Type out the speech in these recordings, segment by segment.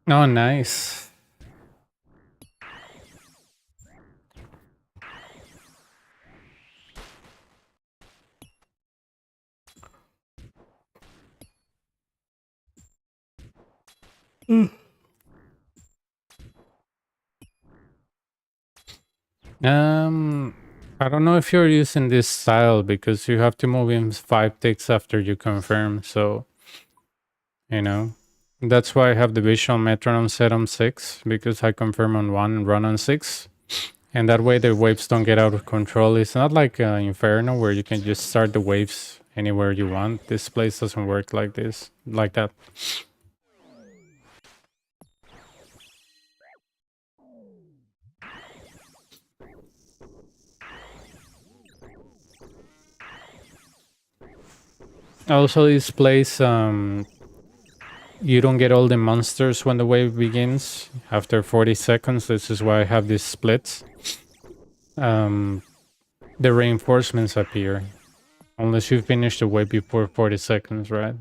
Oh, nice. Um, I don't know if you're using this style because you have to move in 5 ticks after you confirm. So, you know, that's why I have the visual metronome set on 6 because I confirm on 1 and run on 6. And that way the waves don't get out of control. It's not like Inferno where you can just start the waves anywhere you want. This place doesn't work like this, like that. Also, this place, you don't get all the monsters when the wave begins after 40 seconds. This is why I have these splits. The reinforcements appear unless you finish the wave before 40 seconds, right?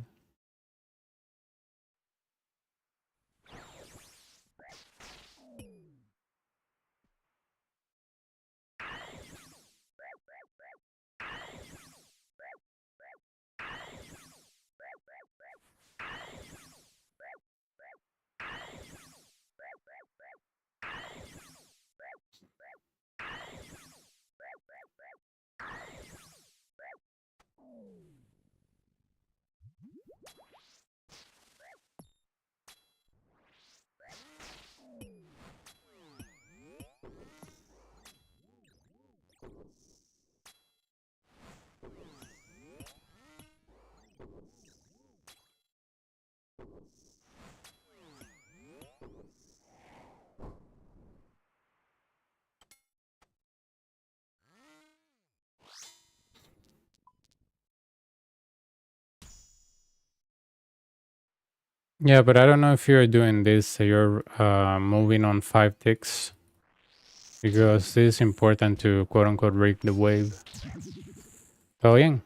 Yeah, but I don't know if you're doing this, so you're moving on 5 ticks, because this is important to quote unquote break the wave. Todo bien.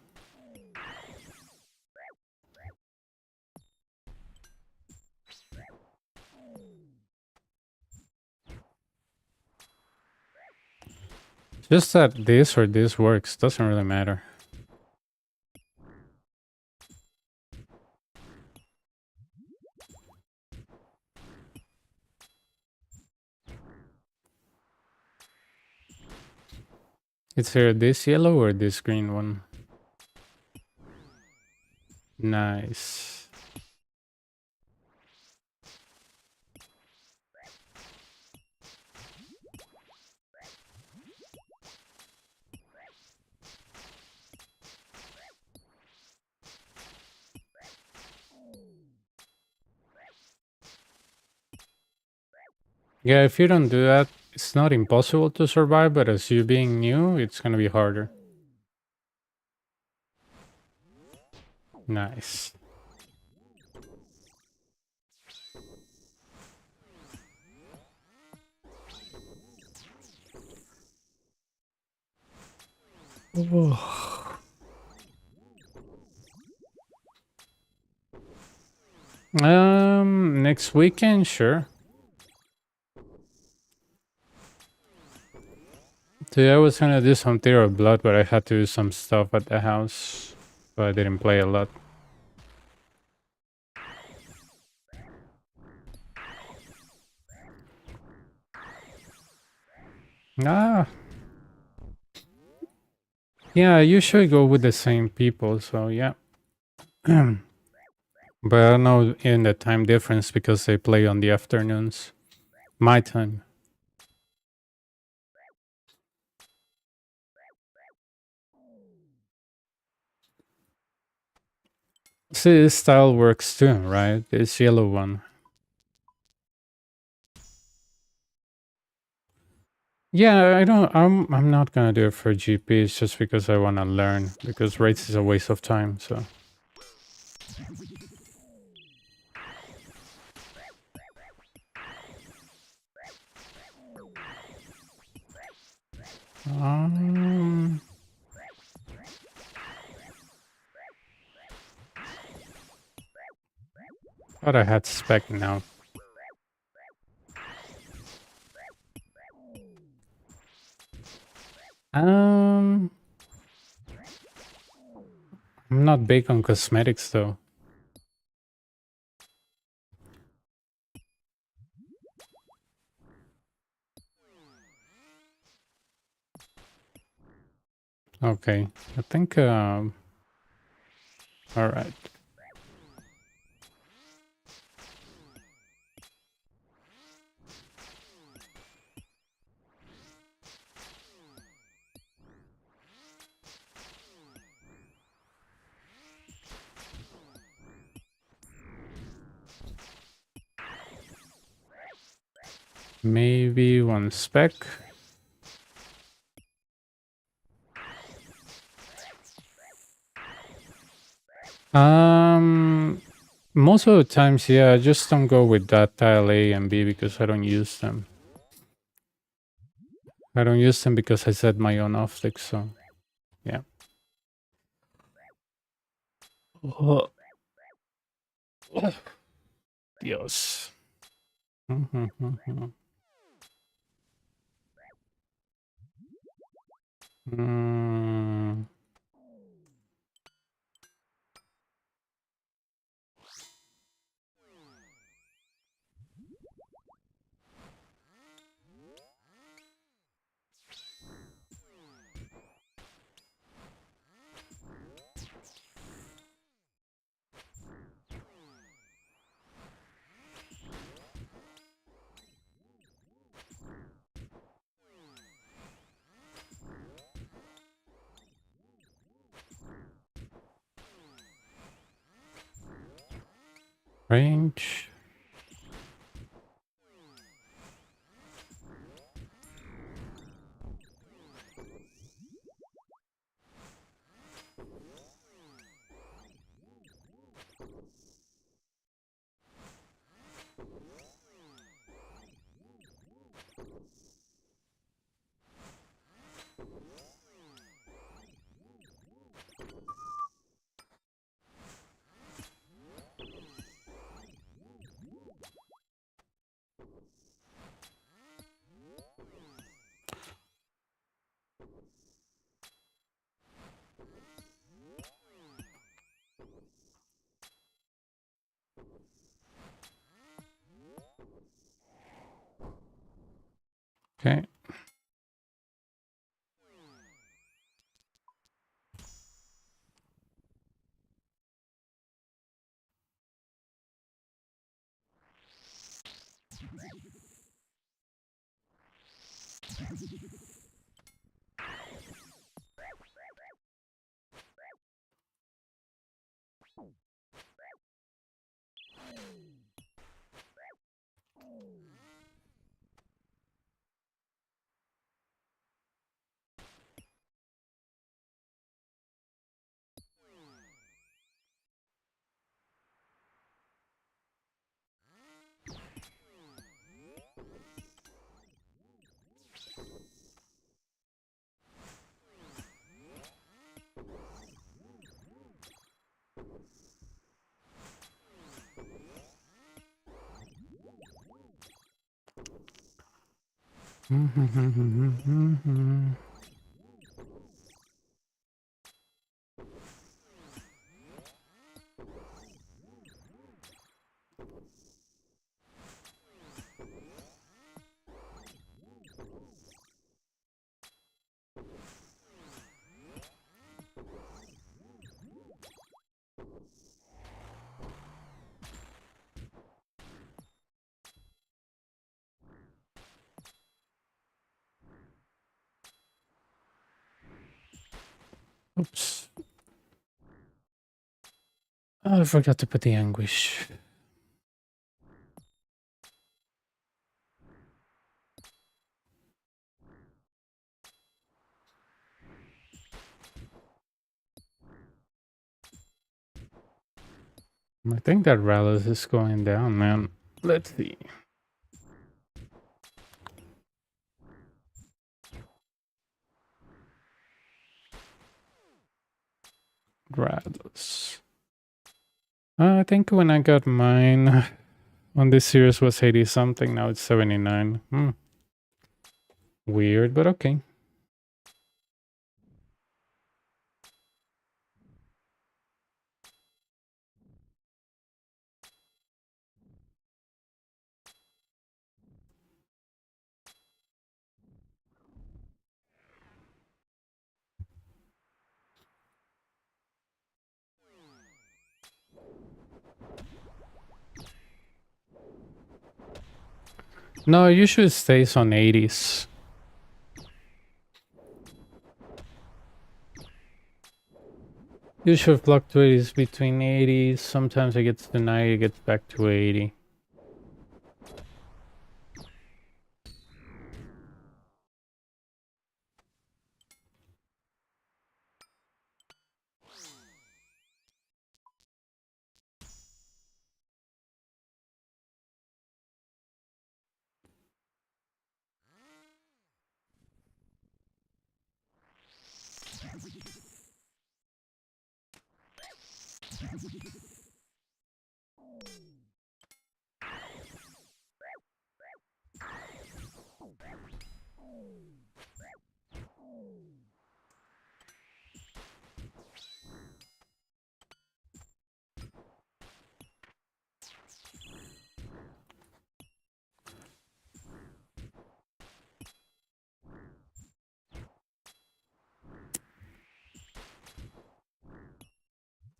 Just that this or this works, doesn't really matter. It's either this yellow or this green one. Nice. Yeah, if you don't do that, it's not impossible to survive, but as you being new, it's gonna be harder. Nice. Next weekend, sure. Today I was gonna do some Theater of Blood, but I had to do some stuff at the house, so I didn't play a lot. Ah, yeah, I usually go with the same people, so yeah. But I don't know in the time difference because they play on the afternoons. My time. See, this style works too, right? This yellow one. Yeah, I don't. I'm not gonna do it for GPs just because I want to learn. Because rates is a waste of time. So. Um. Thought I had spec now. Um. I'm not big on cosmetics though. Okay, I think. All right. Maybe one spec. Most of the times, yeah, I just don't go with that tile A and B because I don't use them. I don't use them because I set my own optics, so yeah. Oh, Dios. Mm, range. Okay. Oops. Oh, I forgot to put the anguish. I think that Rallis is going down, man. Let's see. Rallis. I think when I got mine on this series was 80 something, now it's 79. Weird, but okay. No, it usually stays on 80s. Usually fluctuates between 80s. Sometimes it gets to 90, it gets back to 80.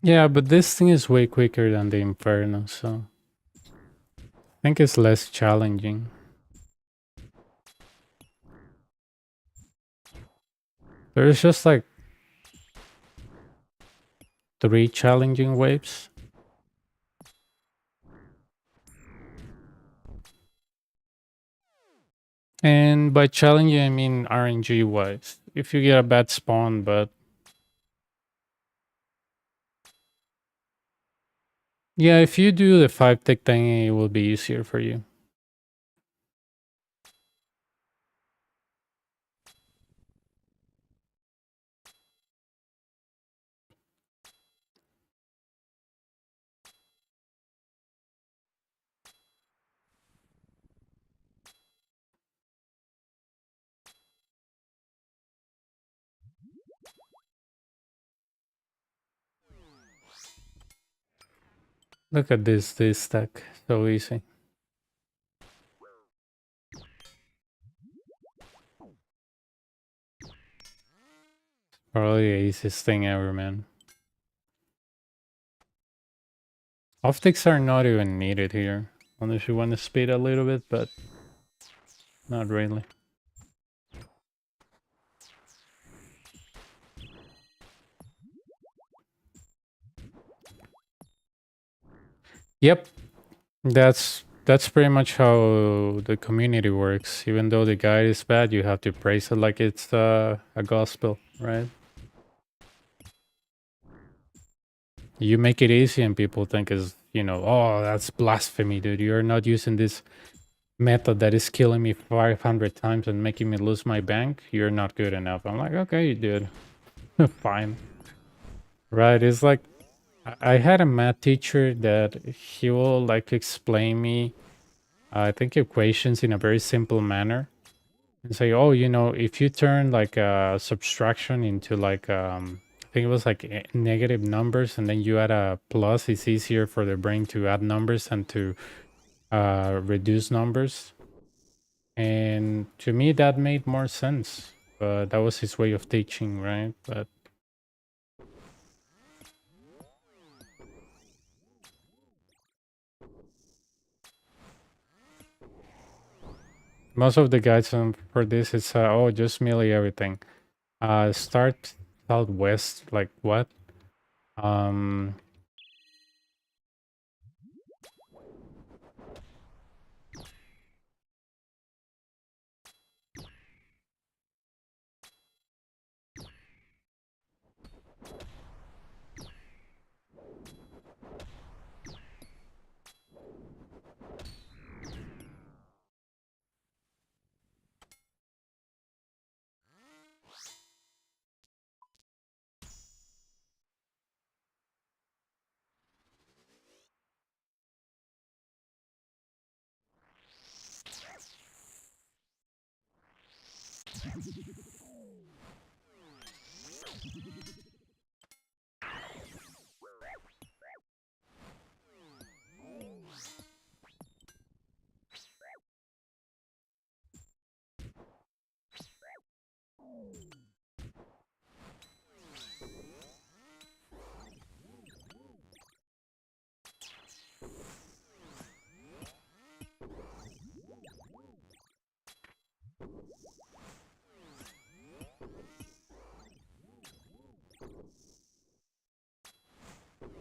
Yeah, but this thing is way quicker than the Inferno, so I think it's less challenging. There's just like 3 challenging waves. And by challenging, I mean RNG wise. If you get a bad spawn, but yeah, if you do the 5-tick thing, it will be easier for you. Look at this stack. So easy. Probably the easiest thing ever, man. Optics are not even needed here. Unless you want to speed a little bit, but not really. Yep, that's pretty much how the community works. Even though the guide is bad, you have to praise it like it's a gospel, right? You make it easy and people think is, oh, that's blasphemy, dude. You're not using this method that is killing me 500 times and making me lose my bank. You're not good enough. I'm like, okay, dude. Fine. Right, it's like I had a math teacher that he will like explain me I think equations in a very simple manner and say, oh, if you turn like a subtraction into like I think it was like negative numbers and then you add a plus, it's easier for the brain to add numbers and to reduce numbers. And to me that made more sense. But that was his way of teaching, right? But most of the guides for this is oh, just merely everything. Start southwest, like what? Um,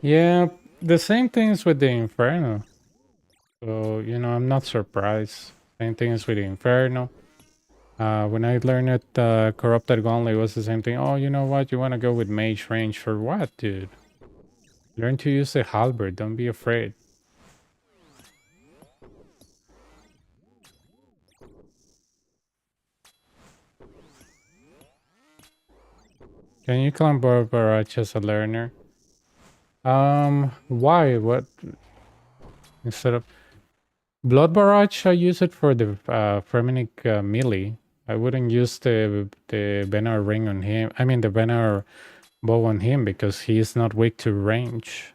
yeah, the same things with the Inferno. So, I'm not surprised. Same things with the Inferno. When I learned it, Corrupted Gauntlet was the same thing. Oh, you know what? You want to go with Mage Range for what, dude? Learn to use the Halberd. Don't be afraid. Can you climb Barrage as a learner? Why? What? Instead of Blood Barrage, I use it for the Freminic melee. I wouldn't use the Benar ring on him. I mean the Benar bow on him because he is not weak to range.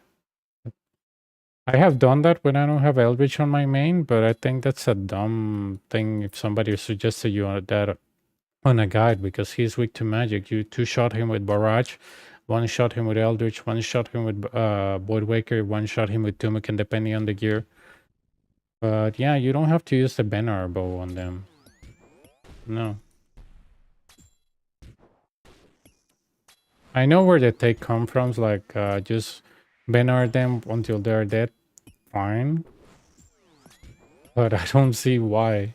I have done that when I don't have Eldritch on my main, but I think that's a dumb thing if somebody suggested you that on a guide because he's weak to magic. You two-shot him with Barrage, one-shot him with Eldritch, one-shot him with Voidwaker, one-shot him with Tumican depending on the gear. But yeah, you don't have to use the Benar bow on them. No. I know where the take come from, like just Benar them until they're dead. Fine. But I don't see why.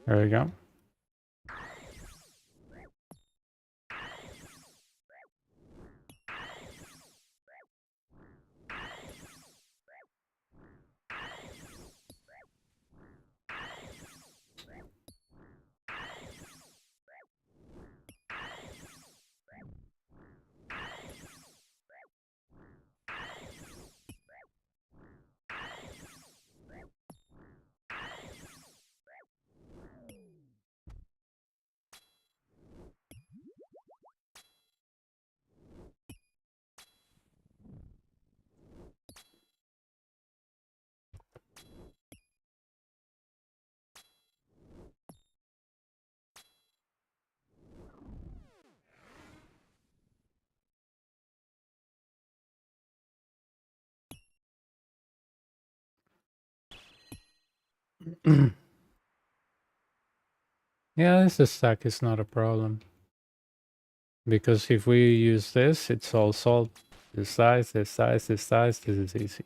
There we go. Yeah, this stack is not a problem. Because if we use this, it's all solved. This size, this size, this size, this is easy.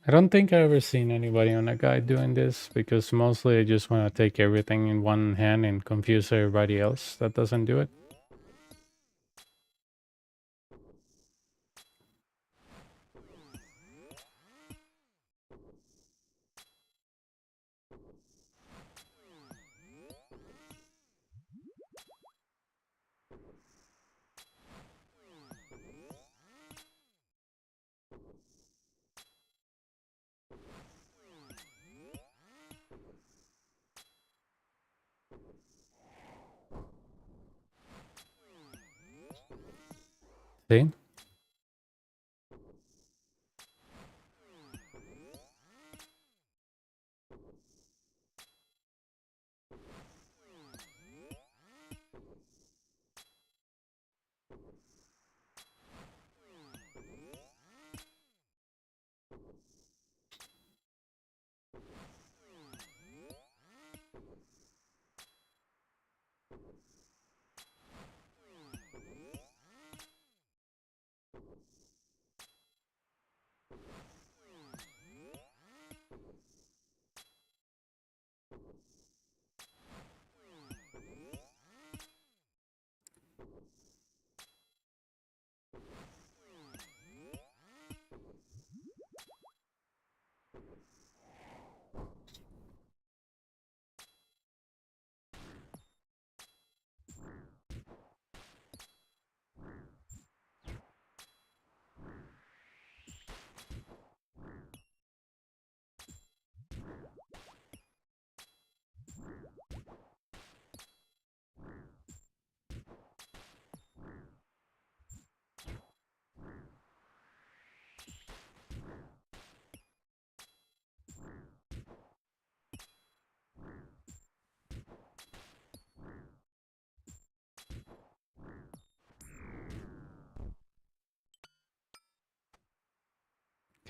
I don't think I've ever seen anybody on a guide doing this, because mostly I just want to take everything in one hand and confuse everybody else that doesn't do it. See?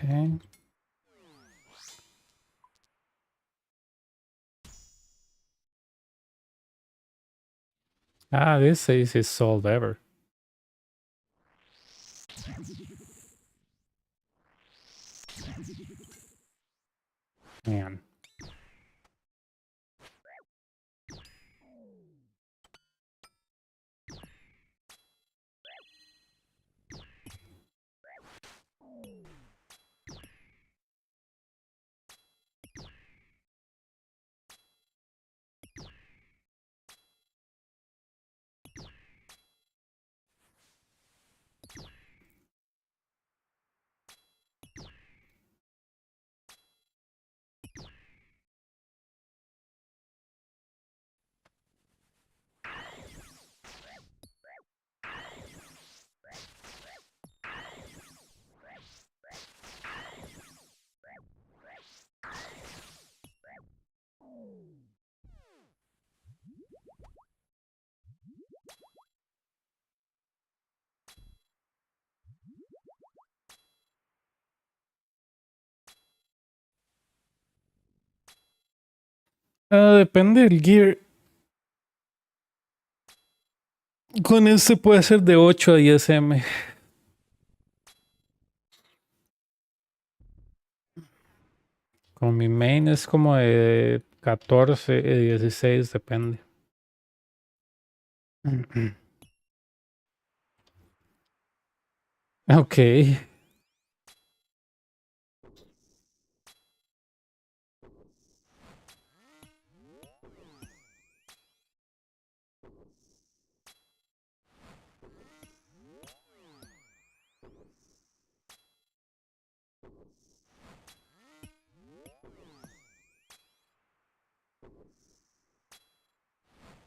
Okay. Ah, this is his solved ever. Man. Depende del gear. Con este puede ser de 8 a 10 M. Con mi main es como de 14, 16, depende. Ok.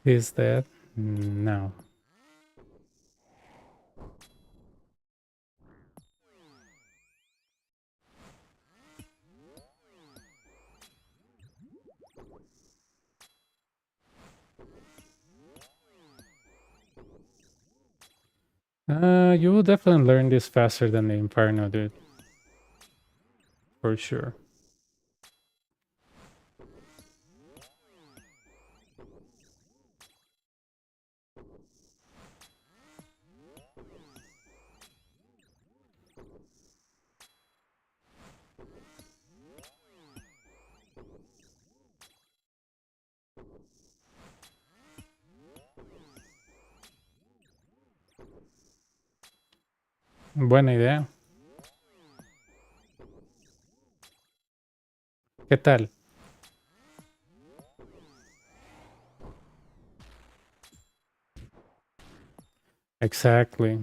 Is that? No. You will definitely learn this faster than the Inferno, dude. For sure. Buena idea. ¿Qué tal? Exactly.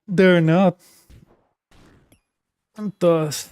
They're not. Todas.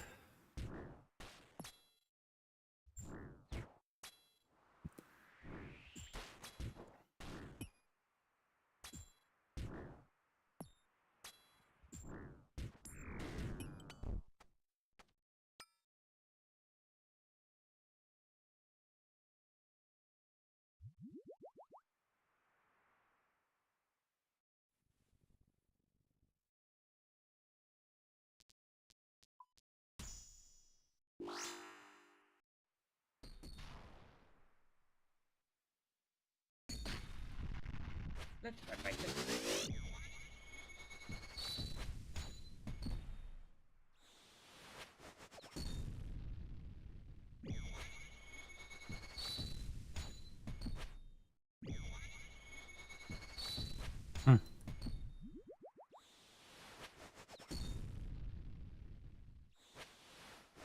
Hmm.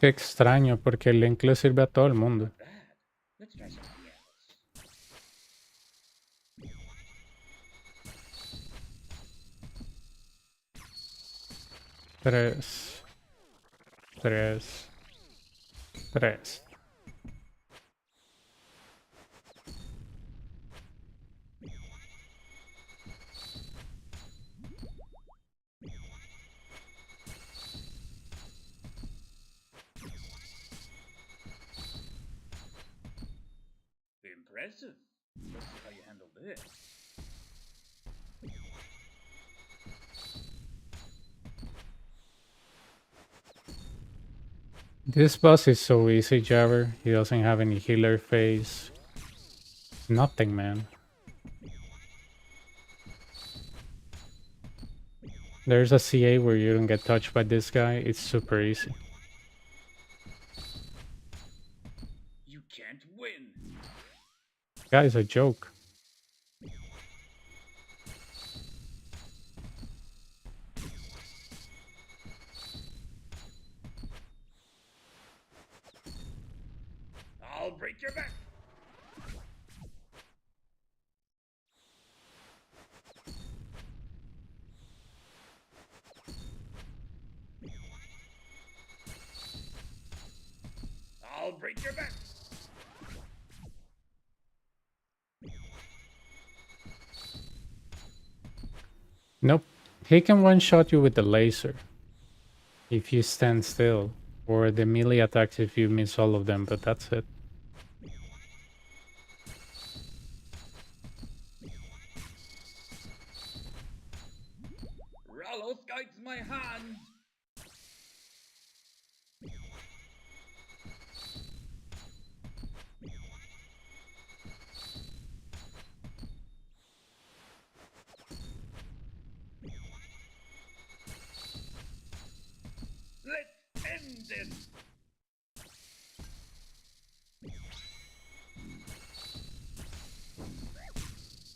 Qué extraño, porque el link le sirve a todo el mundo. Tres. Tres. Tres. Impressive. Let's see how you handle this. This boss is so easy, Jabber. He doesn't have any healer phase. Nothing, man. There's a CA where you don't get touched by this guy. It's super easy. You can't win. Guy's a joke. I'll break your back. I'll break your back. Nope. He can one-shot you with the laser if you stand still, or the melee attacks if you miss all of them, but that's it. Rallos guides my hand. Let's end this.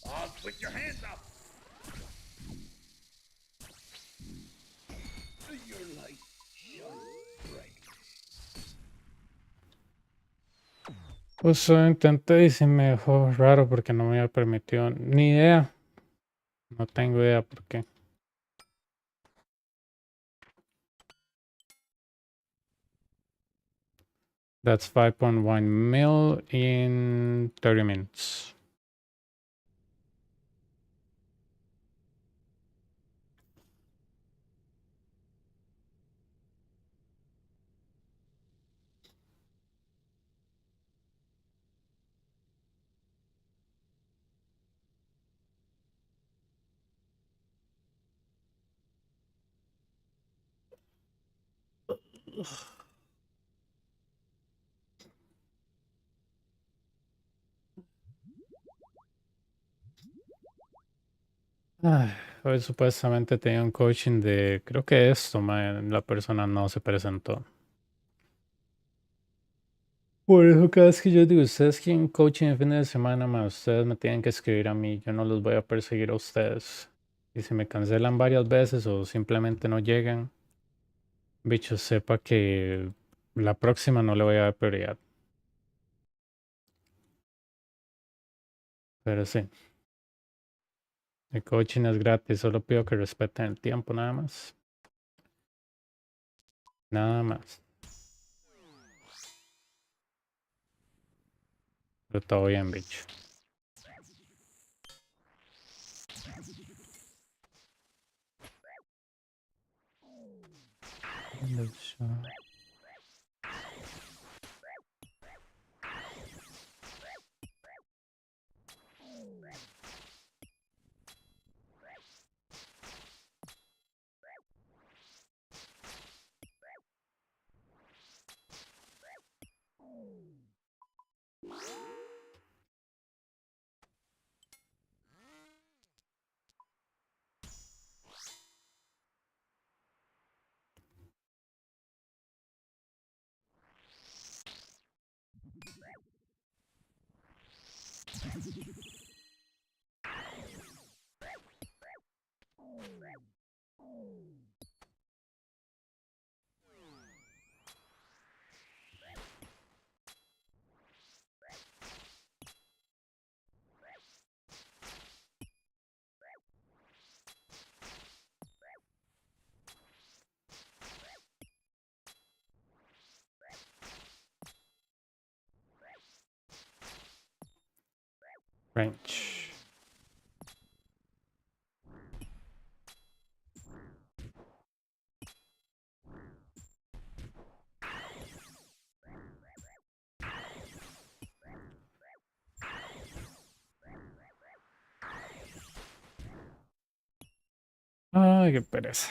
Off with your hands up. Your light shines bright. Pues intenté y sí me dejó raro porque no me había permitido. Ni idea. No tengo idea por qué. That's 5.1 mil in 30 minutes. Ay, hoy supuestamente tenía un coaching de, creo que esto, la persona no se presentó. Por eso cada vez que yo digo, ustedes quieren coaching el fin de semana, ustedes me tienen que escribir a mí, yo no los voy a perseguir a ustedes. Y si me cancelan varias veces o simplemente no llegan, bicho, sepa que la próxima no le voy a dar prioridad. Pero sí, el coaching es gratis, solo pido que respeten el tiempo nada más. Nada más. Pero todo bien, bicho. Range. Ay, qué pereza.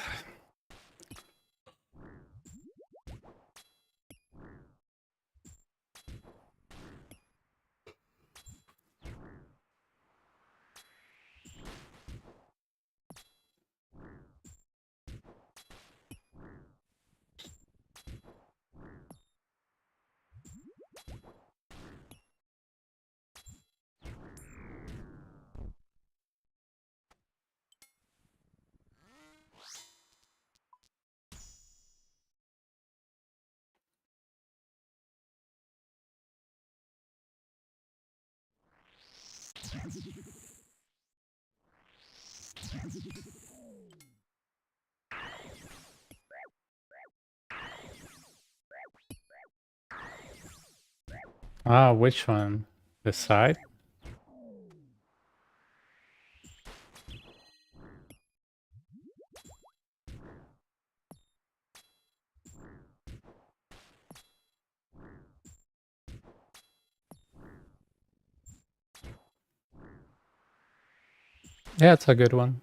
Ah, which one? The side? Yeah, it's a good one.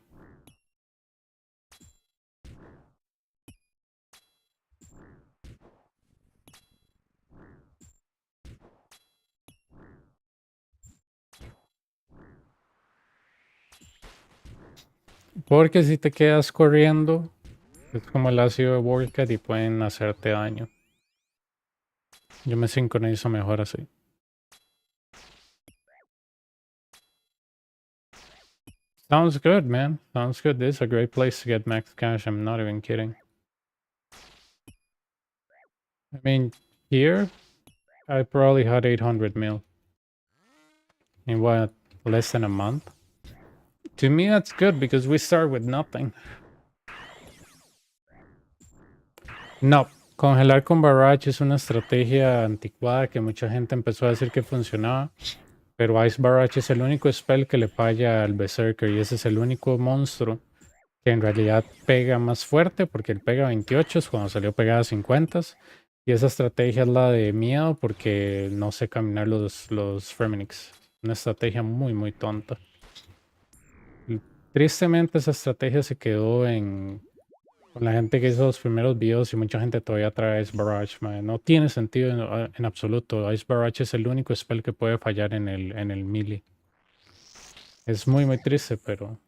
Porque si te quedas corriendo, es como el ácido de World y pueden hacerte daño. Yo me sincronizo mejor así. Sounds good, man. Sounds good. This is a great place to get max cash. I'm not even kidding. I mean, here, I probably had 800 mil. In what, less than a month? To me, that's good because we start with nothing. No, congelar con Barrage es una estrategia anticuada que mucha gente empezó a decir que funcionaba. Pero Ice Barrage es el único spell que le falla al Berserker y ese es el único monstruo que en realidad pega más fuerte porque él pega 28 cuando salió pegada 50 y esa estrategia es la de miedo porque no sé caminar los Fremenix. Una estrategia muy muy tonta. Y tristemente esa estrategia se quedó con la gente que hizo los primeros videos y mucha gente todavía trae Ice Barrage. Man. No tiene sentido en absoluto. Ice Barrage es el único spell que puede fallar en el melee. Es muy muy triste, pero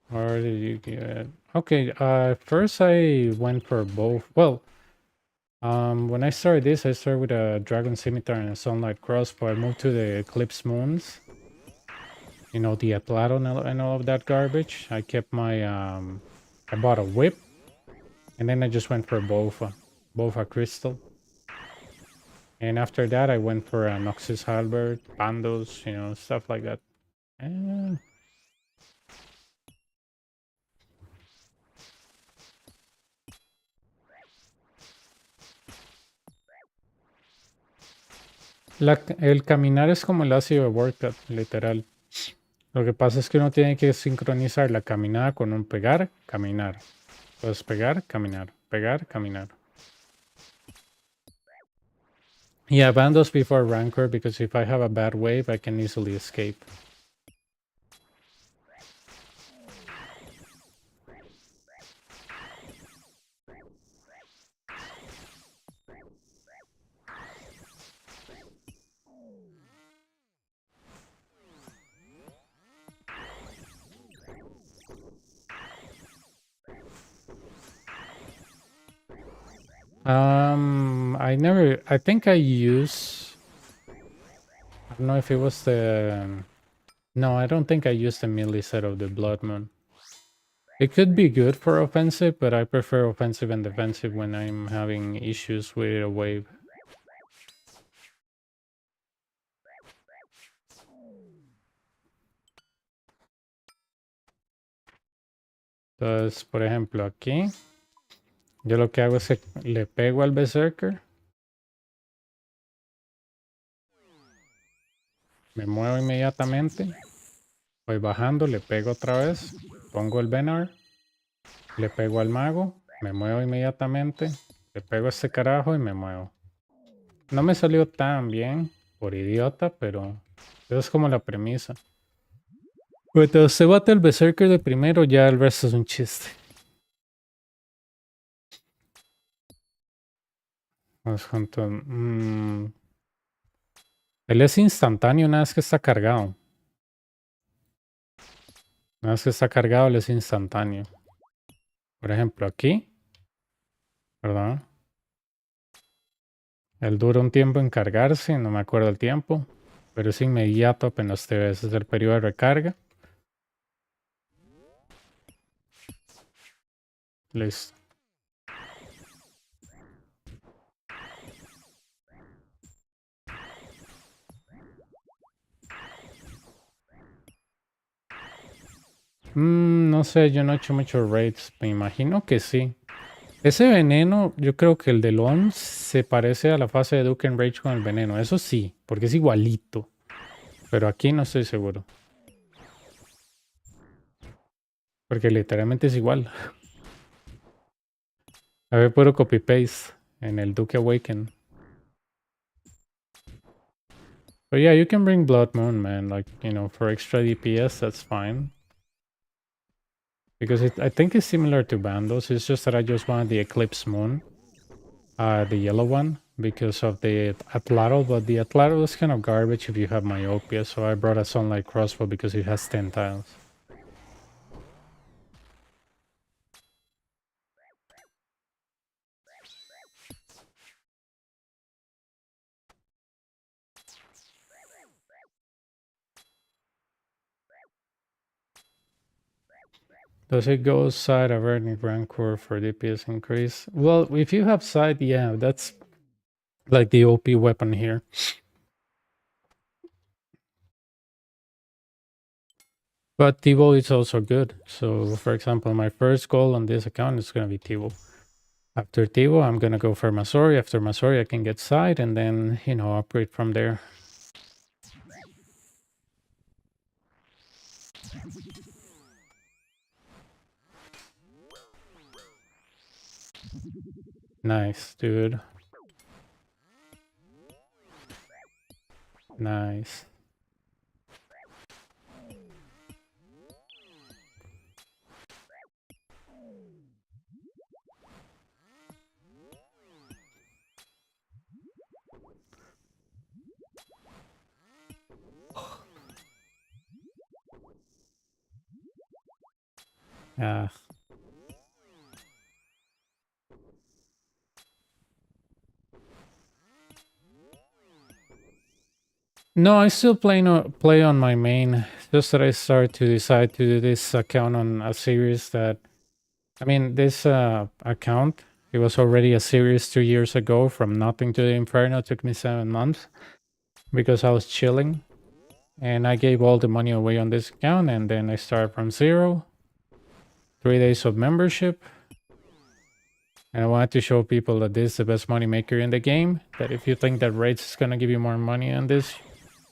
Where did you get? Okay, first I went for both. Well, when I started this, I started with a Dragon Scimitar and a Sunlight Crossbow. I moved to the Eclipse Moons. You know, the Atlato and all of that garbage. I kept my, I bought a whip. And then I just went for Bofa Crystal. And after that, I went for a Noxus Halberd, Bandos, you know, stuff like that. And el caminar es como el ácido de workout, literal. Lo que pasa es que uno tiene que sincronizar la caminada con un pegar, caminar. Entonces pegar, caminar, pegar, caminar. Yeah, bandos before Rancor because if I have a bad wave, I can easily escape. I think I don't know if it was no, I don't think I used the melee set of the Blood Moon. It could be good for offensive, but I prefer offensive and defensive when I'm having issues with a wave. Entonces, por ejemplo, aquí, yo lo que hago es que le pego al Berserker. Me muevo inmediatamente. Voy bajando, le pego otra vez. Pongo el Venar. Le pego al mago. Me muevo inmediatamente. Le pego a este carajo y me muevo. No me salió tan bien, por idiota, pero eso es como la premisa. Cuando se bate el Berserker de primero, ya el resto es un chiste. Vamos junto. Él es instantáneo una vez que está cargado. Una vez que está cargado, él es instantáneo. Por ejemplo, aquí, ¿verdad? Él dura un tiempo en cargarse, no me acuerdo el tiempo, pero es inmediato apenas te ves. Es el periodo de recarga. Listo. no sé, yo no he hecho muchos raids. Me imagino que sí. Ese veneno, yo creo que el de Lons se parece a la fase de Duke and Rage con el veneno. Eso sí, porque es igualito. Pero aquí no estoy seguro. Porque literalmente es igual. A ver, puro copy-paste en el Duke Awaken. But yeah, you can bring Blood Moon, man. Like, you know, for extra DPS, that's fine. Because I think it's similar to Bandos. It's just that I just wanted the Eclipse Moon. The yellow one. Because of the Atlatl. But the Atlatl is kind of garbage if you have Myopia. So I brought a Sunlight Crossbow because it has 10 tiles. Does it go side of Averting Rancor for DPS increase? Well, if you have side, yeah, that's like the OP weapon here. But Tivo is also good. So, for example, my first goal on this account is going to be Tivo. After Tivo, I'm going to go for Masori. After Masori, I can get side and then, you know, upgrade from there. Nice, dude. Nice. Yeah. No, I still play on my main. It's just that I started to decide to do this account on a series that, I mean, this account, it was already a series 2 years ago. From nothing to the Inferno, it took me 7 months because I was chilling. And I gave all the money away on this account, and then I started from 0. 3 days of membership. And I wanted to show people that this is the best money maker in the game. That if you think that raids is gonna give you more money on this,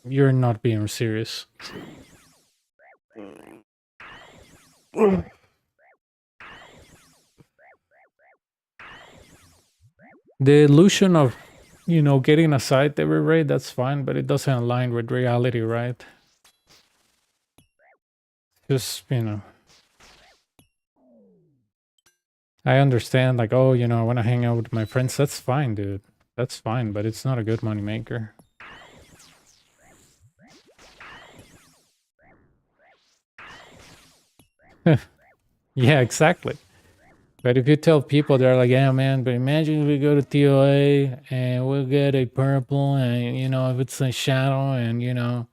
you're not being serious. The illusion of, you know, getting a site every raid, that's fine, but it doesn't align with reality, right? Just, you know. I understand, like, oh, you know, I want to hang out with my friends. That's fine, dude. That's fine, but it's not a good money maker. Yeah, exactly. But if you tell people, they're like, yeah, man, but imagine if we go to TOA and we'll get a purple and, you know, if it's a shadow and, you know,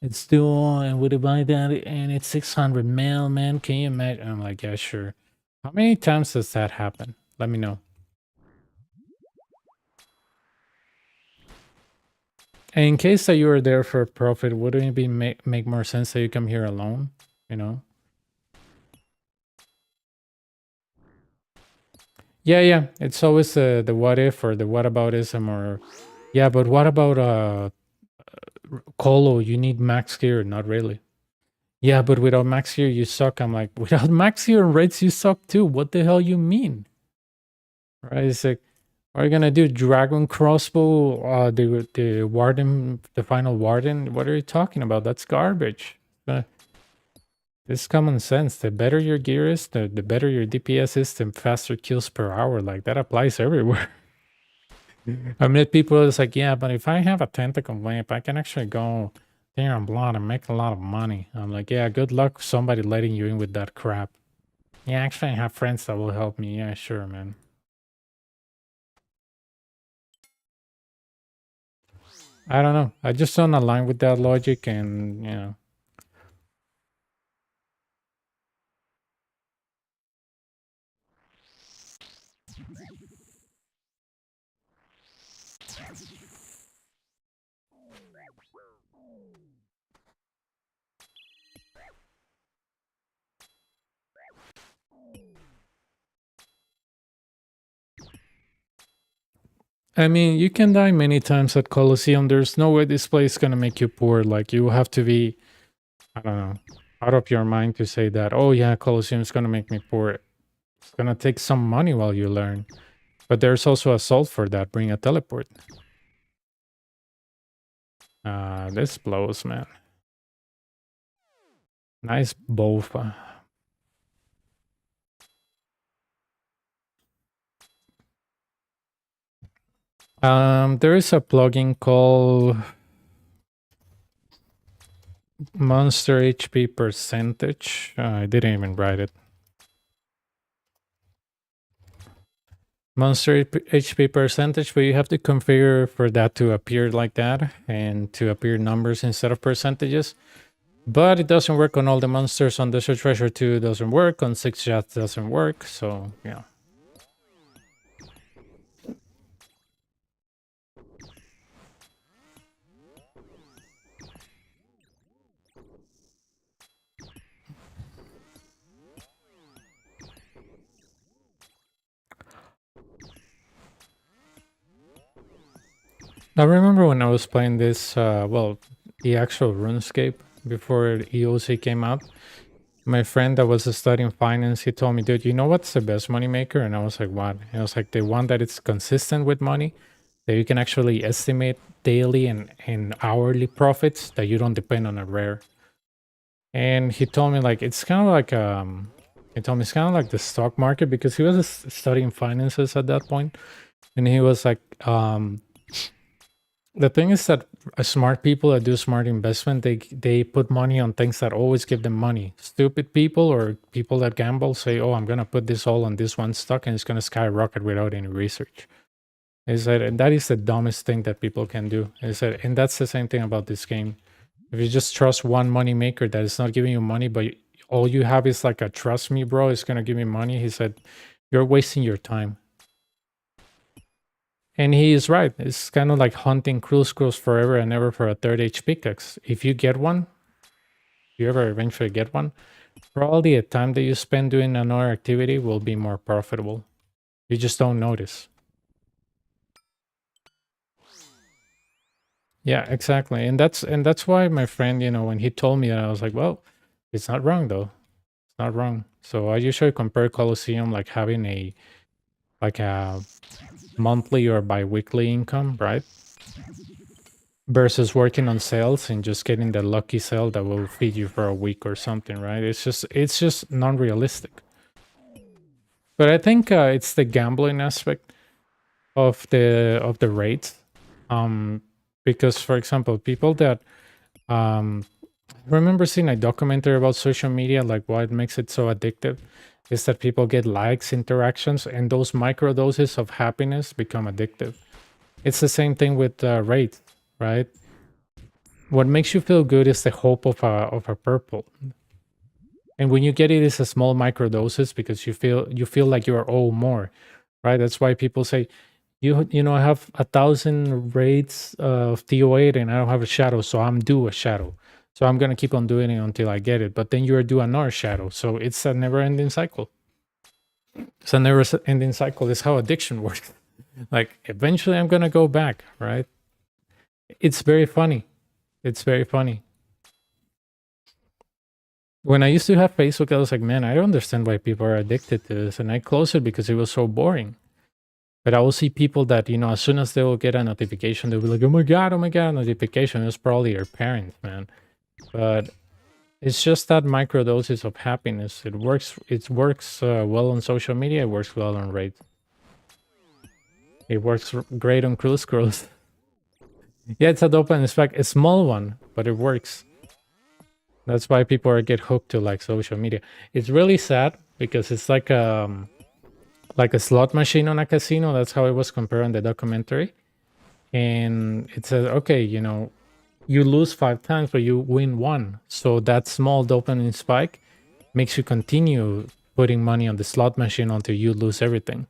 it's dual and would it buy that and it's 600 mil, man, can you imagine? I'm like, yeah, sure. How many times does that happen? Let me know. And in case that you were there for a profit, wouldn't it be make more sense that you come here alone, you know? Yeah, it's always the what if or the what aboutism or yeah, but what about Colo? You need max gear, not really. Yeah, but without max gear you suck. I'm like, without max gear and rates you suck too. What the hell you mean? Right? It's like, what are you gonna do? Dragon crossbow, the warden, the final warden? What are you talking about? That's garbage. It's common sense. The better your gear is, the better your DPS is, the faster kills per hour. Like that applies everywhere. I met people that's like, yeah, but if I have a tentacle lamp, I can actually go there on blood and make a lot of money. I'm like, yeah, good luck somebody letting you in with that crap. Yeah, actually I have friends that will help me. Yeah, sure, man. I don't know. I just don't align with that logic and, you know. I mean, you can die many times at Colosseum. There's no way this place is gonna make you poor. Like, you have to be, I don't know, out of your mind to say that, oh yeah, Colosseum is gonna make me poor. It's gonna take some money while you learn. But there's also a salt for that. Bring a teleport. This blows, man. Nice both. There is a plugin called Monster HP Percentage. I didn't even write it. Monster HP percentage, but you have to configure for that to appear like that and to appear numbers instead of percentages. But it doesn't work on all the monsters. On Desert Treasure 2 doesn't work, on 6 Jats doesn't work, so yeah. I remember when I was playing this, well, the actual RuneScape before EOC came out. My friend that was studying finance, he told me, dude, you know what's the best money maker? And I was like, what? And I was like, the one that it's consistent with money, that you can actually estimate daily and hourly profits, that you don't depend on a rare. And he told me like it's kind of like he told me it's kind of like the stock market, because he was studying finances at that point, and he was like, the thing is that smart people that do smart investment, they put money on things that always give them money. Stupid people or people that gamble say, oh, I'm gonna put this all on this one stock and it's gonna skyrocket without any research. He said, and that is the dumbest thing that people can do. He said, and that's the same thing about this game. If you just trust one money maker that is not giving you money, but all you have is like a trust me, bro, it's gonna give me money. He said, you're wasting your time. And he is right. It's kind of like hunting cruise scrolls forever and ever for a third age pickaxe. If you get one, if you ever eventually get one, probably the time that you spend doing another activity will be more profitable. You just don't notice. Yeah, exactly. And that's why my friend, when he told me that, I was like, well, it's not wrong though. It's not wrong. So I usually compare Colosseum like having a monthly or bi-weekly income, right? Versus working on sales and just getting the lucky sale that will feed you for a week or something, right? It's just non-realistic. But I think it's the gambling aspect of the rates. Because for example, people that I remember seeing a documentary about social media, like what makes it so addictive is that people get likes, interactions, and those micro doses of happiness become addictive. It's the same thing with rate, right? What makes you feel good is the hope of a purple, and when you get it, it's a small micro doses because you feel like you are owed more, right? That's why people say, I have 1,000 raids of TO8 and I don't have a shadow, so I'm due a shadow. So I'm gonna keep on doing it until I get it. But then you're due another shadow. So it's a never-ending cycle. It's a never-ending cycle. It's how addiction works. Like eventually I'm gonna go back, right? It's very funny. It's very funny. When I used to have Facebook, I was like, man, I don't understand why people are addicted to this. And I closed it because it was so boring. But I will see people that, as soon as they will get a notification, they'll be like, oh my God, notification. It's probably your parents, man. But it's just that microdoses of happiness. It works well on social media. It works well on Raid. It works great on cruise scrolls. Yeah, it's a dopamine spike, a small one, but it works. That's why people get hooked to like social media. It's really sad because it's like a slot machine on a casino. That's how it was compared in the documentary. And it says, okay, you lose 5 times, but you win 1. So that small dopamine spike makes you continue putting money on the slot machine until you lose everything.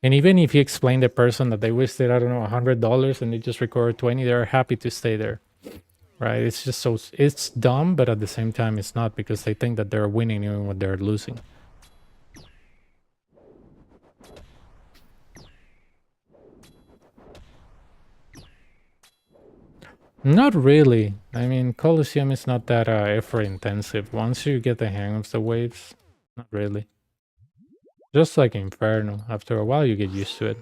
And even if you explain the person that they wasted, I don't know, $100 and they just record 20, they're happy to stay there. Right? It's just it's dumb, but at the same time, it's not, because they think that they're winning even when they're losing. Not really. I mean, Colosseum is not that effort intensive. Once you get the hang of the waves, not really. Just like Inferno, after a while you get used to it.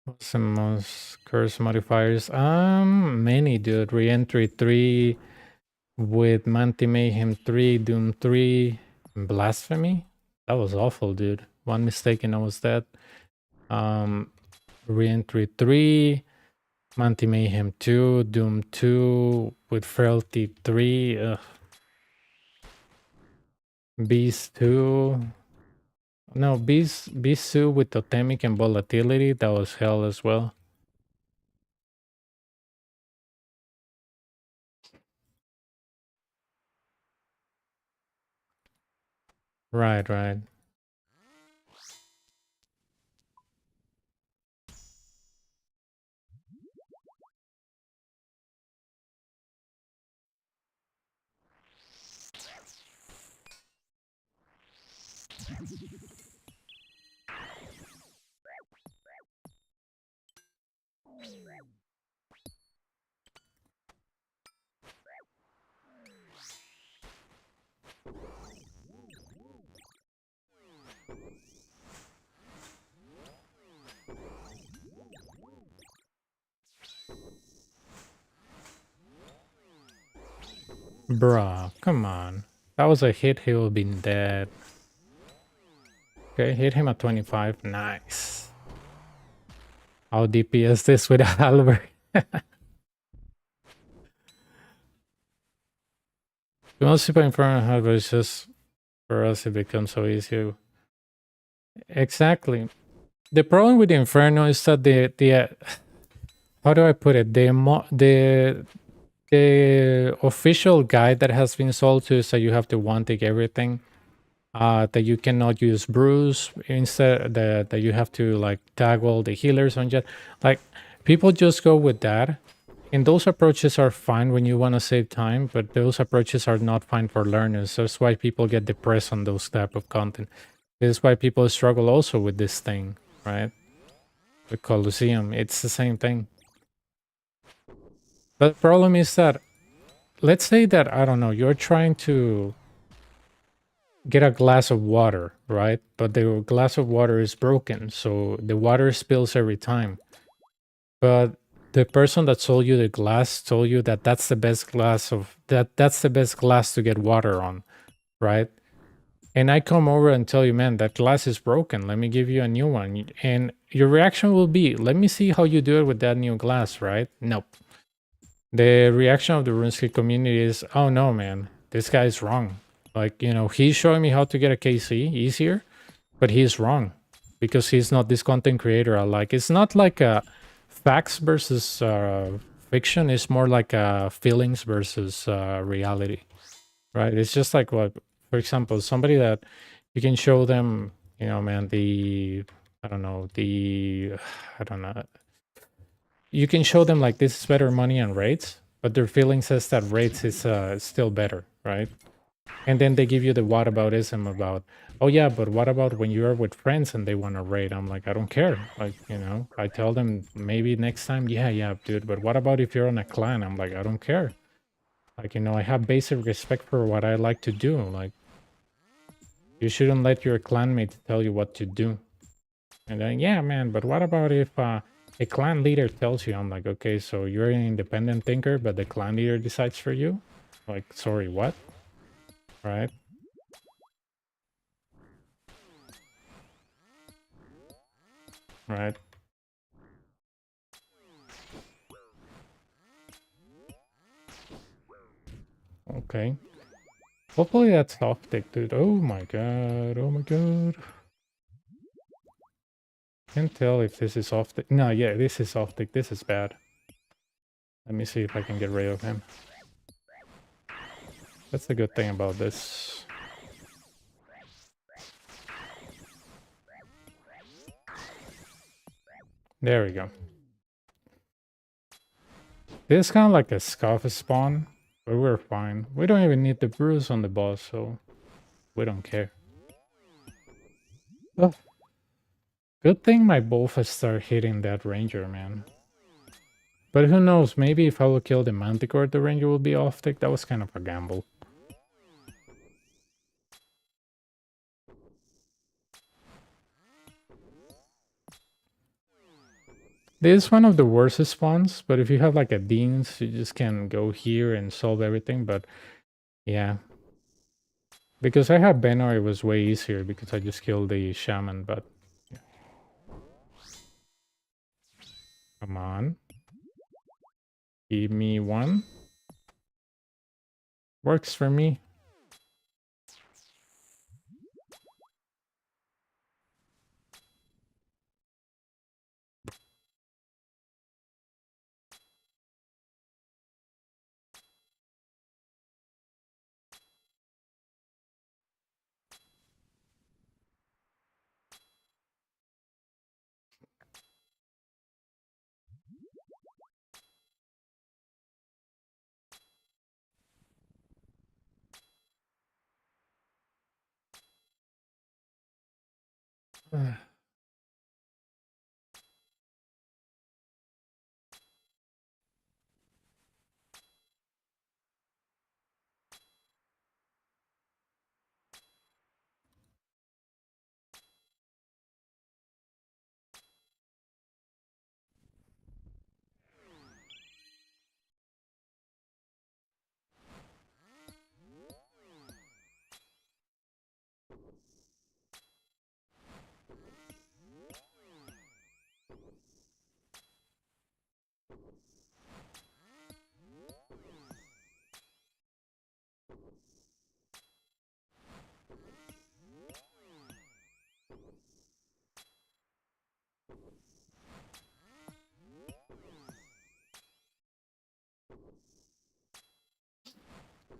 What's the most curse modifiers? Many, dude. Reentry 3 with Manti Mayhem 3, Doom 3, Blasphemy. That was awful, dude. One mistake and I was dead. Reentry 3, Manti Mayhem 2, Doom 2 with Frailty 3, Beast 2. No, Beast 2 with Totemic and Volatility. That was hell as well. Right, right. Bruh, come on. That was a hit, he would have been dead. Okay, hit him at 25. Nice. How DPS this with Albert? Most people in front of Albert is just for us it becomes so easy. Exactly. The problem with Inferno is that the how do I put it? The official guide that has been sold to is that you have to one-tick everything. That you cannot use brews, instead that you have to like tag all the healers on jet. Like people just go with that. And those approaches are fine when you want to save time, but those approaches are not fine for learners. So that's why people get depressed on those type of content. This is why people struggle also with this thing, right? The Colosseum, it's the same thing. But the problem is that, let's say that, I don't know, you're trying to get a glass of water, right? But the glass of water is broken, so the water spills every time. But the person that sold you the glass told you that that's the best glass of that's the best glass to get water on, right? And I come over and tell you, man, that glass is broken. Let me give you a new one. And your reaction will be, let me see how you do it with that new glass, right? Nope. The reaction of the RuneScape community is, oh no, man, this guy is wrong. Like, you know, he's showing me how to get a KC easier, but he's wrong because he's not this content creator I like. It's not like a facts versus fiction. It's more like feelings versus reality, right? It's just like what, for example, somebody that you can show them, you know, man, I don't know, I don't know. You can show them like this is better money and rates, but their feeling says that rates is still better, right? And then they give you the whataboutism about, oh yeah, but what about when you are with friends and they want to rate? I'm like, I don't care. Like, you know, I tell them maybe next time, yeah, dude. But what about if you're on a clan? I'm like, I don't care. Like, you know, I have basic respect for what I like to do. Like, you shouldn't let your clanmates tell you what to do. And then, yeah, man, but what about if a clan leader tells you? I'm like, okay, so you're an independent thinker, but the clan leader decides for you? Like, sorry, what? Right? Right. Okay. Hopefully that's off tick, dude. Oh my god. Oh my god. Can't tell if this is off tick. No, yeah, this is off tick. This is bad. Let me see if I can get rid of him. That's the good thing about this. There we go. This is kind of like a scuff spawn, but we're fine. We don't even need the bruise on the boss, so we don't care. Oh, Good thing my Bolfa start hitting that ranger, man. But who knows, maybe if I will kill the Manticore, the ranger will be off tick. That was kind of a gamble. This is one of the worst spawns, but if you have like a Deans, you just can go here and solve everything, but yeah. Because I had Benor, it was way easier because I just killed the Shaman, but... Yeah. Come on. Give me one. Works for me.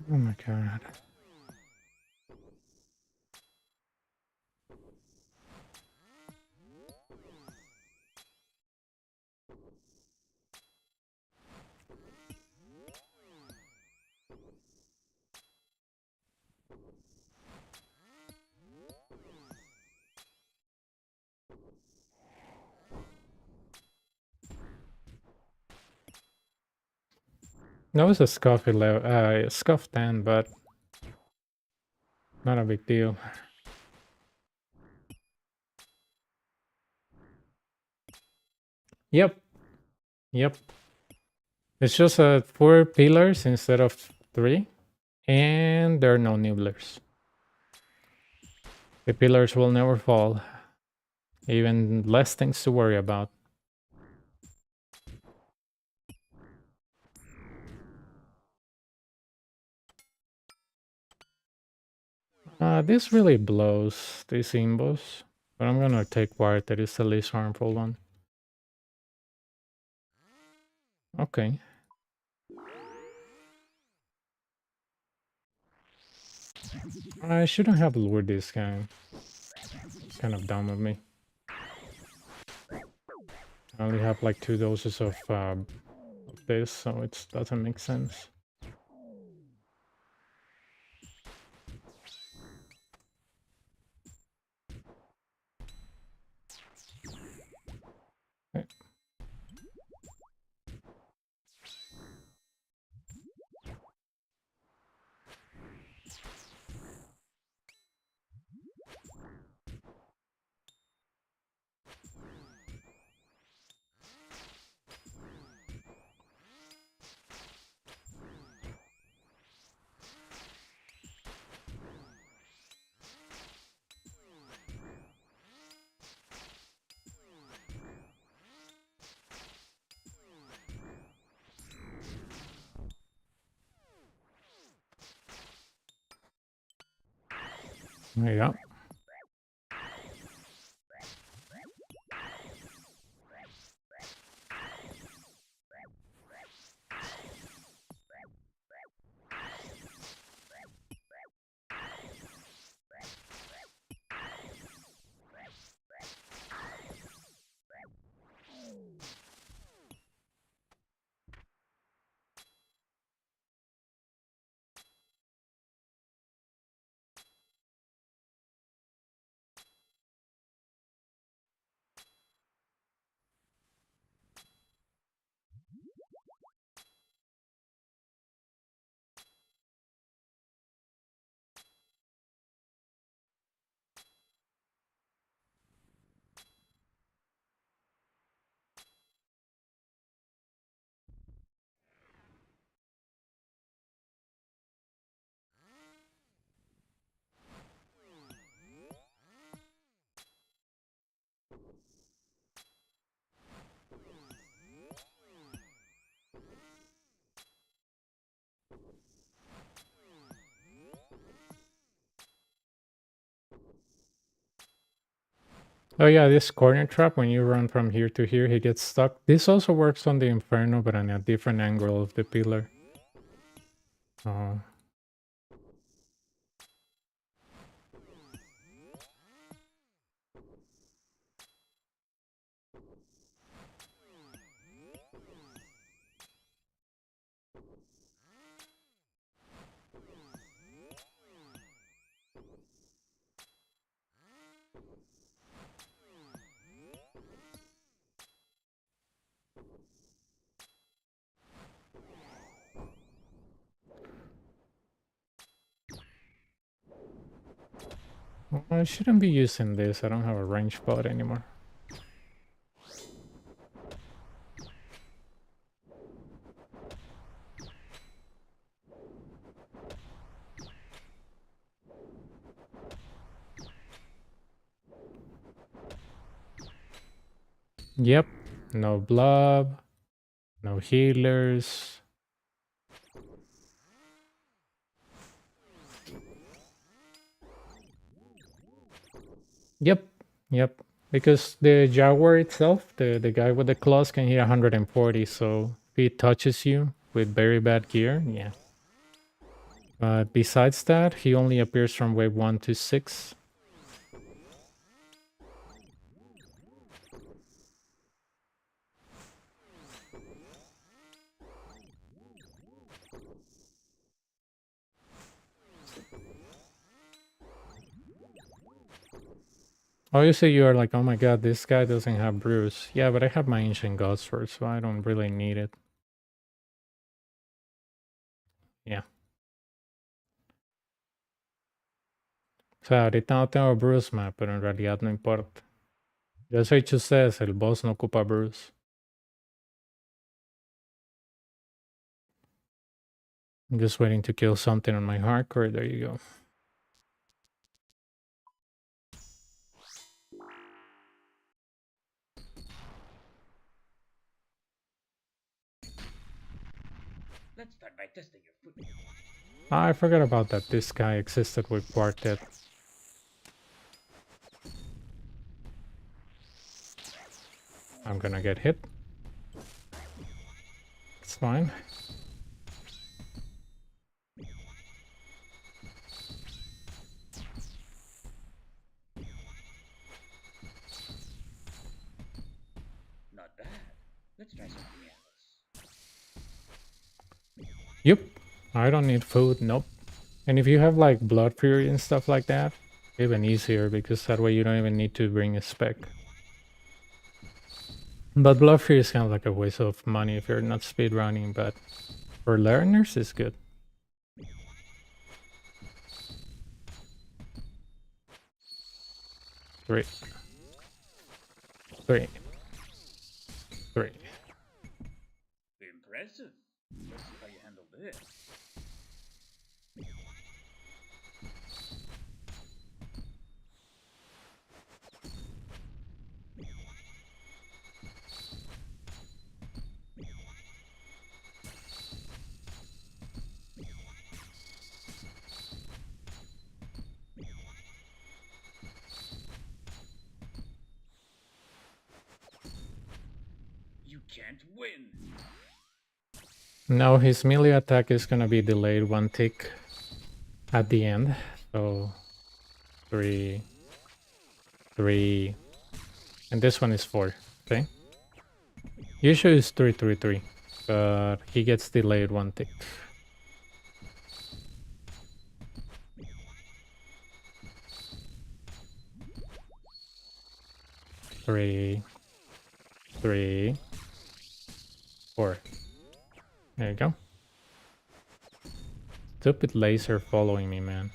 Oh my god. That was a scuff 10, but not a big deal. Yep. Yep. It's just 4 pillars instead of 3. And there are no nibblers. The pillars will never fall. Even less things to worry about. This really blows, these symbols. But I'm gonna take Ward, that is the least harmful one. Okay. I shouldn't have lured this guy. It's kind of dumb of me. I only have like 2 doses of this, so it doesn't make sense. Okay. Yeah. Oh yeah, this corner trap, when you run from here to here, he gets stuck. This also works on the Inferno, but on a different angle of the pillar. Oh. Well, I shouldn't be using this. I don't have a range bot anymore. Yep. No blob. No healers. Yep. Yep. Because the Jaguar itself, the guy with the claws, can hit 140. So if he touches you with very bad gear, yeah. But besides that, he only appears from wave 1 to 6. Obviously, you are like, oh my god, this guy doesn't have Bruce. Yeah, but I have my Ancient Gods Sword, so I don't really need it. Yeah. O sea, ahorita no tengo Bruce Map, pero en realidad no importa. Ya os he dicho a ustedes, el boss no ocupa Bruce. I'm just waiting to kill something on my hardcore. There you go. Let's start by testing your foot. I forgot about that. This guy existed with Quartet. I'm gonna get hit. It's fine. Not bad. Let's try something else. Yep. I don't need food. Nope. And if you have like Blood Fury and stuff like that, even easier because that way you don't even need to bring a spec. But Blood Fury is kind of like a waste of money if you're not speedrunning, but for learners, it's good. Three. Impressive. Let's see how you handle this. You can't win. Now his melee attack is gonna be delayed 1 tick at the end. So 3, and this one is 4. Okay. Usually it's 3, but he gets delayed 1 tick. Three, 4. There you go. Stupid laser following me, man.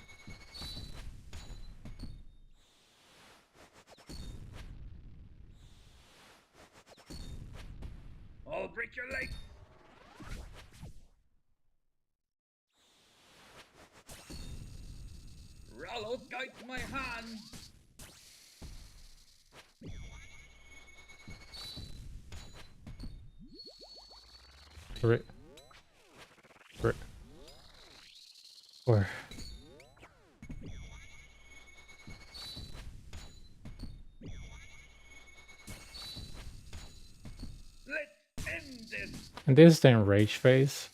I'll break your leg. Rallo guides my hand. Three, 4. And this is the enrage phase,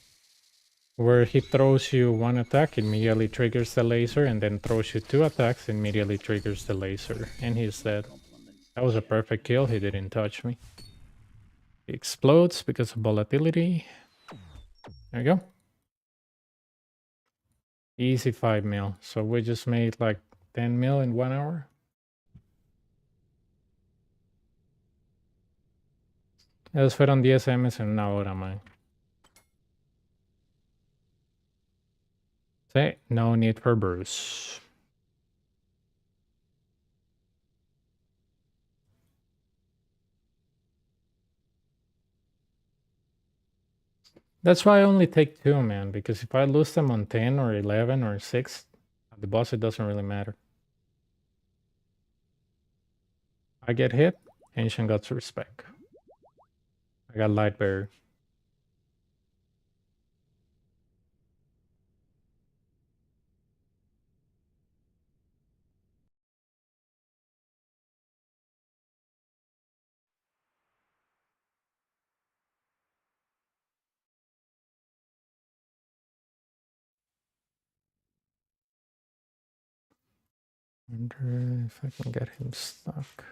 where he throws you one attack, immediately triggers the laser, and then throws you two attacks, immediately triggers the laser, and he's dead. That was a perfect kill, he didn't touch me. He explodes because of volatility. There you go. Easy 5 mil. So we just made like 10 mil in 1 hour. Esos fueron 10 M's en una hora, man. Sí, no need for Bruce. That's why I only take 2, man, because if I lose them on 10 or 11 or 6, the boss, it doesn't really matter. I get hit, Ancient Gods respect. I got Light Bearer. Wonder if I can get him stuck.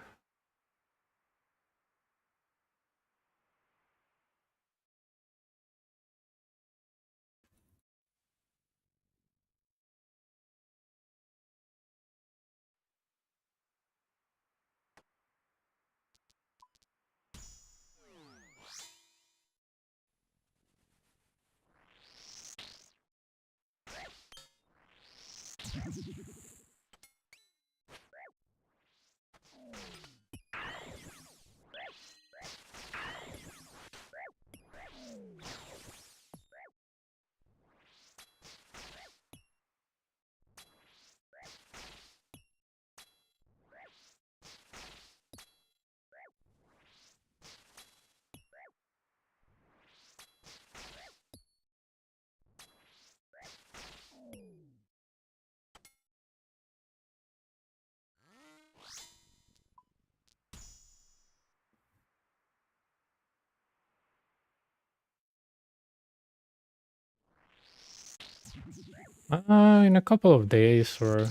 In a couple of days, or I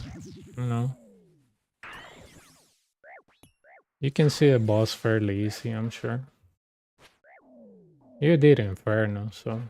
don't know. You can see a boss fairly easy, I'm sure. You did Inferno, so.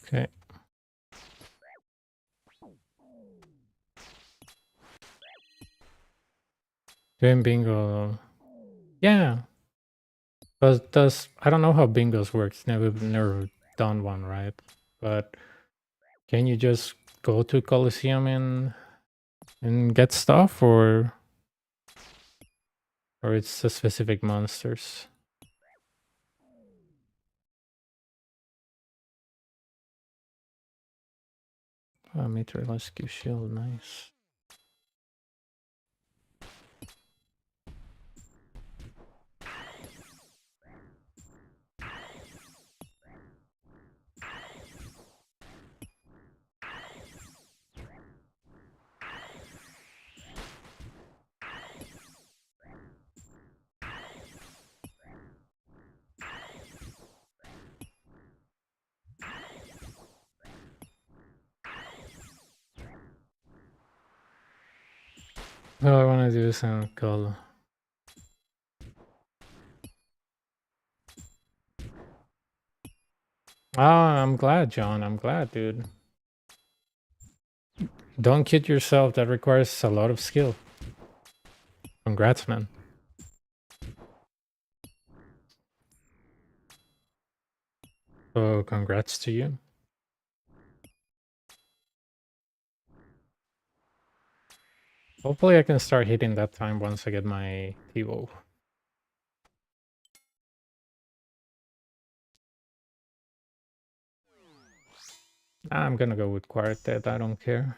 Okay. Doing bingo. Yeah. But I don't know how bingos works. Never done one, right? But can you just go to Coliseum and get stuff, or it's the specific monsters? Oh, Meteor Rescue Shield, nice. So I want to do some color. Oh, I'm glad, John. I'm glad, dude. Don't kid yourself. That requires a lot of skill. Congrats, man. So congrats to you. Hopefully I can start hitting that time once I get my TiVo. I'm gonna go with Quartet. I don't care.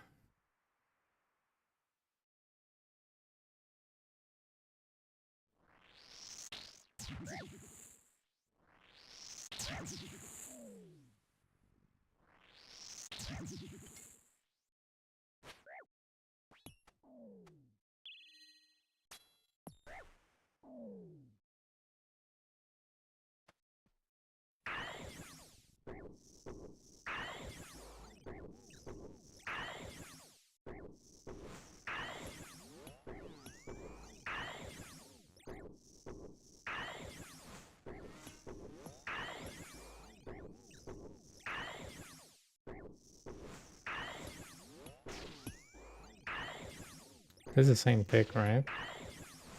This is the same pick, right?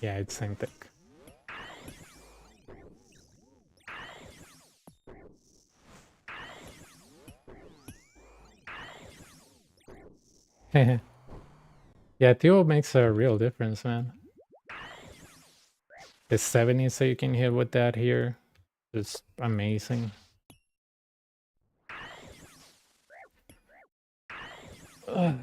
Yeah, it's same pick. Yeah, TiVo makes a real difference, man. The 70 so you can hit with that here is amazing. Ugh.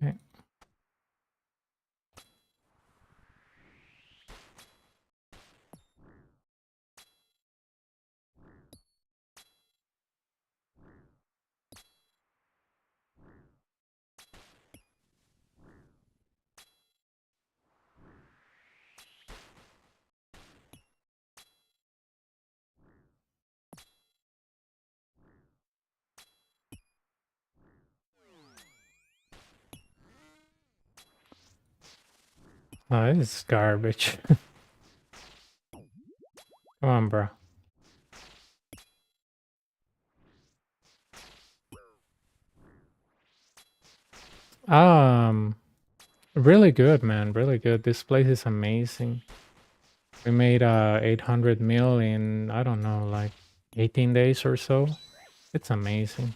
Okay. Oh, this is garbage. Come on, bro. Um, really good, man. Really good. This place is amazing. We made 800 mil in, I don't know, like 18 days or so. It's amazing.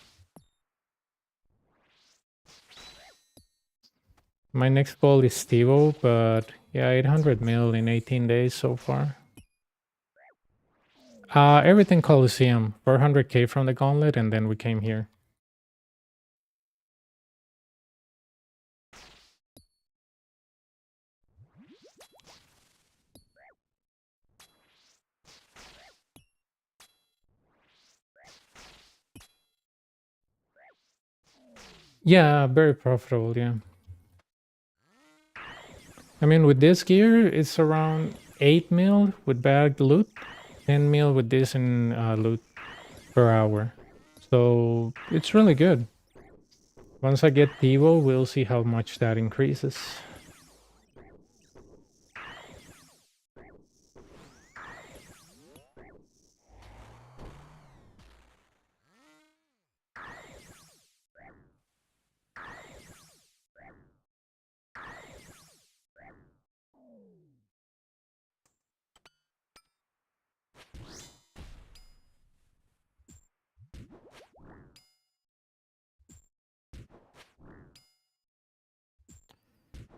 My next goal is Stevo, but yeah, 800 mil in 18 days so far. Everything Coliseum, 400k from the gauntlet, and then we came here. Yeah, very profitable, yeah. I mean, with this gear, it's around 8 mil with bagged loot, 10 mil with this in loot per hour. So it's really good. Once I get Devo, we'll see how much that increases.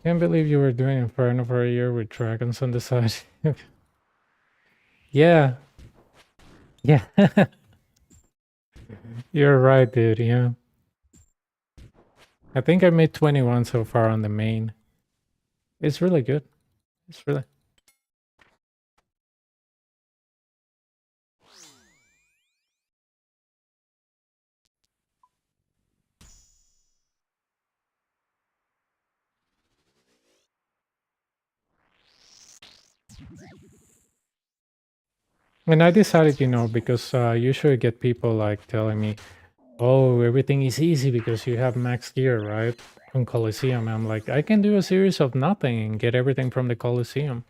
Can't believe you were doing Inferno for a year with dragons on the side. Yeah. Yeah. You're right, dude, yeah. I think I made 21 so far on the main. It's really good. It's really... And I decided, you know, because I usually get people like telling me, oh, everything is easy because you have max gear, right? On Coliseum. I'm like, I can do a series of nothing and get everything from the Coliseum.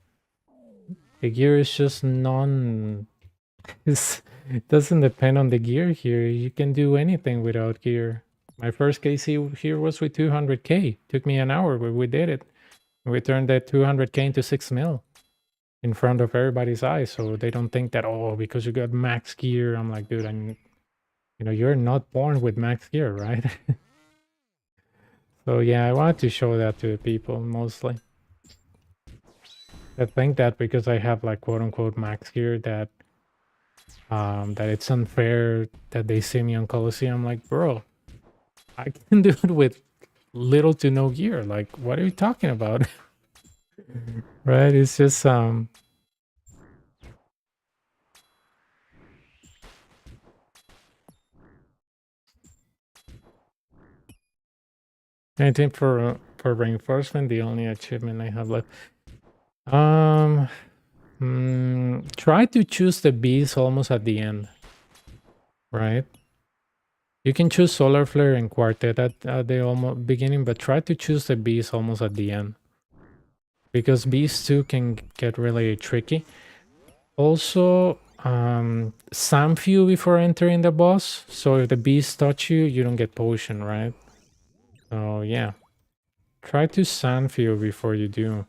The gear is just it doesn't depend on the gear here. You can do anything without gear. My first KC here was with 200k. Took me an hour, but we did it. We turned that 200k into 6 mil in front of everybody's eyes, so they don't think that, oh, because you got max gear. I'm like, dude, you know, you're not born with max gear, right? So yeah, I wanted to show that to the people mostly. I think that because I have like quote unquote max gear that it's unfair that they see me on Colosseum. Like, bro, I can do it with little to no gear. Like, what are you talking about? Right? It's just anything for reinforcement, the only achievement I have left. Try to choose the bees almost at the end. Right? You can choose Solar Flare and Quartet at the almost beginning, but try to choose the bees almost at the end. Because bees too can get really tricky. Also, Samfew before entering the boss. So if the bees touch you, you don't get potion, right? So yeah. Try to Samfew before you do.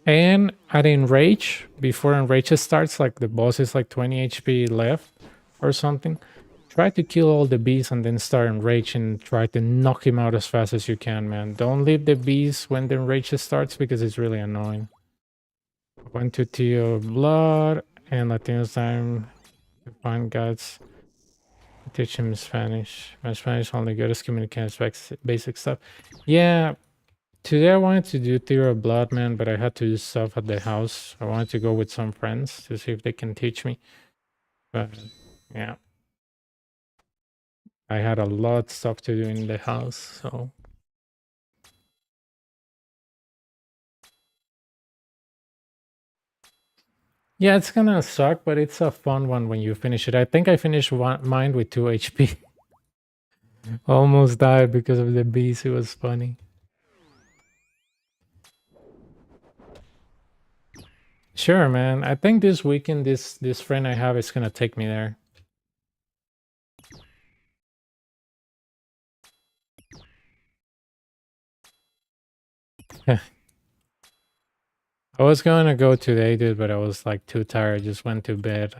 And at Enrage, before Enrage starts, like the boss is like 20 HP left or something. Try to kill all the bees and then start Enrage and try to knock him out as fast as you can, man. Don't leave the bees when the Enrage starts because it's really annoying. Went to Tio Blood and Latino's time to find gods. Teach him Spanish. My Spanish only good as communicating basic stuff. Yeah, today I wanted to do Theory of Blood, man, but I had to do stuff at the house. I wanted to go with some friends to see if they can teach me. But yeah, I had a lot of stuff to do in the house, so. Yeah, it's gonna suck, but it's a fun one when you finish it. I think I finished mine with 2 HP. Almost died because of the bees. It was funny. Sure, man. I think this weekend, this friend I have is gonna take me there. I was gonna go today, dude, but I was like too tired. Just went to bed.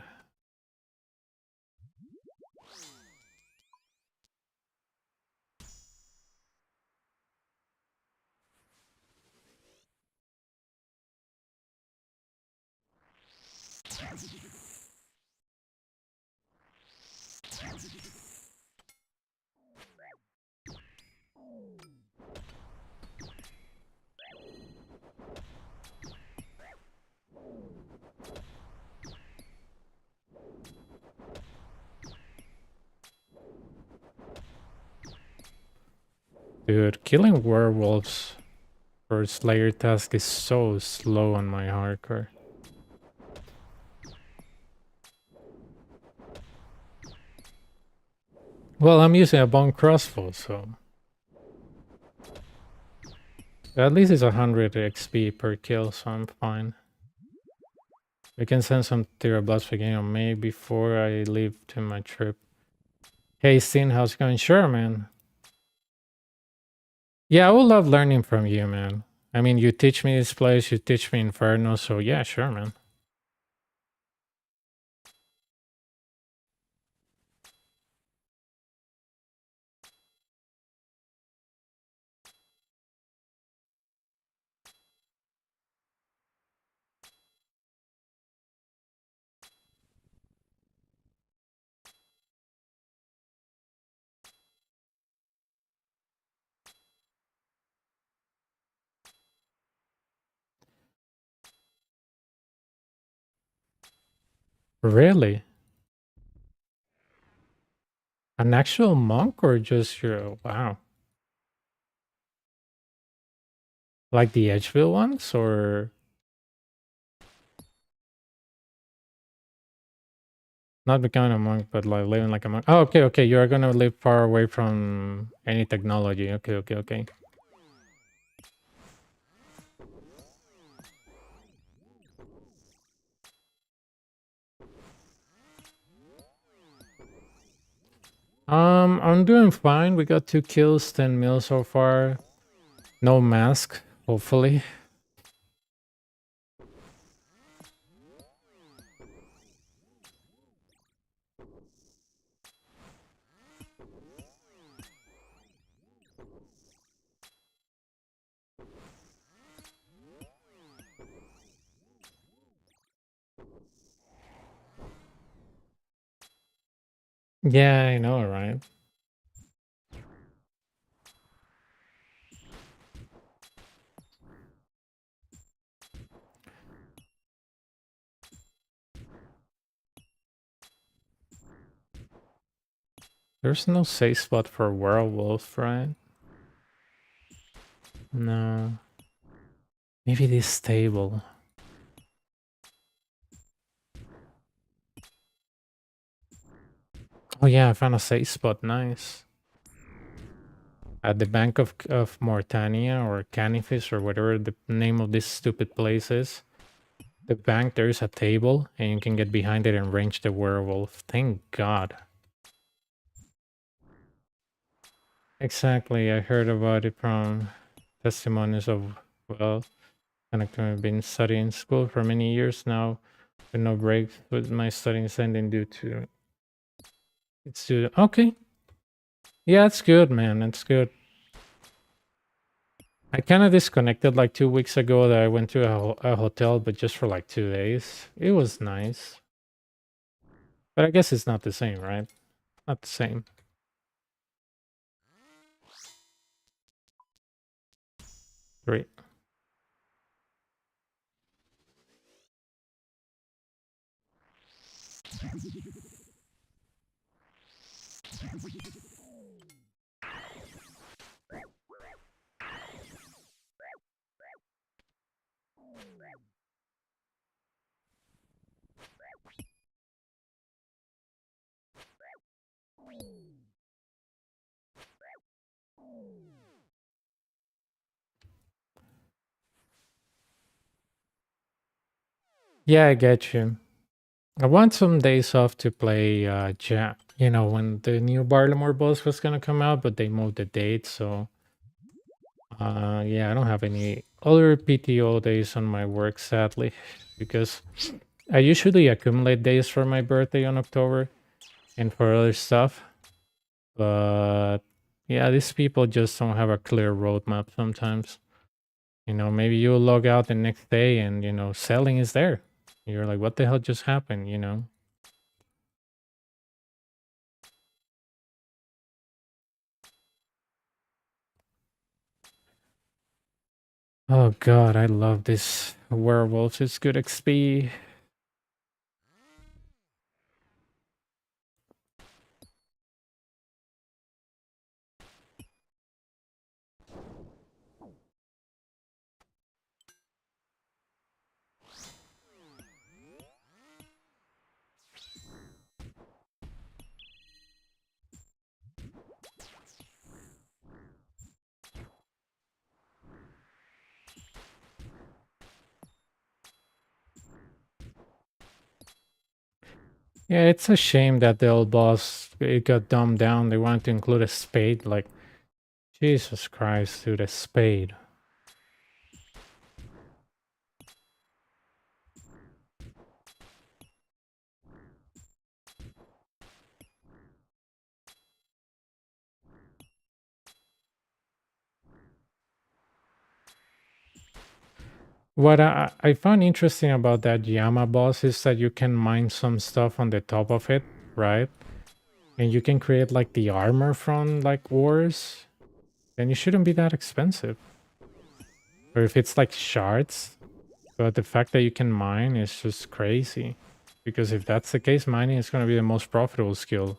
Dude, killing werewolves for Slayer task is so slow on my hardcore. Well, I'm using a bone crossbow, so at least it's 100 XP per kill, so I'm fine. We can send some Tyrablas beginning of May before I leave to my trip. Hey, Steen, how's it going? Sure, man. Yeah, I would love learning from you, man. I mean, you teach me this place, you teach me Inferno, so yeah, sure, man. Really? An actual monk or just your... Wow. Like the Edgeville ones, or... Not becoming a monk, but like living like a monk. Oh, okay, okay. You are gonna live far away from any technology. Okay, okay, okay. I'm doing fine. We got 2 kills, 10 mil so far. No mask, hopefully. Yeah, I know, right? There's no safe spot for werewolf, right? No. Maybe this table. Oh yeah, I found a safe spot. Nice. At the Bank of Mortania or Canifis or whatever the name of this stupid place is. The bank, there's a table and you can get behind it and range the werewolf. Thank God. Exactly, I heard about it from testimonies of, well, I've been studying school for many years now with no break with my studying ending due to it's due okay. Yeah, it's good, man. It's good. I kind of disconnected like 2 weeks ago that I went to a hotel, but just for like 2 days. It was nice. But I guess it's not the same, right? Not the same. Great. Yeah, I get you. I want some days off to play Jam. You know, when the new Barlimore boss was gonna come out, but they moved the date, so yeah, I don't have any other PTO days on my work, sadly, because I usually accumulate days for my birthday on October and for other stuff. But yeah, these people just don't have a clear roadmap sometimes. You know, maybe you log out the next day and, you know, selling is there. You're like, what the hell just happened, you know? Oh god, I love this werewolf. It's good XP. Yeah, it's a shame that the old boss it got dumbed down. They wanted to include a spade. Like, Jesus Christ, dude, a spade. What I found interesting about that Yama boss is that you can mine some stuff on the top of it, right? And you can create like the armor from like ores. Then it shouldn't be that expensive. Or if it's like shards. But the fact that you can mine is just crazy. Because if that's the case, mining is going to be the most profitable skill.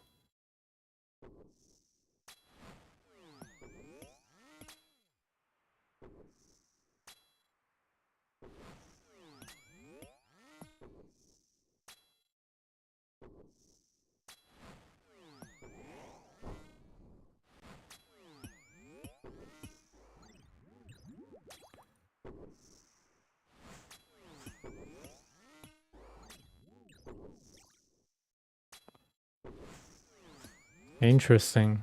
Interesting.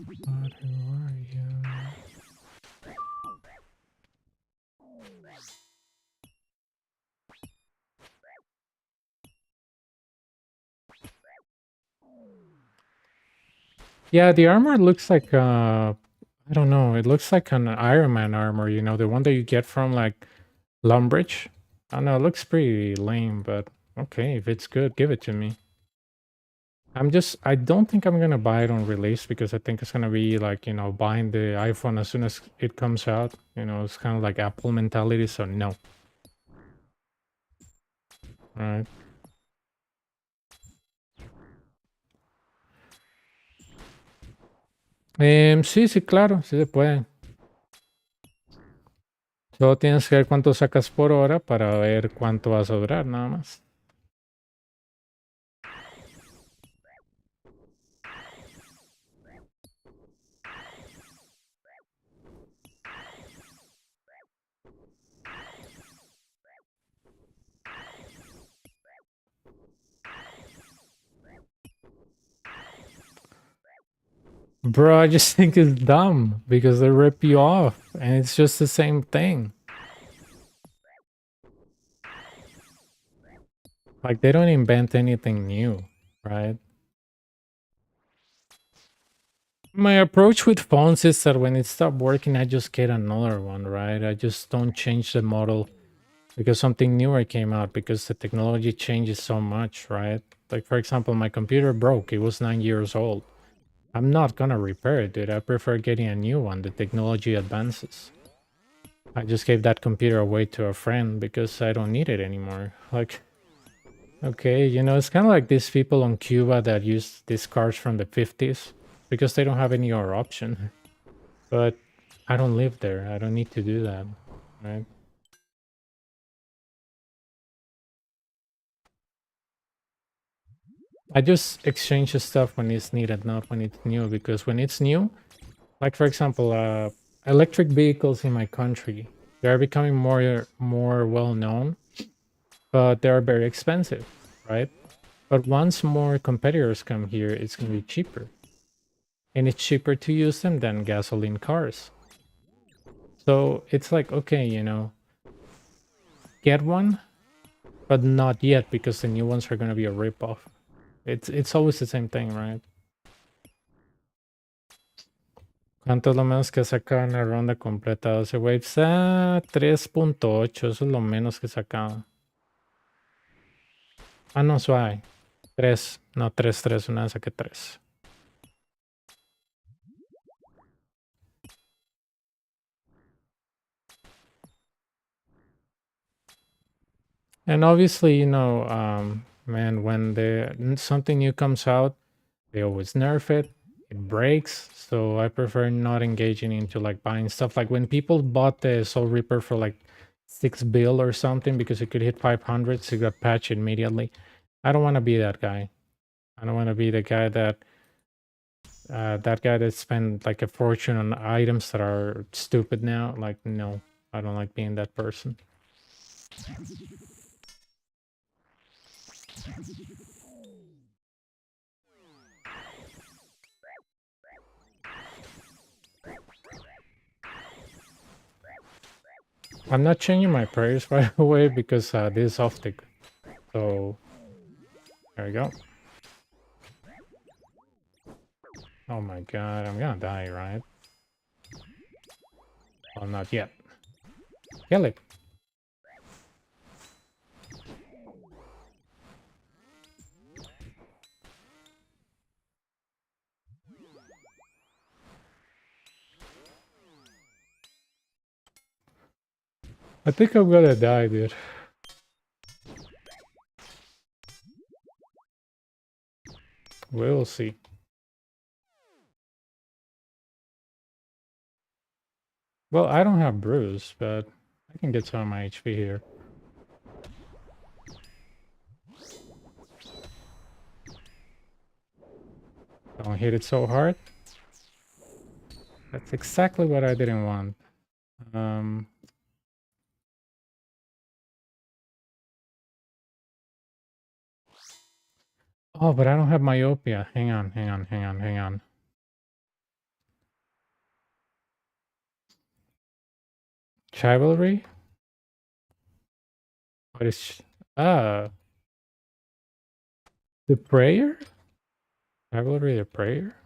But who are you? Yeah, the armor looks like I don't know, it looks like an Iron Man armor, you know, the one that you get from like Lumbridge. I don't know, it looks pretty lame, but okay, if it's good, give it to me. I don't think I'm gonna buy it on release because I think it's gonna be like, you know, buying the iPhone as soon as it comes out. You know, it's kind of like Apple mentality, so no. Alright. Sí, sí, claro, sí se puede. Solo tienes que ver cuánto sacas por hora para ver cuánto vas a durar, nada más. Bro, I just think it's dumb because they rip you off and it's just the same thing. Like they don't invent anything new, right? My approach with phones is that when it stops working, I just get another one, right? I just don't change the model because something newer came out because the technology changes so much, right? Like, for example, my computer broke. It was 9 years old. I'm not gonna repair it, dude. I prefer getting a new one. The technology advances. I just gave that computer away to a friend because I don't need it anymore. Like, okay, you know, it's kind of like these people on Cuba that use these cars from the 50s because they don't have any other option. But I don't live there. I don't need to do that, right? I just exchange the stuff when it's needed, not when it's new, because when it's new, like for example, electric vehicles in my country, they're becoming more well known, but they're very expensive, right? But once more competitors come here, it's going to be cheaper. And it's cheaper to use them than gasoline cars. So it's like, okay, you know, get one, but not yet because the new ones are going to be a ripoff. It's always the same thing, right? ¿Cuánto es lo menos que sacaba en la ronda completa 12 waves? 3.8, eso es lo menos que sacaba. Ah, no, suave. 3, no, 3, una vez saqué 3. And obviously, you know, man, when something new comes out, they always nerf it. It breaks, so I prefer not engaging into like buying stuff. Like when people bought the Soul Reaper for like 6 bill or something because it could hit 500, so it got patched immediately. I don't want to be that guy. I don't want to be the guy that spent like a fortune on items that are stupid now. Like, no, I don't like being that person. I'm not changing my prayers by the way because this is off tick. So there we go. Oh my god, I'm gonna die, right? Well, not yet. Kill it. I think I'm gonna die, dude. We'll see. Well, I don't have bruise, but I can get some of my HP here. Don't hit it so hard. That's exactly what I didn't want. Oh, but I don't have myopia. Hang on. Chivalry? What is... the prayer? Chivalry the prayer?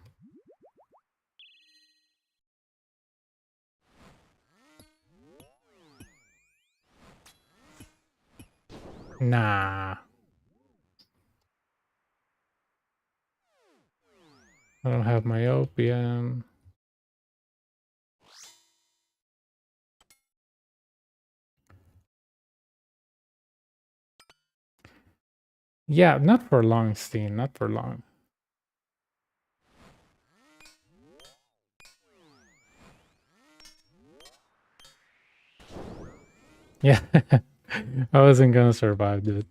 Nah. I don't have myopia. Yeah, not for long, Steen. Not for long. Yeah. I wasn't gonna survive, dude.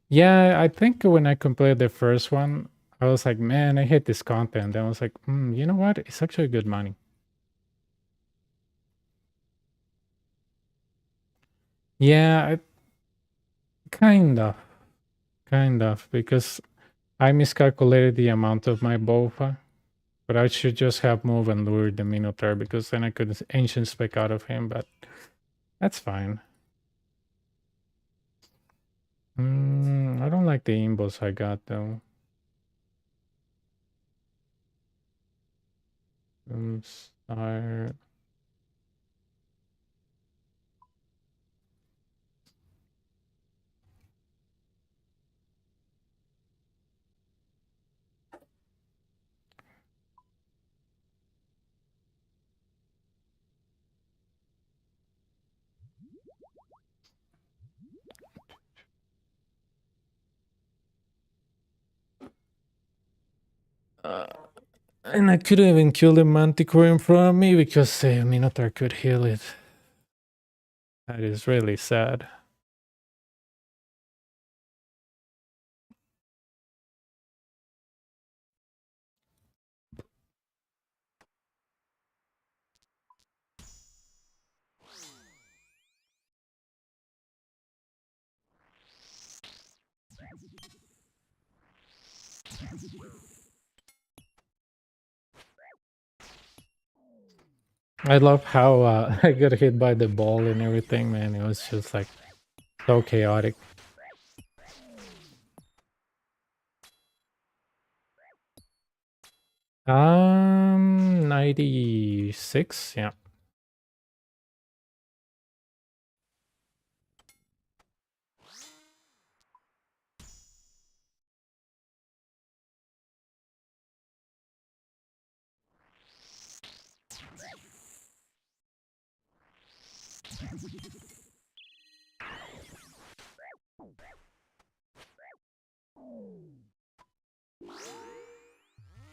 Yeah, I think when I completed the first one, I was like, man, I hate this content. And I was like, you know what? It's actually good money. Yeah, kind of, because I miscalculated the amount of my BOFA, but I should just have moved and lured the Minotaur because then I could ancient spec out of him, but that's fine. I don't like the imbos I got though. Start. And I couldn't even kill the manticore in front of me because the Minotaur could heal it. That is really sad. I love how I got hit by the ball and everything, man. It was just like so chaotic. 96, yeah.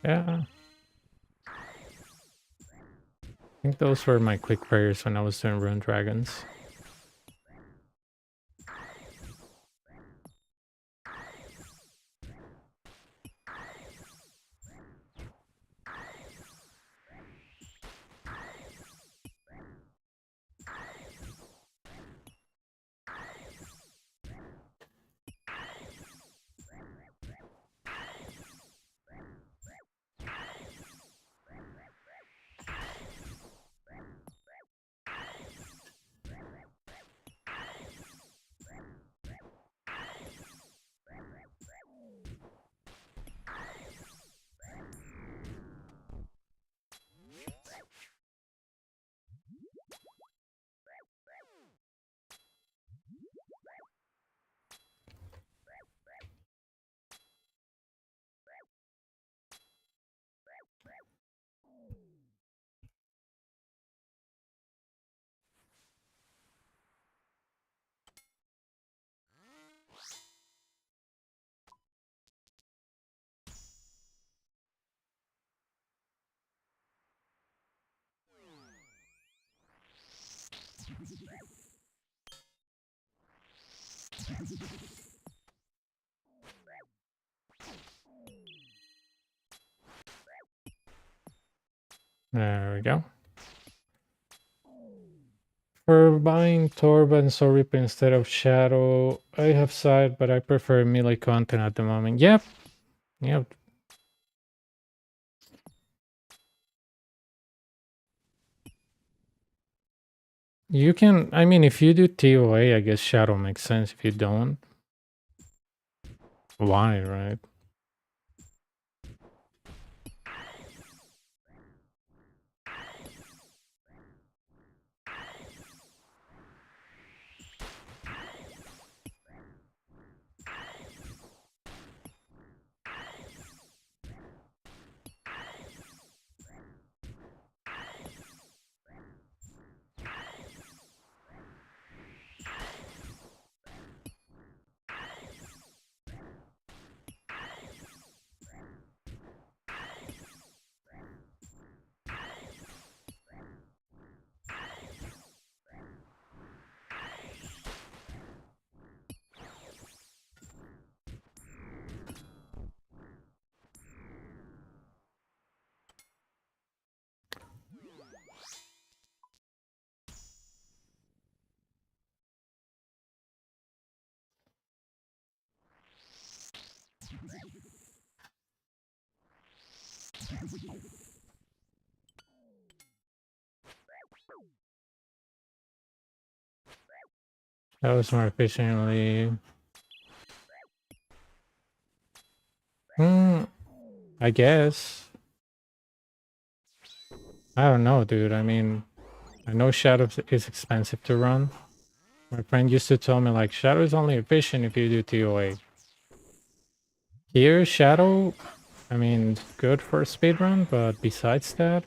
Yeah. I think those were my quick prayers when I was doing Rune Dragons. There we go. For buying Torba and Sorip instead of Shadow, I have side, but I prefer melee content at the moment. Yep. Yep. You can, I mean, if you do TOA, I guess Shadow makes sense. If you don't, why, right? That was more efficiently. I guess. I don't know, dude. I mean, I know Shadow is expensive to run. My friend used to tell me, like, Shadow is only efficient if you do TOA. Here, Shadow, I mean, good for a speedrun, but besides that,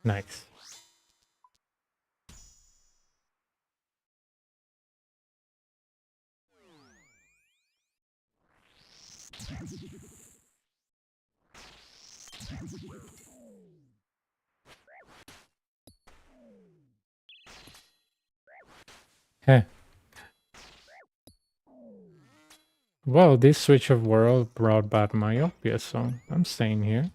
nice. Heh. Well, this switch of world brought back myopia, so I'm staying here.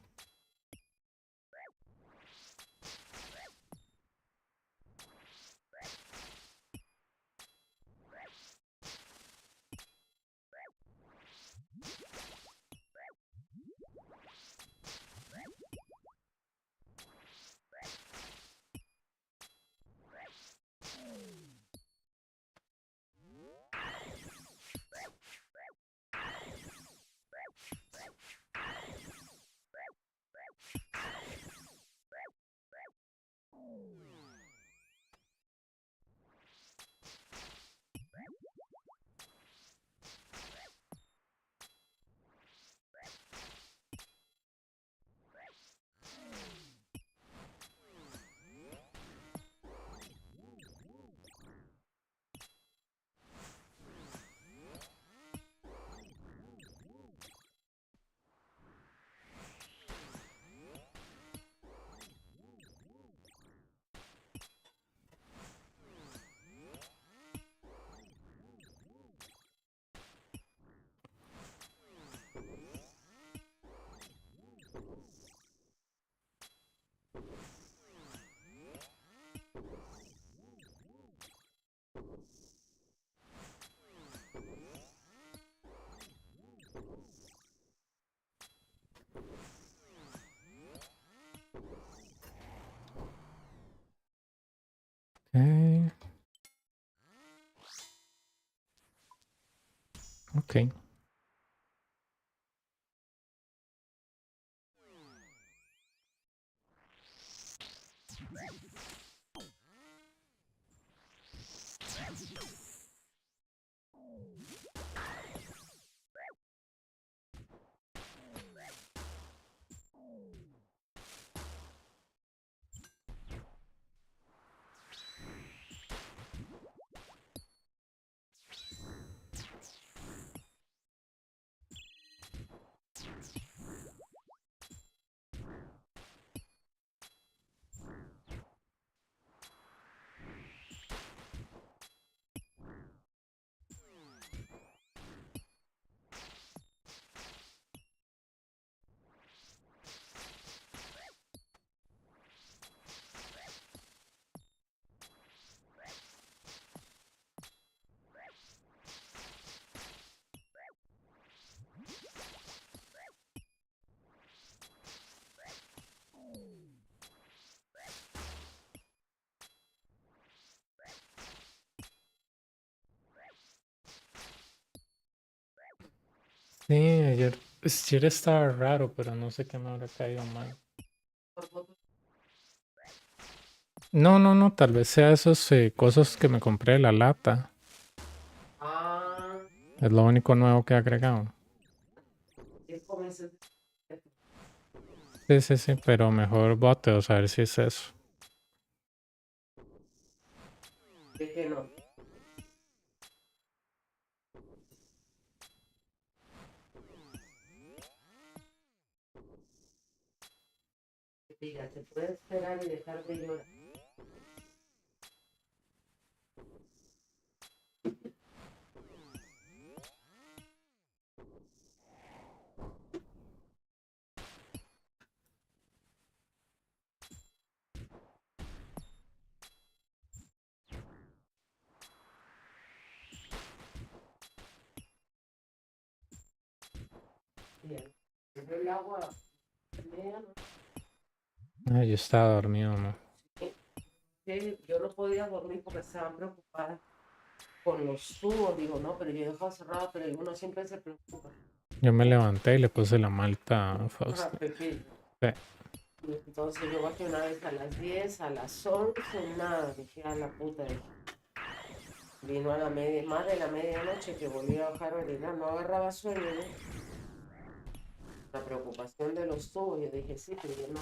Okay. Okay. Sí, ayer estaba raro, pero no sé qué me habrá caído mal. No, tal vez sea esos cosas que me compré de la lata. Ah, Es lo único nuevo que he agregado. es como ese. Sí, pero mejor bote, a ver si es eso. De que no. Diga, te puedes esperar y dejar de llorar. Bien. El agua. Ay, yo estaba dormido, ¿no? Que yo no podía dormir porque estaba preocupada con los tubos. Digo, no, pero yo he dejado cerrado, pero uno siempre se preocupa. Yo me levanté y le puse la malta a Ajá, Fausto. Pepe. Sí. Y entonces yo bajé una vez a las 10, a las 11, nada. Dije, a la puta. Dije. Vino a la media, más de la medianoche que volví a bajar a orinar. No agarraba sueño, ¿no? La preocupación de los tubos. Yo dije, sí, pero yo no.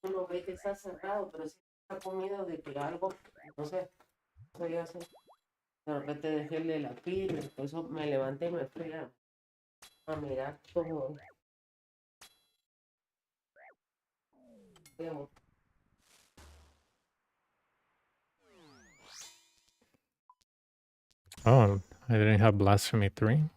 Uno ve que está cerrado, pero sí está comido de que algo, no sé, voy a hacer. De repente dejé el de la pila, por eso me levanté y me fui a mirar todo. Digamos, Oh, I didn't have Blasphemy 3.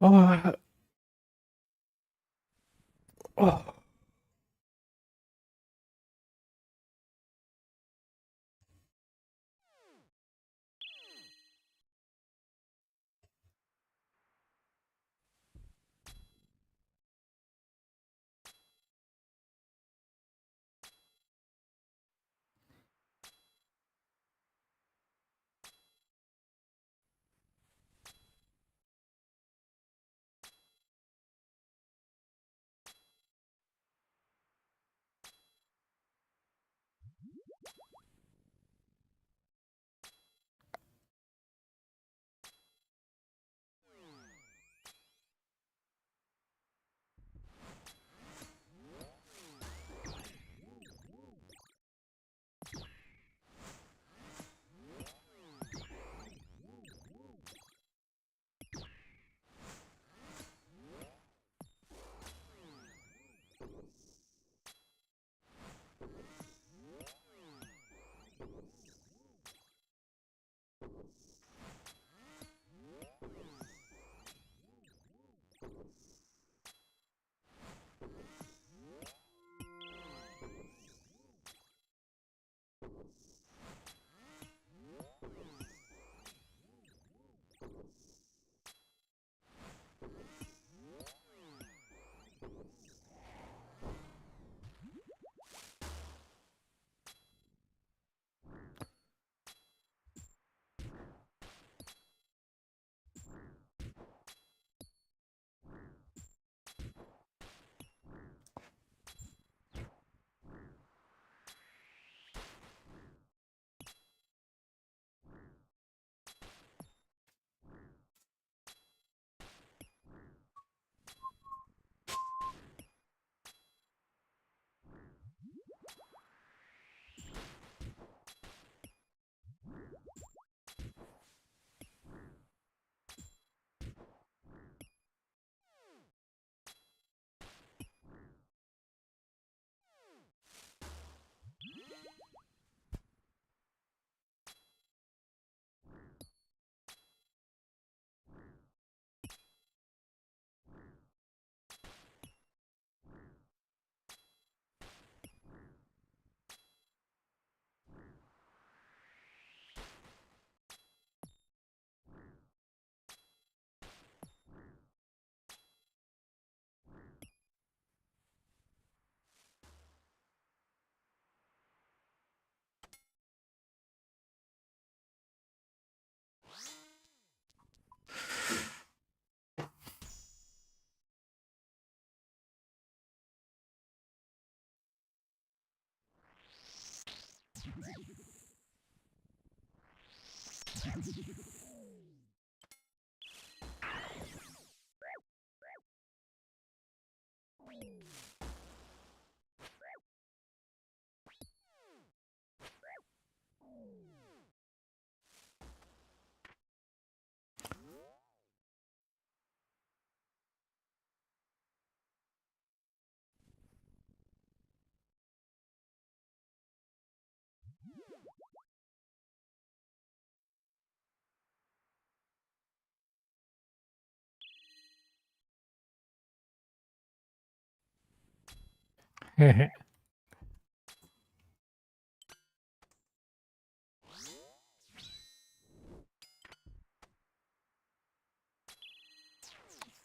Oh, oh.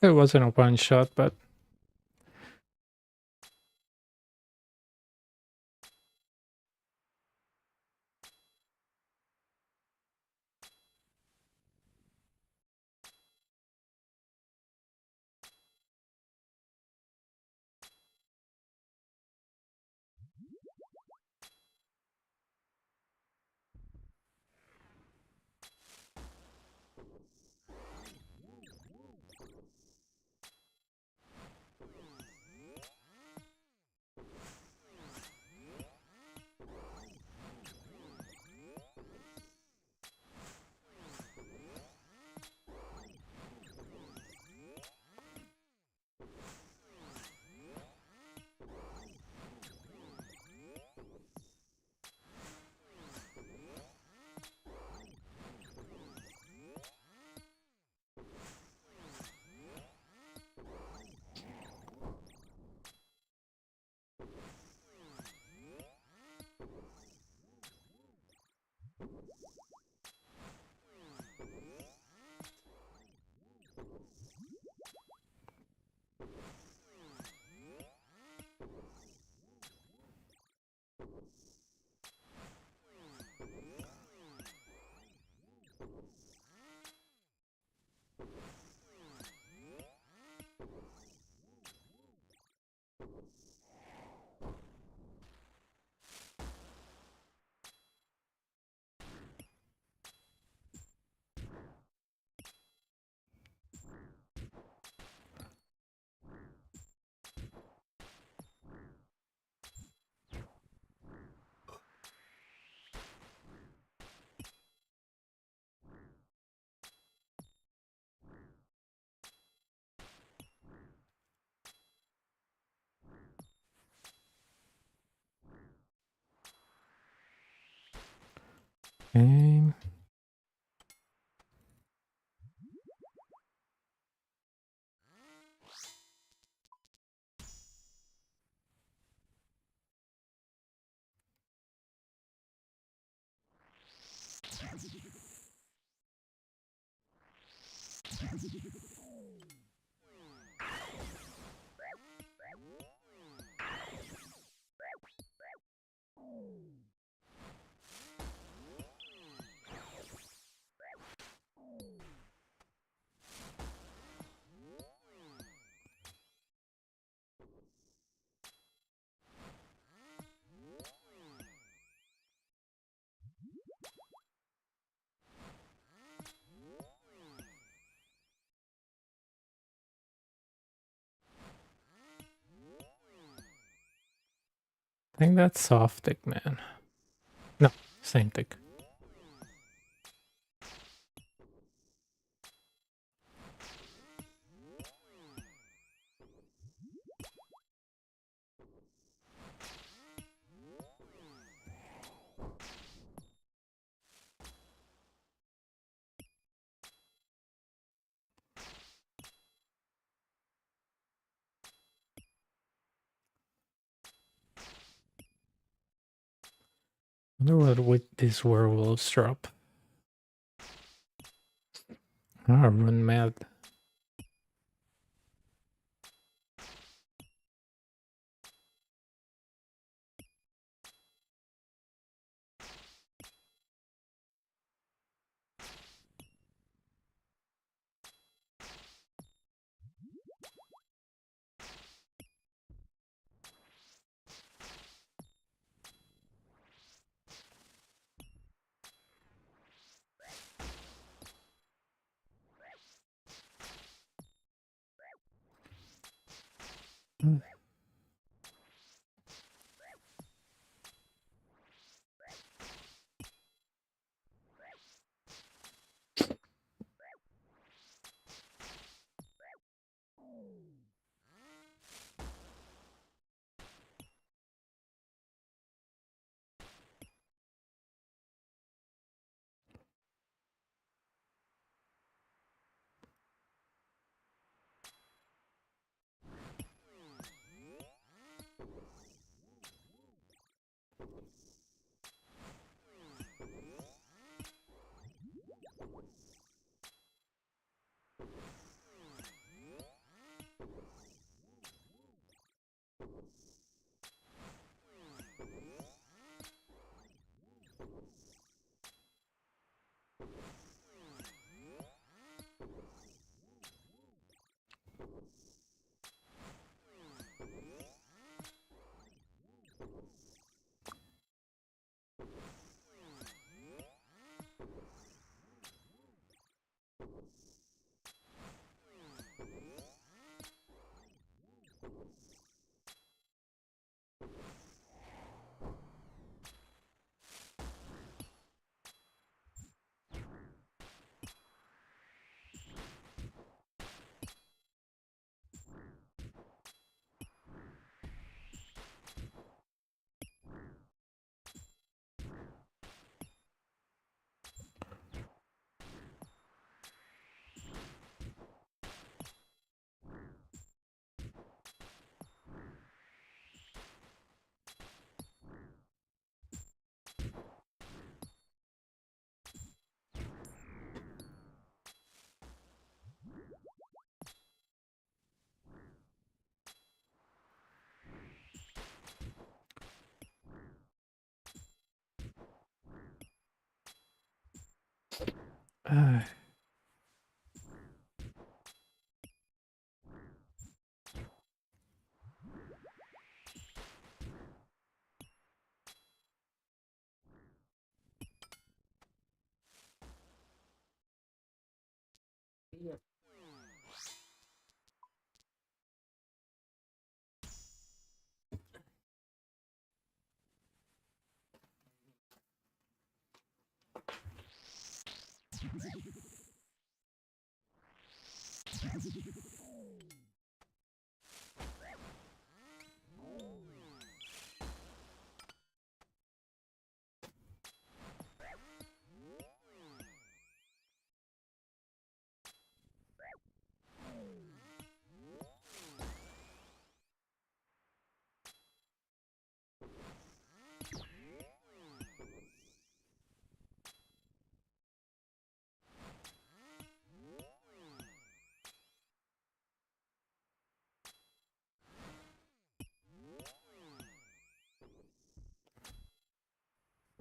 It wasn't a one shot, but game. I think that's soft tick, man. No, same tick. I wonder what would these werewolves drop. Ah, run mad.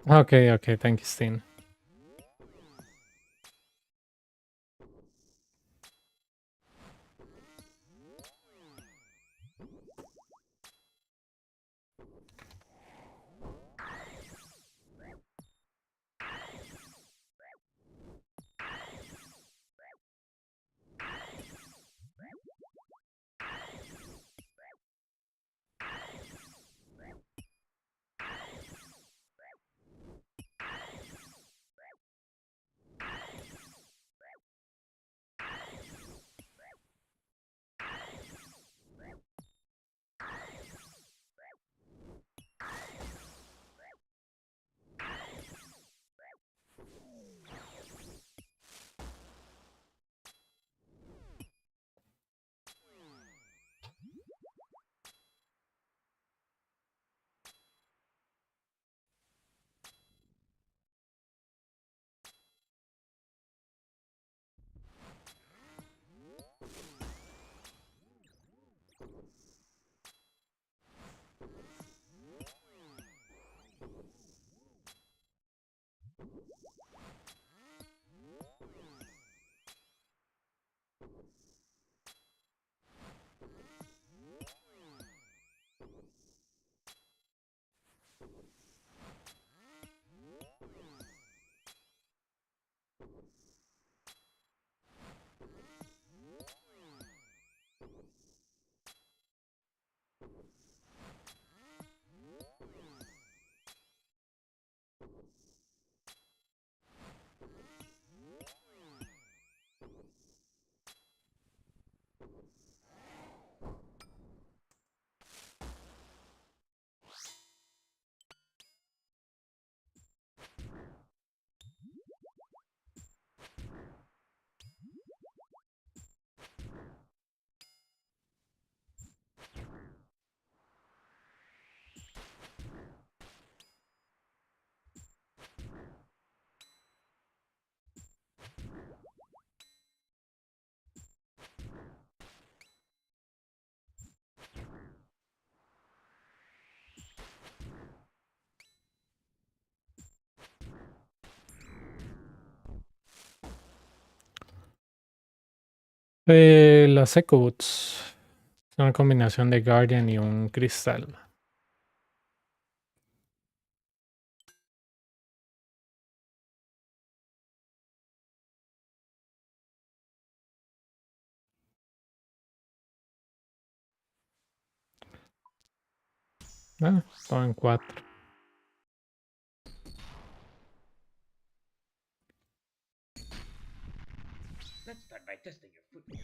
Okay, okay, thank you, Steen. Las Eco Boots. Es una combinación de Guardian y un cristal. Todo en 4. Let's start by testing your footwork.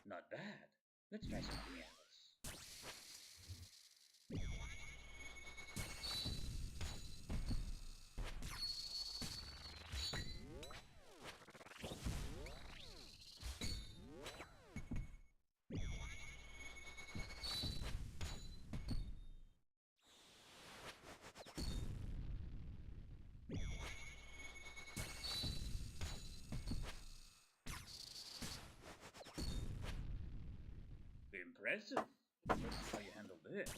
Not bad. Let's try something else. Impressive. Let's see how you handle this.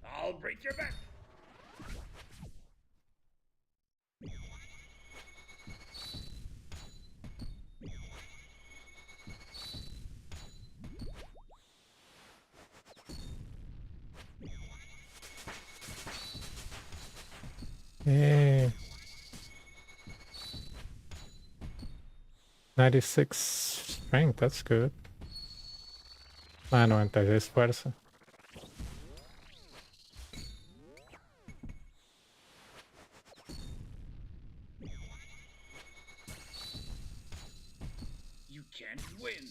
I'll break your back. Eh, 96 strength, that's good. 96 fuerza. You can't win.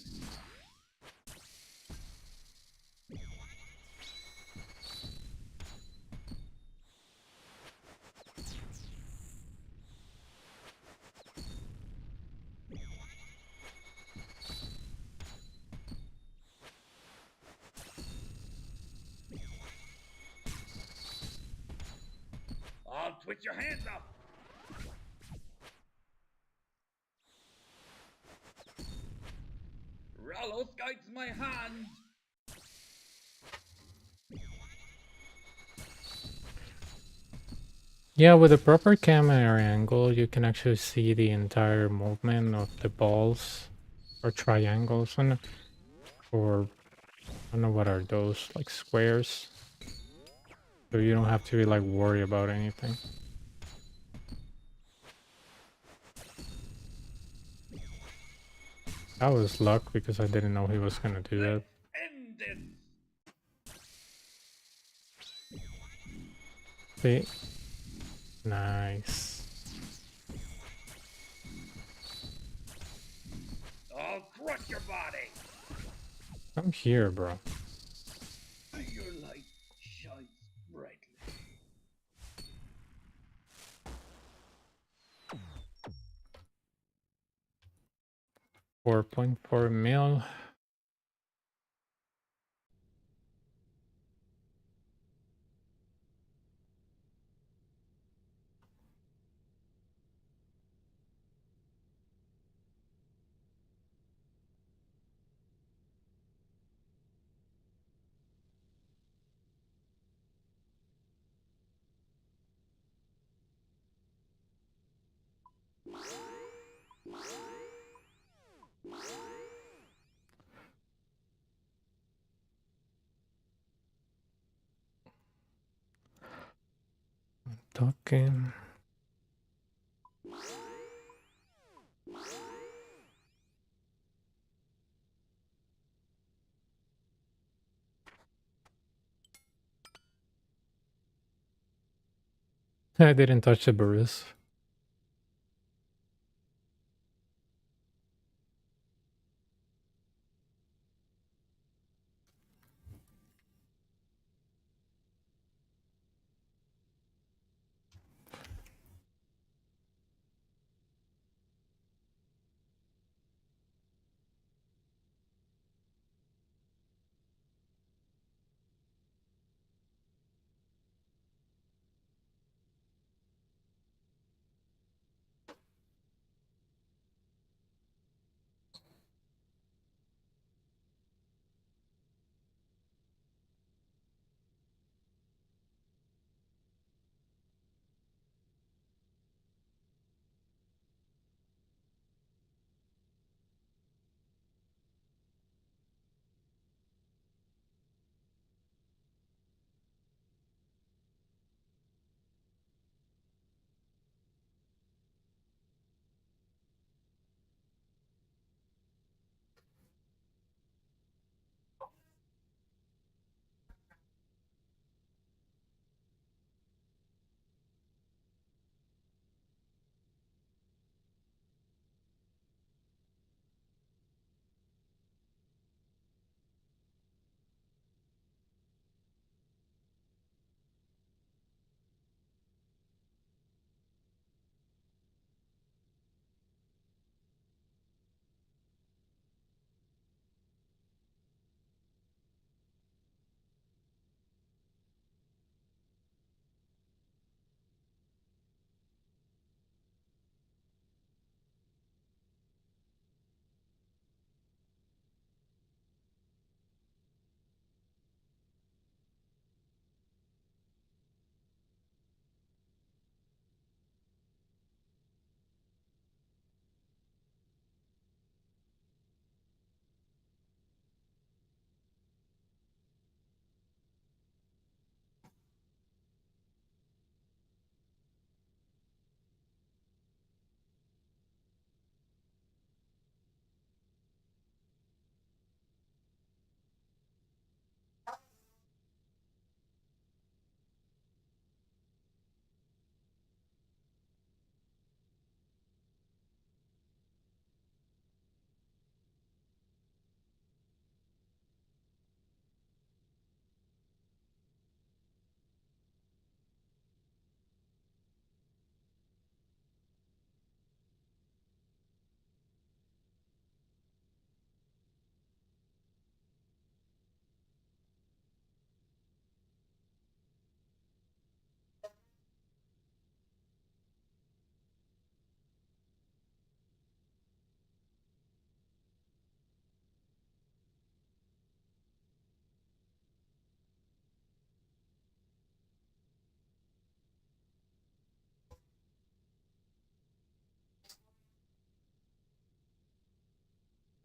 I'll twist your hands up. Rallos guides my hand. Yeah, with the proper camera angle, you can actually see the entire movement of the balls or triangles, or I don't know what are those, like squares. So you don't have to be like worry about anything. That was luck because I didn't know he was gonna do that. End this. See? Nice. I'll crush your body. I'm here, bro. Your light shines brightly. 4.4 mil. Talking. I didn't touch the Burris.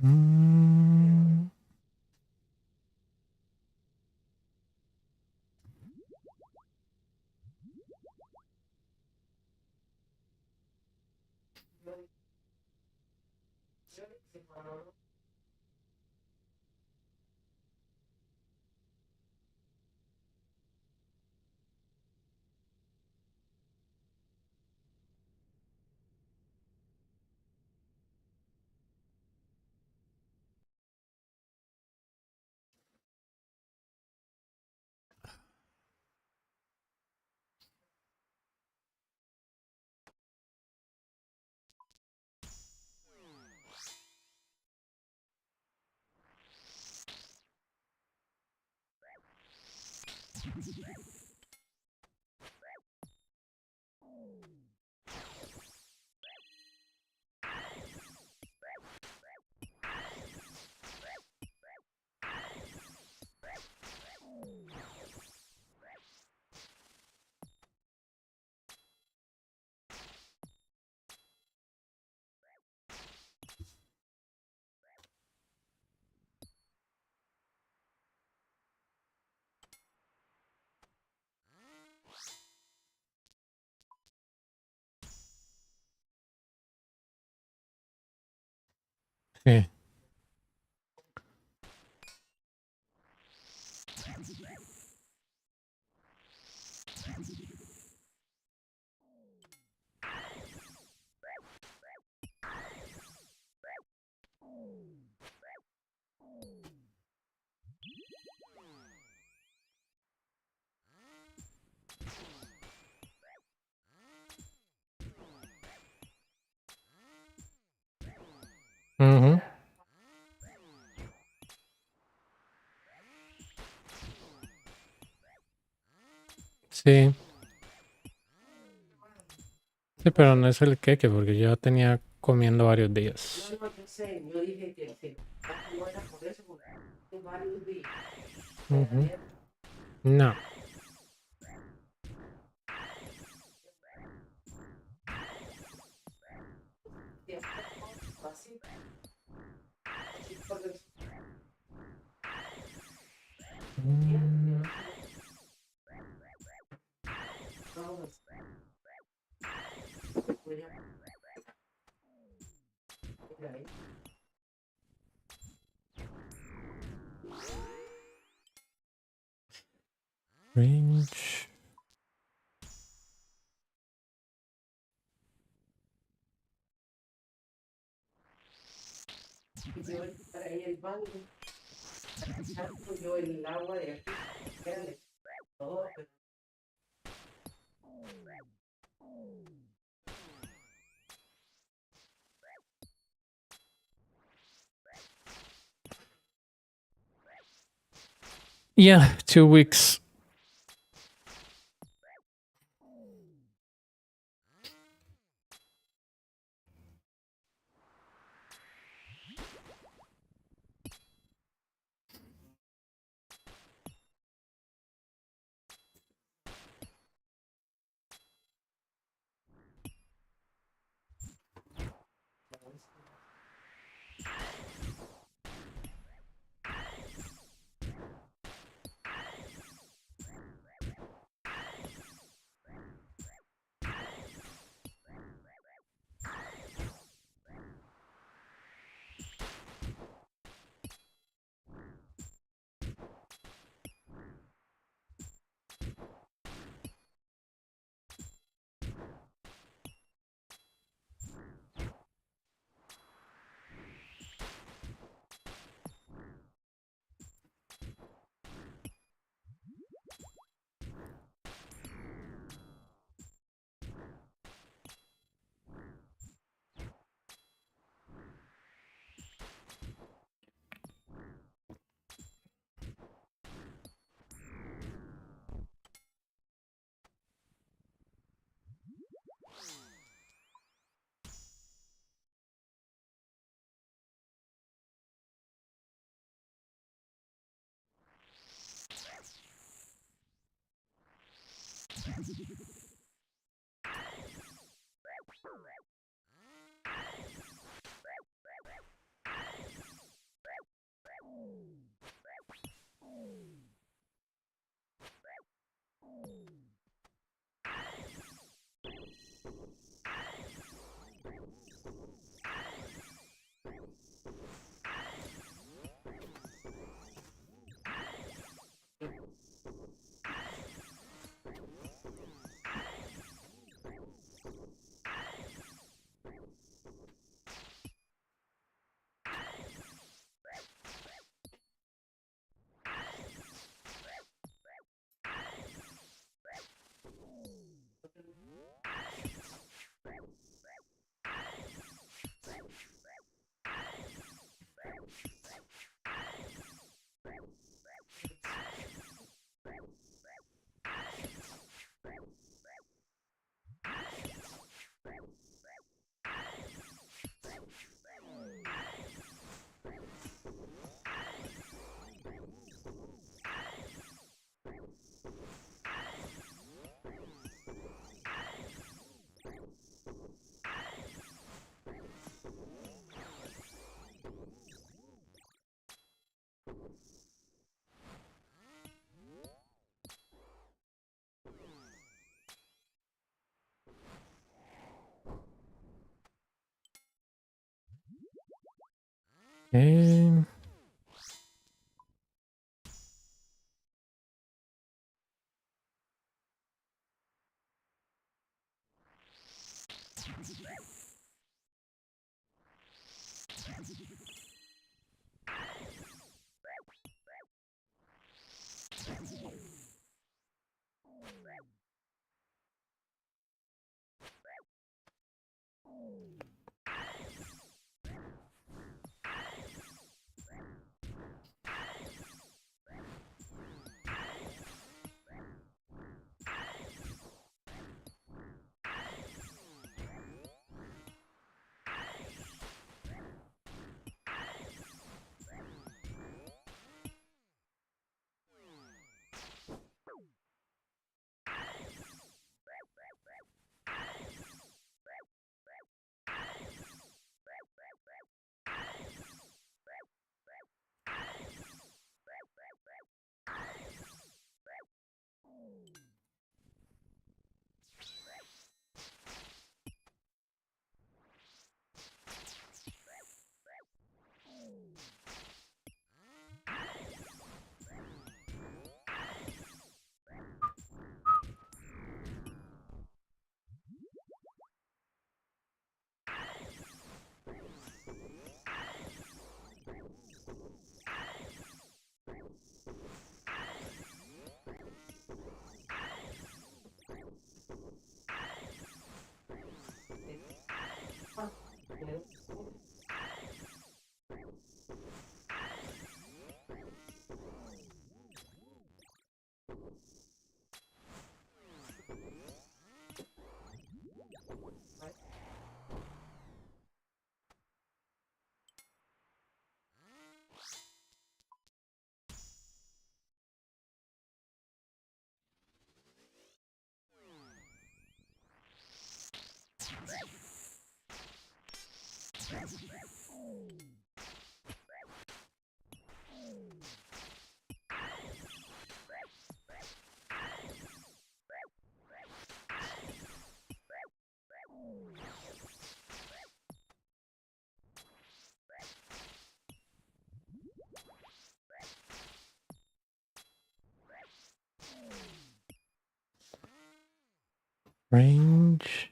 Mm. Sí. Ujú. Sí. Sí, pero no es el queque porque yo tenía comiendo varios días. No, yo sé, yo dije que si no era por eso, porque varios días. Ujú. No. Así, así por eso. Mm. Vamos, voy a mira ahí. Range. Y yo traía el baño, saco yo el agua de aquí, quédale, todo, pero Yeah, 2 weeks. Okay. Range.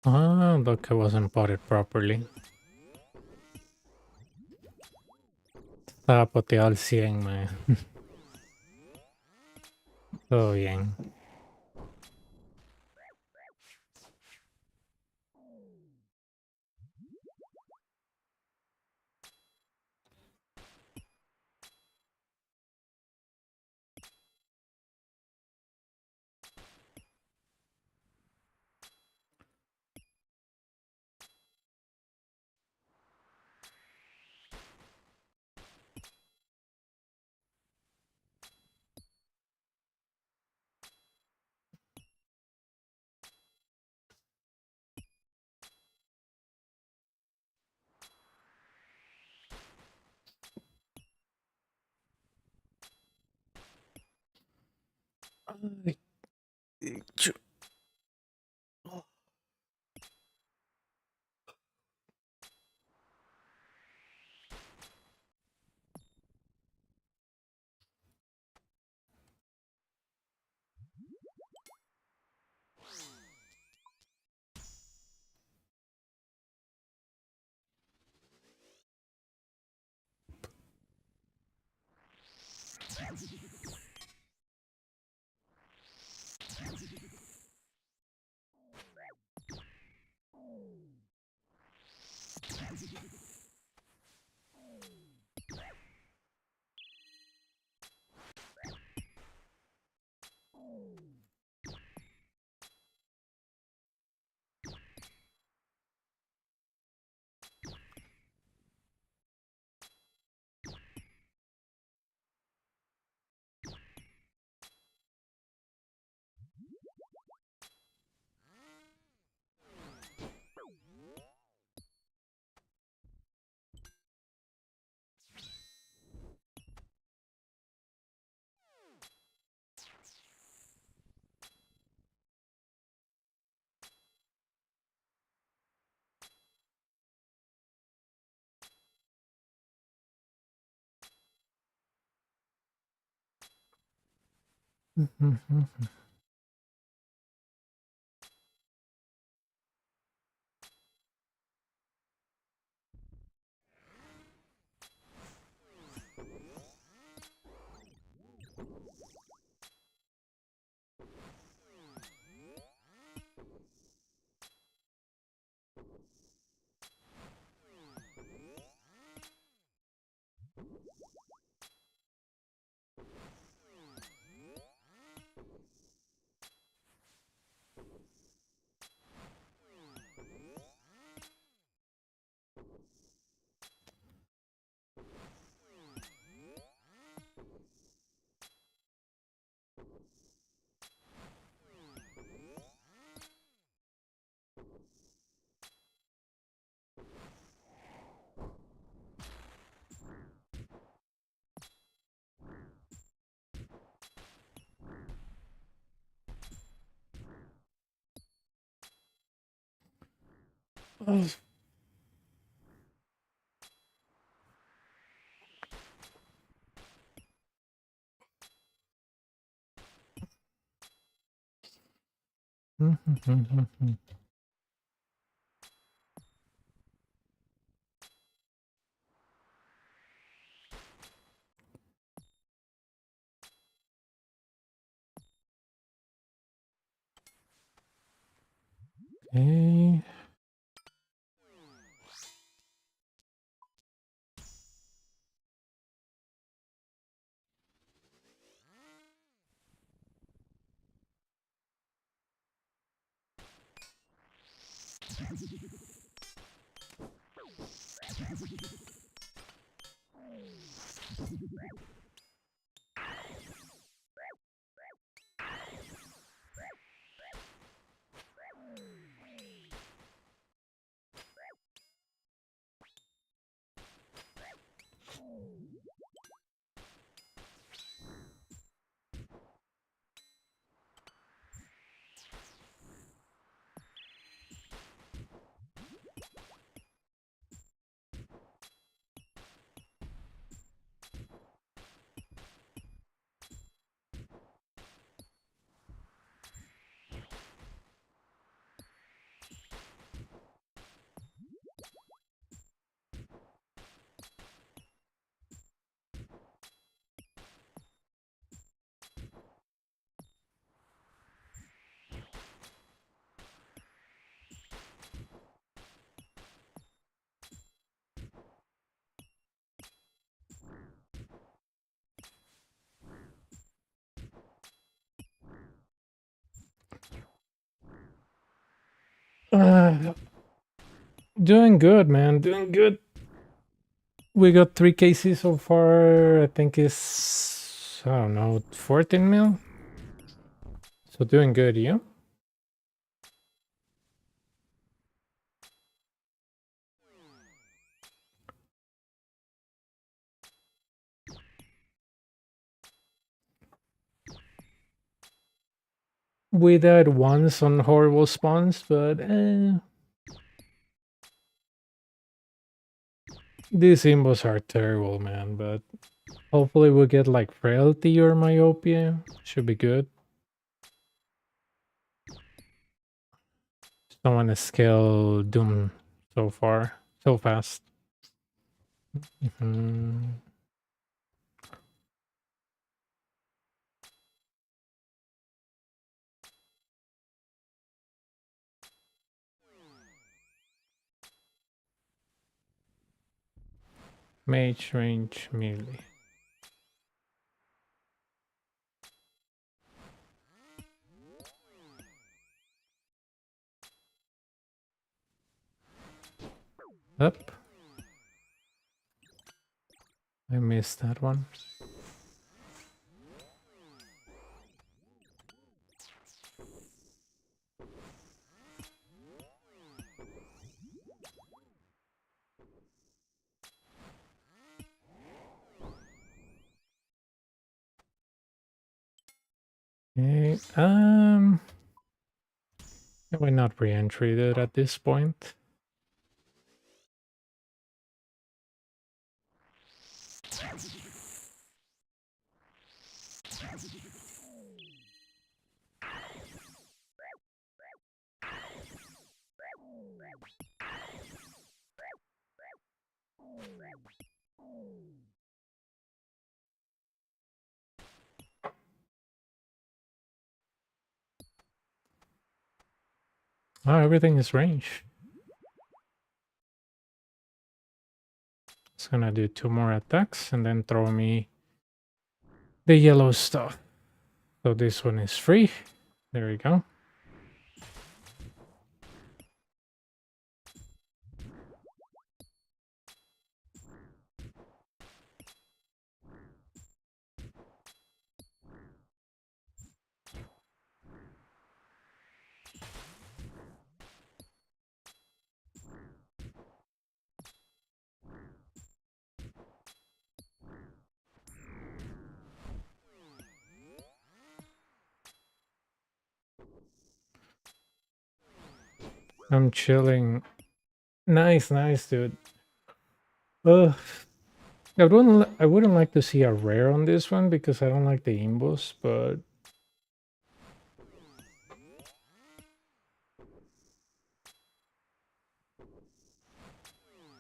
Ah, look, it wasn't potted properly. Estaba poteado al 100, man. Todo bien. Ay, Okay. Doing good, man. Doing good. We got 3 cases so far. I think it's, I don't know, 14 mil. So doing good, yeah? We died once on horrible spawns, but these imbos are terrible, man. But hopefully we'll get like frailty or myopia. Should be good. Just don't want to scale Doom so far, so fast. Mage range melee. Up. I missed that one. Okay, why not re-entry it at this point? Oh, everything is range. It's gonna do 2 more attacks and then throw me the yellow stuff. So this one is free. There we go. I'm chilling. Nice, nice, dude. Ugh. I wouldn't like to see a rare on this one because I don't like the imbos, but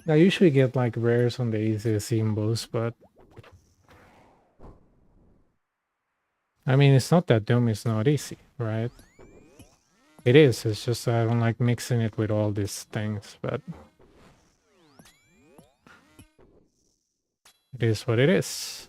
I usually get like rares on the easiest imbos, but I mean it's not that Doom is not easy, right? It is, it's just I don't like mixing it with all these things, but it is what it is.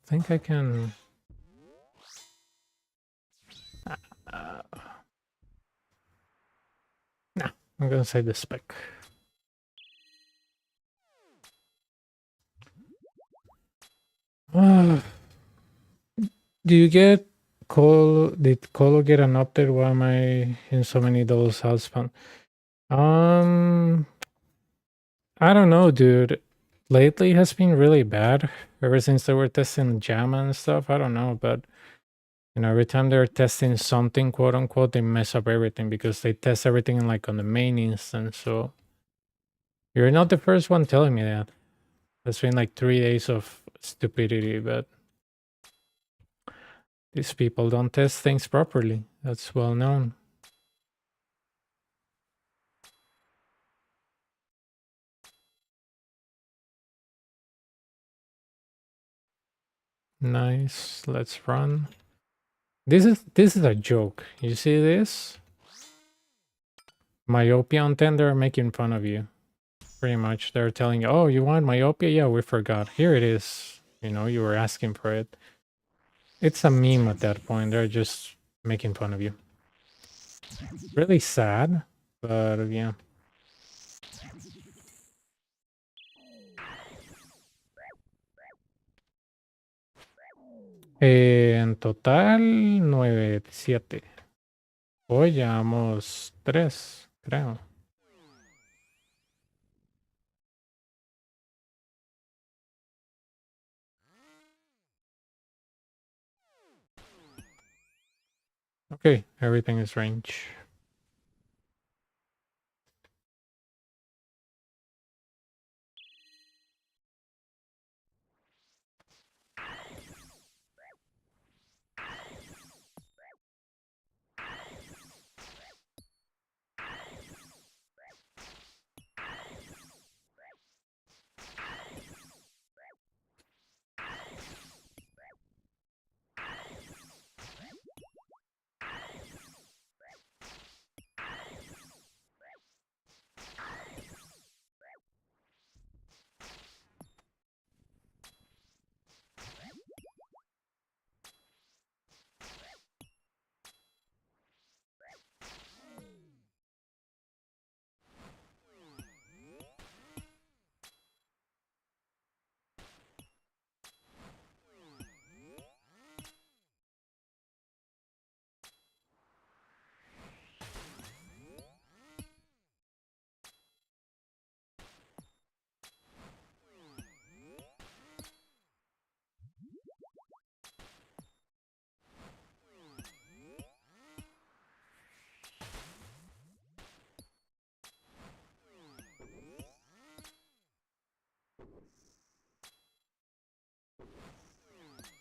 I think I can... Nah, I'm gonna say the spec. Do you get Call? Did Colo get an update? Why am I in so many those house fun? I don't know, dude. Lately has been really bad. Ever since they were testing JAMA and stuff, I don't know, but you know, every time they're testing something, quote unquote, they mess up everything because they test everything like on the main instance. So you're not the first one telling me that. It's been like 3 days of stupidity, but these people don't test things properly. That's well known. Nice. Let's run. This is a joke. You see this? Myopia on 10, they're making fun of you. Pretty much. They're telling you, oh, you want myopia? Yeah, we forgot. Here it is. You know, you were asking for it. It's a meme at that point. They're just making fun of you. Really sad, but yeah. En total, 9, 7. Hoy llevamos 3, creo. Okay, everything is range.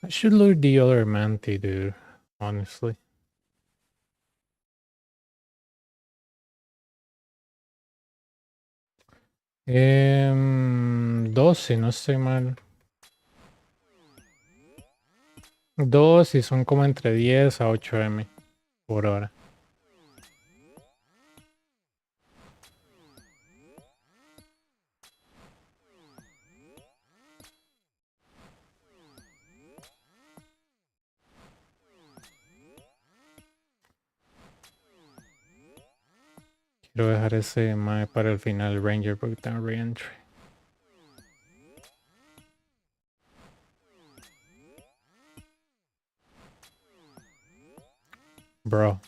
I should lure the other Manti, dude. Honestly. Dos, si no estoy mal. Dos y son como entre 10 a 8 M por hora. Quiero dejar ese mae para el final Ranger porque tengo reentry. Bro.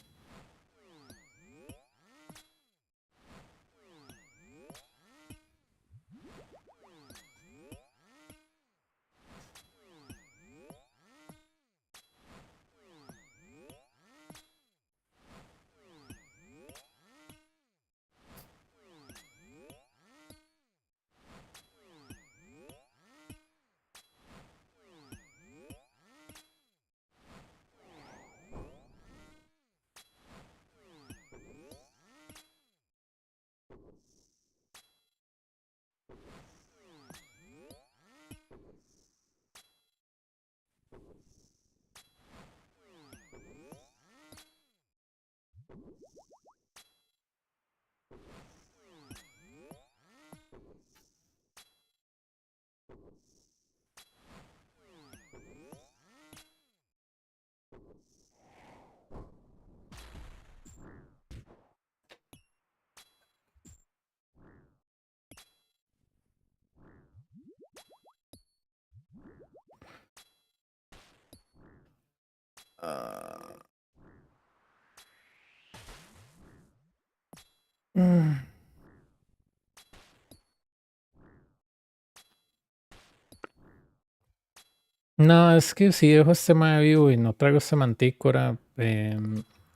No, es que si dejo este mae vivo y no traigo esta mantícora,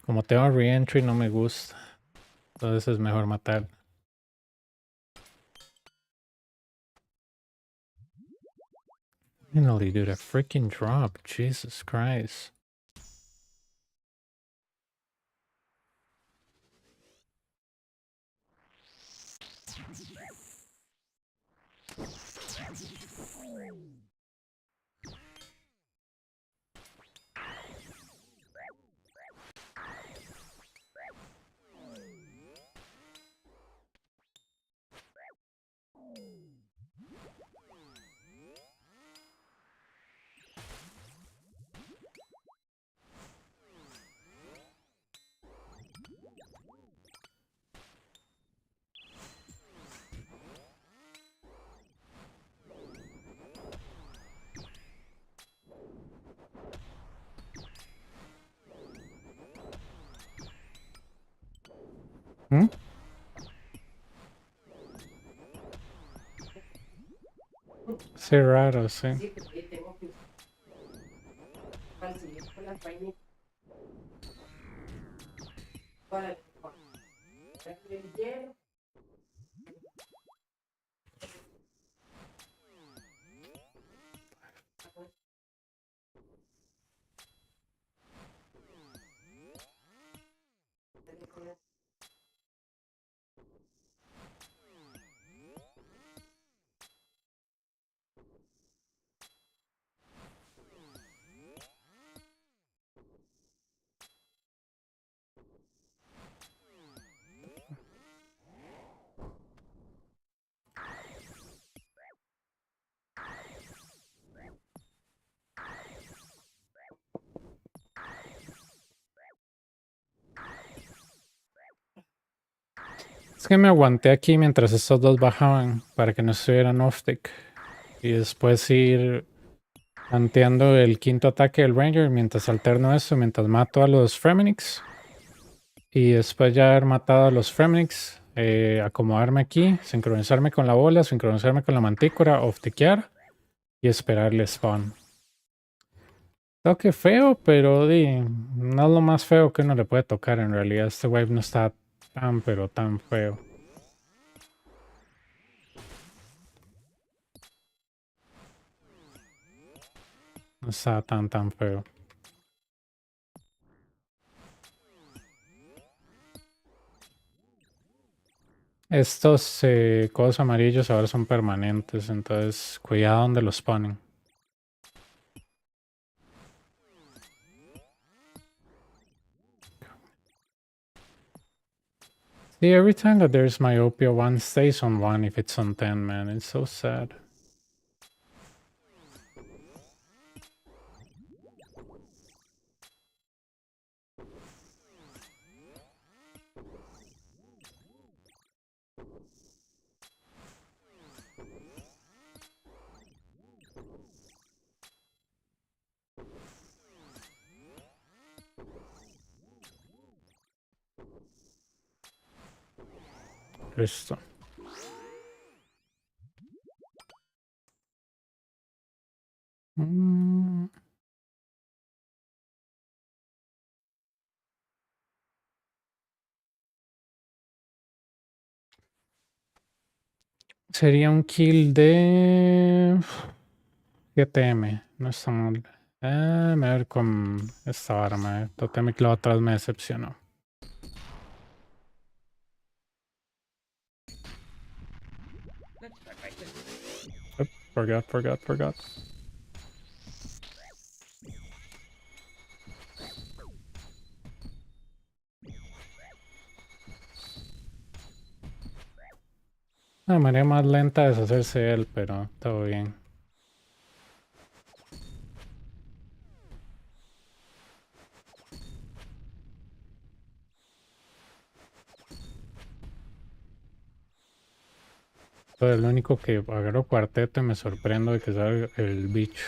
como tengo reentry no me gusta. Entonces es mejor matar. Finally, dude, a freaking drop. Jesus Christ. ¿Mm? Sí, raro, sí. Sí, que ahí tengo que conseguir con las vainitas. Para el hielo. Es que me aguanté aquí mientras estos dos bajaban para que no estuvieran off-tick. Y después ir tanteando el quinto ataque del Ranger mientras alterno eso, mientras mato a los Fremenix. Y después ya haber matado a los Fremenix, acomodarme aquí, sincronizarme con la bola, sincronizarme con la mantícora, off-tickear y esperar el spawn. Toque feo, pero no es lo más feo que uno le puede tocar en realidad. Este wave no está tan, pero tan feo. No está tan feo. Estos codos amarillos ahora son permanentes, entonces cuidado donde los ponen. See, every time that there's myopia, one stays on 1 if it's on 10, man. It's so sad. Listo. Sería un kill de 7M. No está mal. A ver con esta arma. Totem que la otra vez me decepcionó. Let's start by this. Forgot. La manera más lenta de deshacerse de él, pero todo bien. Todo el único que agarro cuarteto y me sorprendo de que salga el bicho.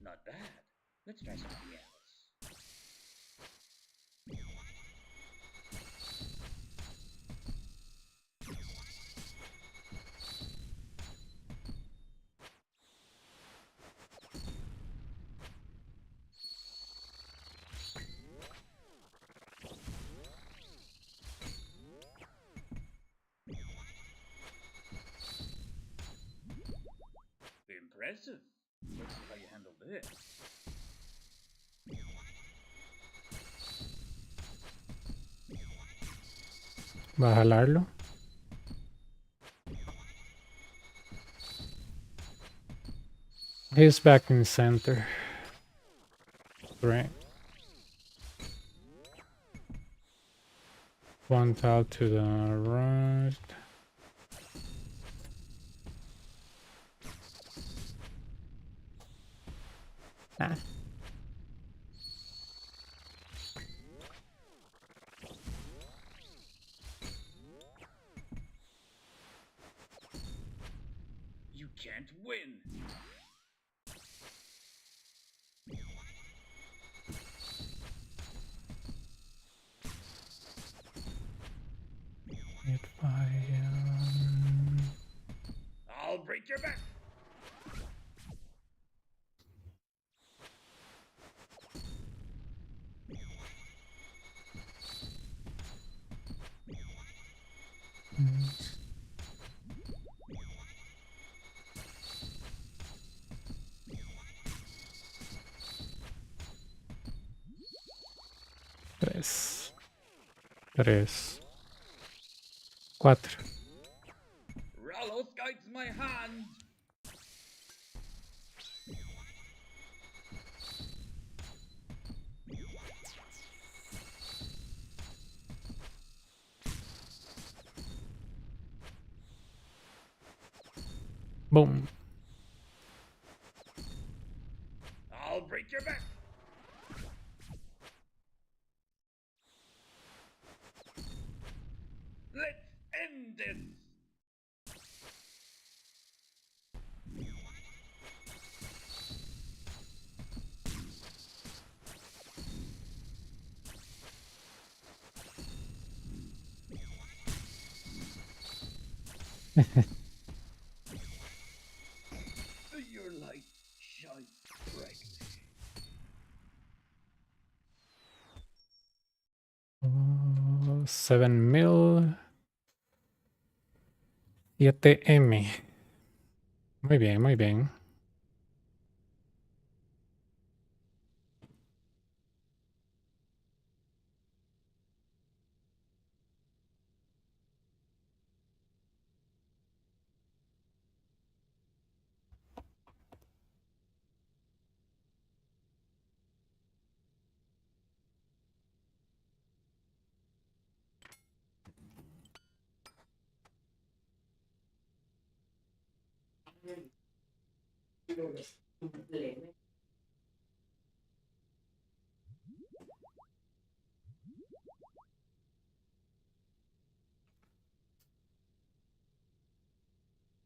Not bad. Let's try something else. Impressive. Let's see how you handle this. ¿Va a jalarlo? He's back in center. Great. One tile to the right. Ah. You can't win. Hit by, I'll break your back. Tres. 4. Rallos guides my hand. Boom. I'll break your back. Let's end this. Your light shines brightly. 7 mil. 7M. Muy bien, muy bien.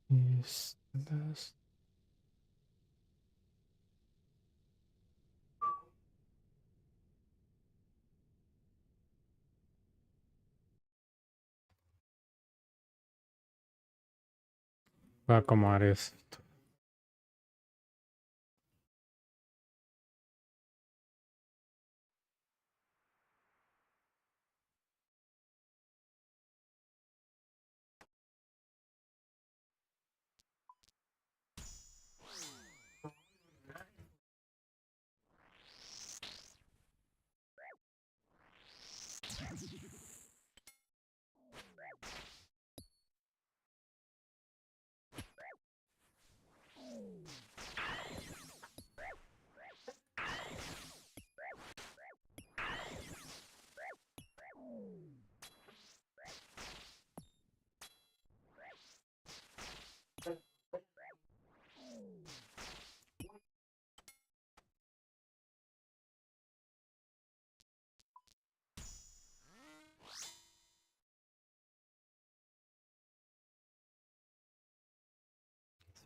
Is this- Voy a acomodar esto.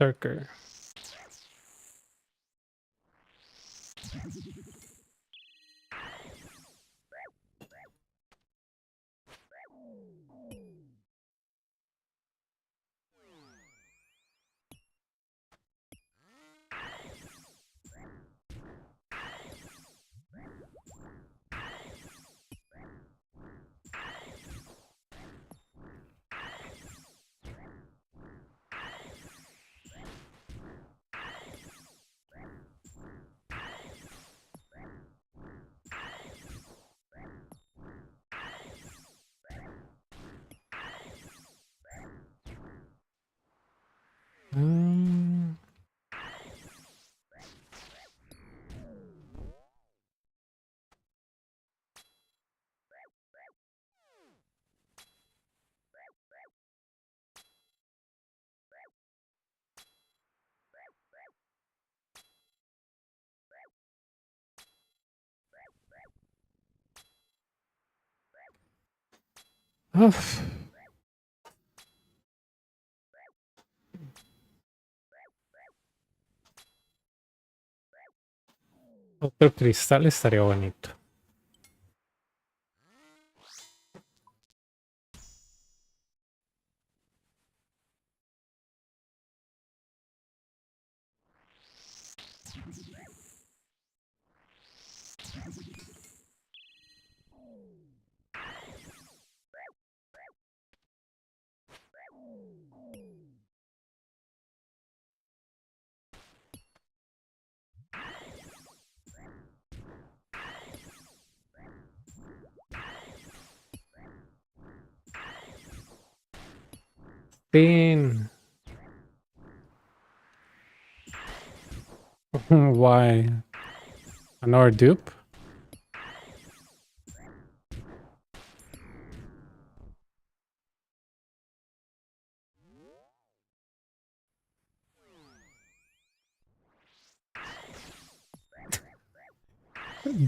Circle. Mm, uf. Otro cristal estaría bonito. Spin. Why? Another dupe?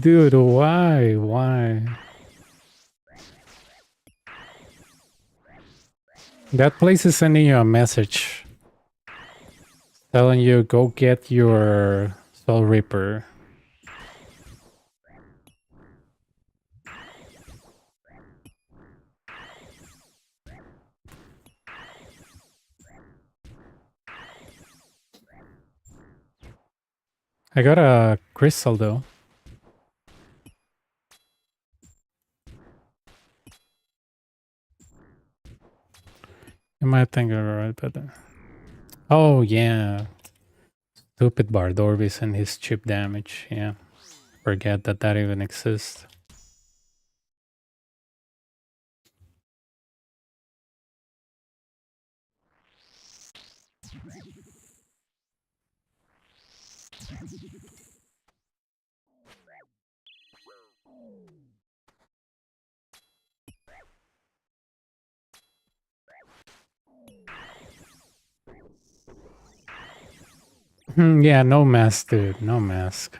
Dude, why? Why? That place is sending you a message telling you go get your Soul Reaper. I got a crystal though. You might think you're right, but oh yeah, stupid Bardorbis and his chip damage. Yeah, forget that that even exists. Yeah, no mask, dude. No mask.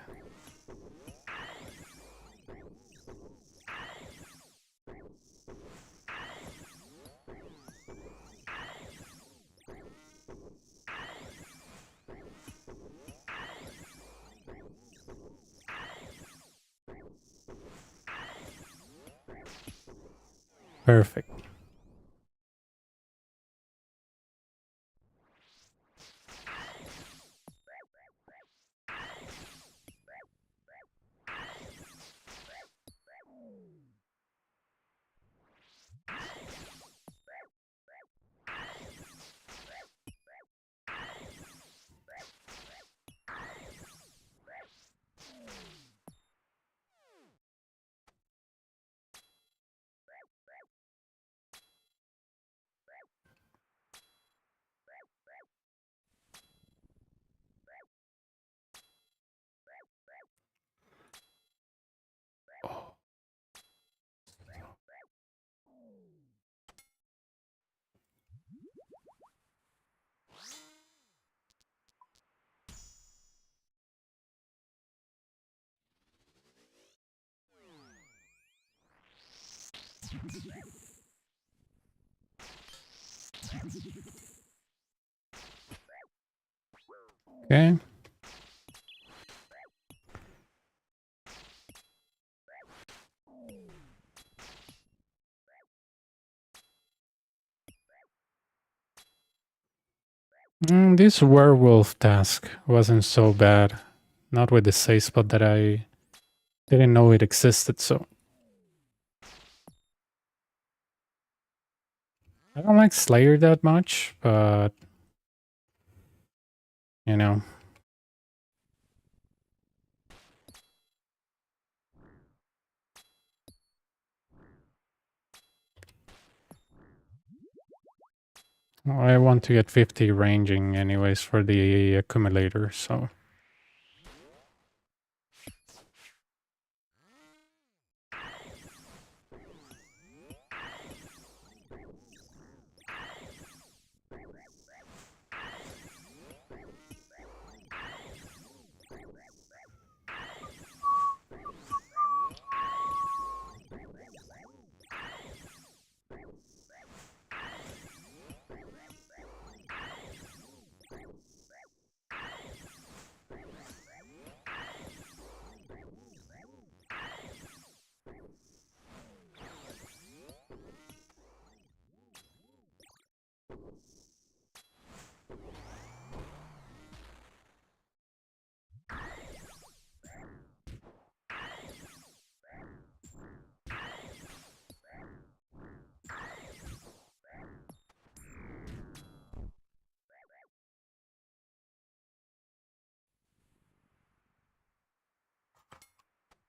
Perfect. Okay. This werewolf task wasn't so bad. Not with the safe spot that I didn't know it existed, so. I don't like Slayer that much, but you know. I want to get 50 ranging anyways for the accumulator, so.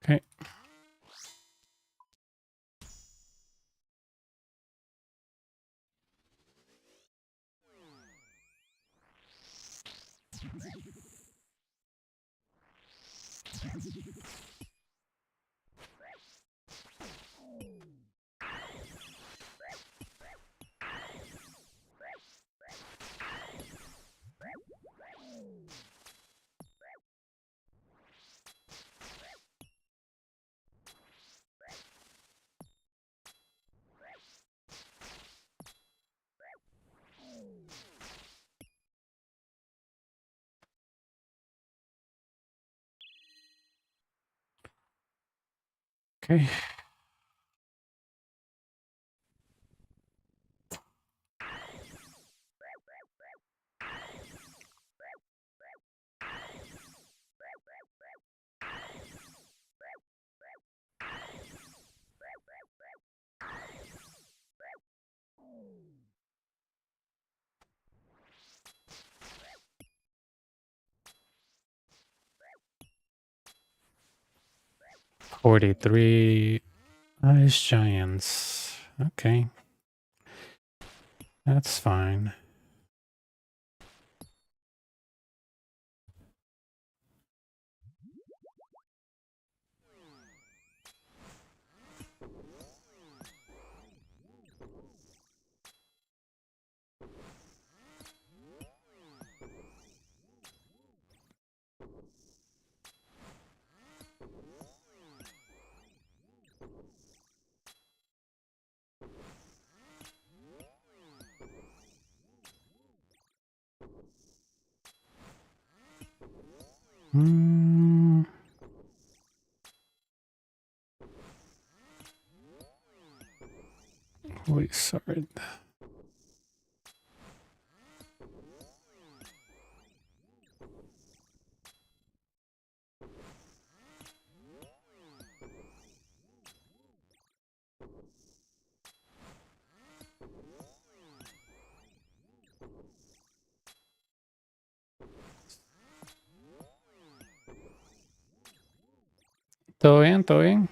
Okay. Okay. 43 ice giants. Okay. That's fine. Wizard. Todo bien, todo bien.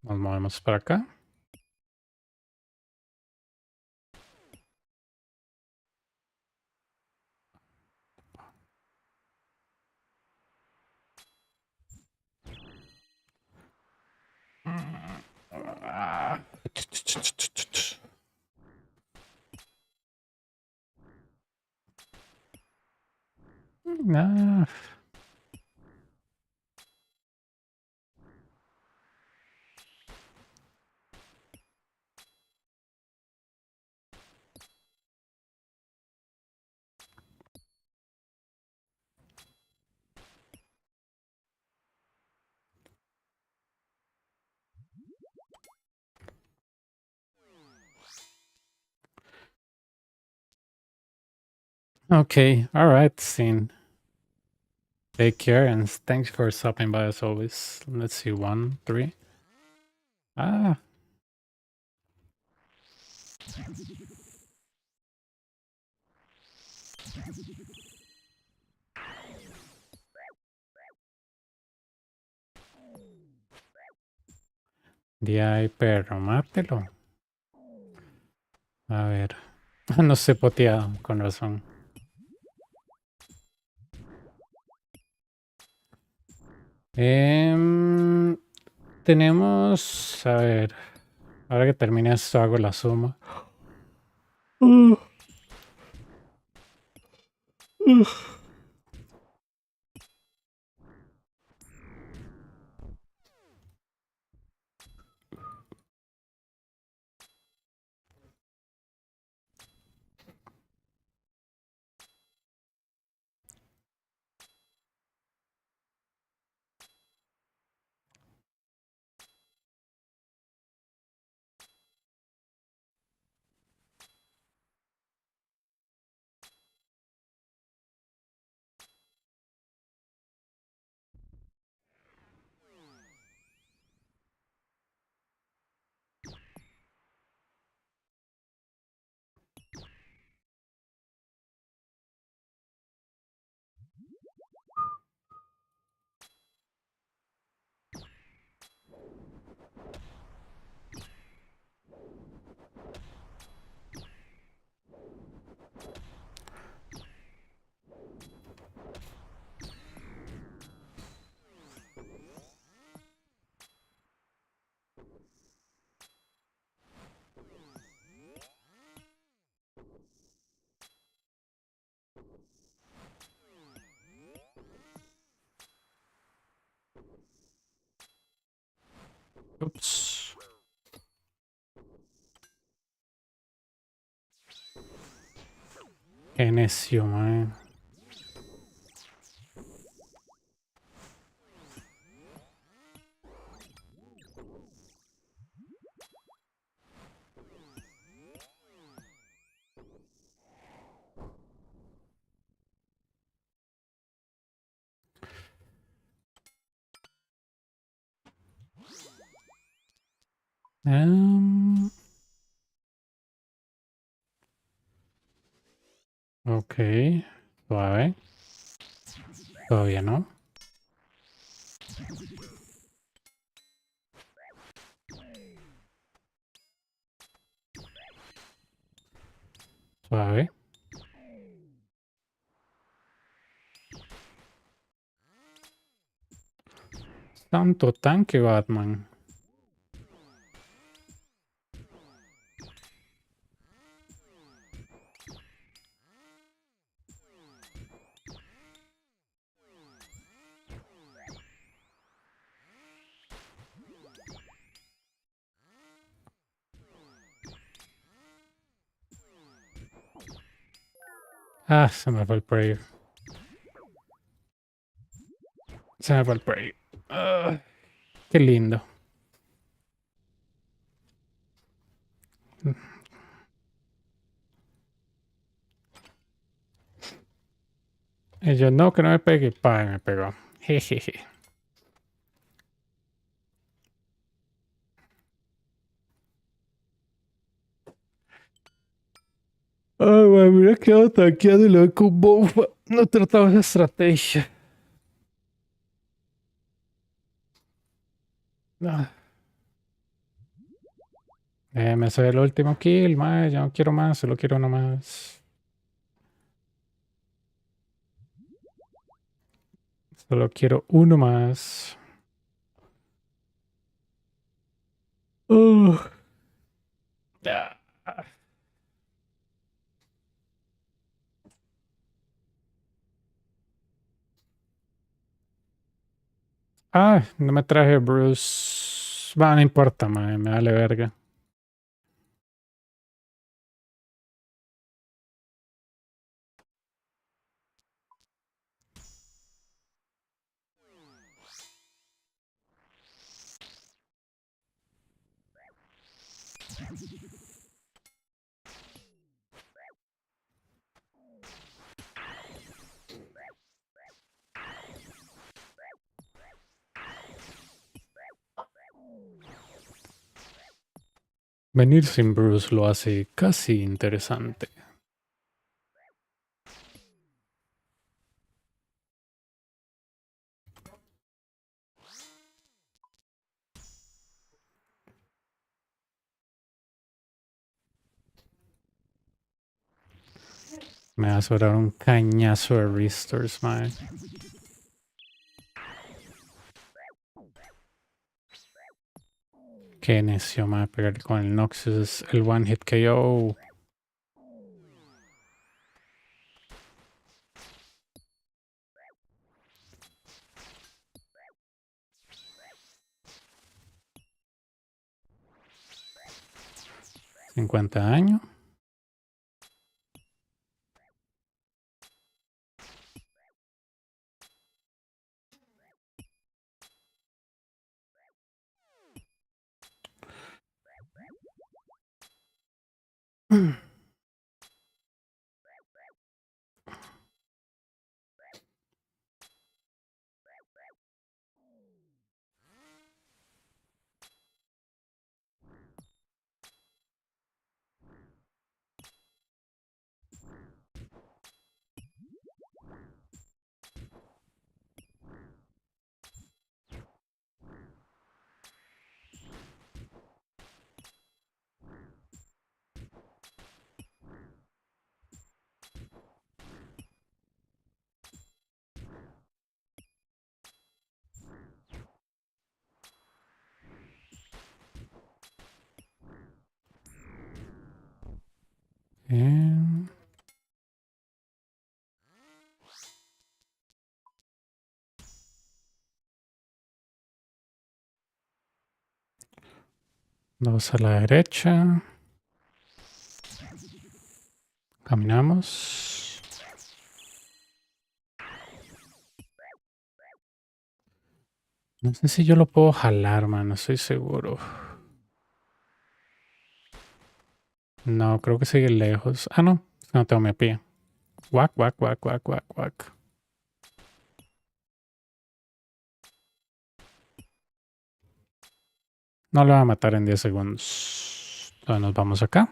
Nos movemos para acá. Ah. Okay, all right, Scene. Take care and thanks for stopping by as always. Let's see, 1, 3. Ah. De ahí, perro, mátelo. A ver. No sé poteado, con razón. Tenemos... A ver. Ahora que termine esto hago la suma. Ups. Qué necio, man. Ok, suave. Todavía no. Suave. Tanto tanque, Batman. Ah, se me fue el prayer. Se me fue el prayer. Ah, qué lindo. Y yo, no, que no me pegue. Pa, me pegó. Jejeje. Ay, güey, mira quedado tanqueado y lo ve con bomba. No trataba esa estrategia. Ah. Me soy el último kill, mae. Ya no quiero más, solo quiero uno más. Solo quiero uno más. Uh. Ah. Ah, no me traje Bruce. Va, no importa, mae. Me vale verga. Venir sin Bruce lo hace casi interesante. Me va a sobrar un cañazo de restores, mae. Qué necio, mae. Pegar con el Noxus, el One Hit KO. $50 daño. Bien. Dos a la derecha. Caminamos. No sé si yo lo puedo jalar, man. No estoy seguro. No, creo que sigue lejos. Ah, no. No tengo mi pie. Guac, guac, guac, guac, guac, guac. No lo va a matar en 10 segundos. Entonces nos vamos acá.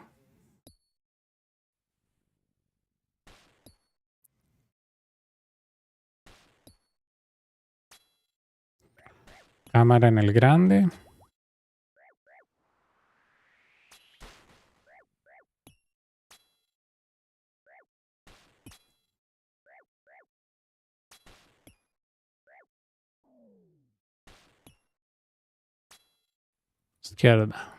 Cámara en el grande. Izquierda.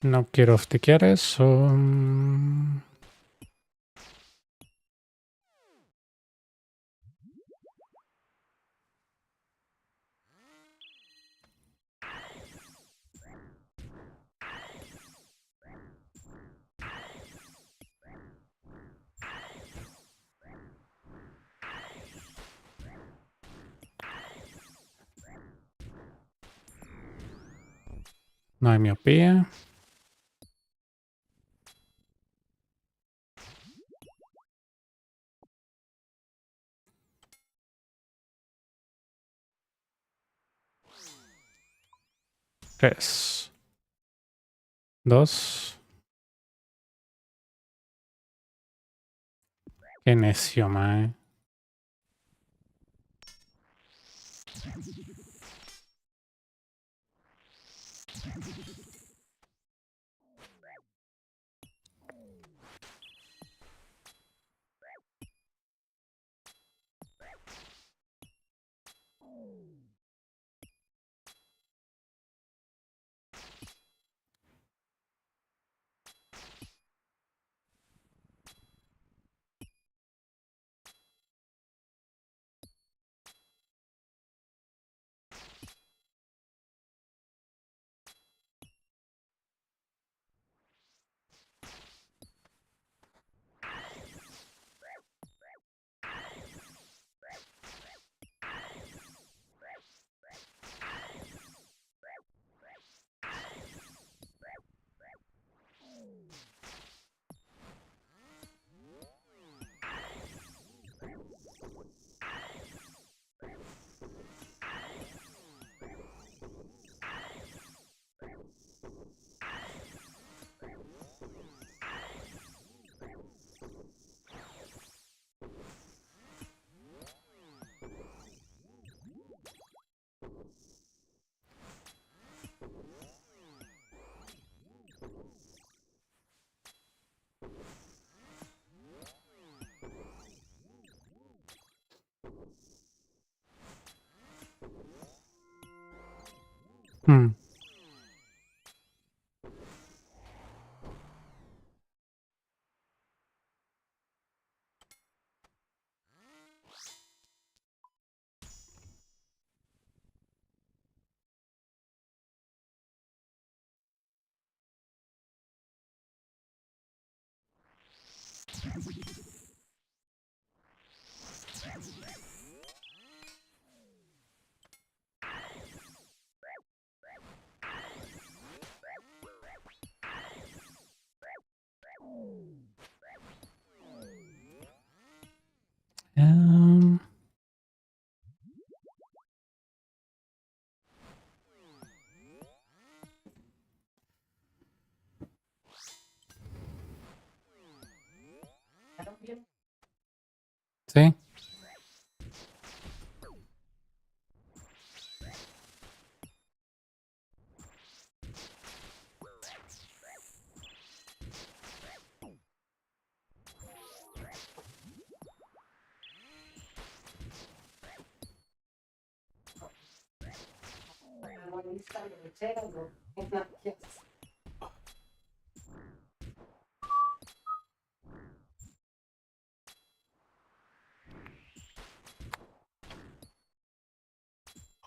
No quiero oftiquear eso. No hay miopía. Tres. Dos. Qué necio, mae. Hmm. Um, sí.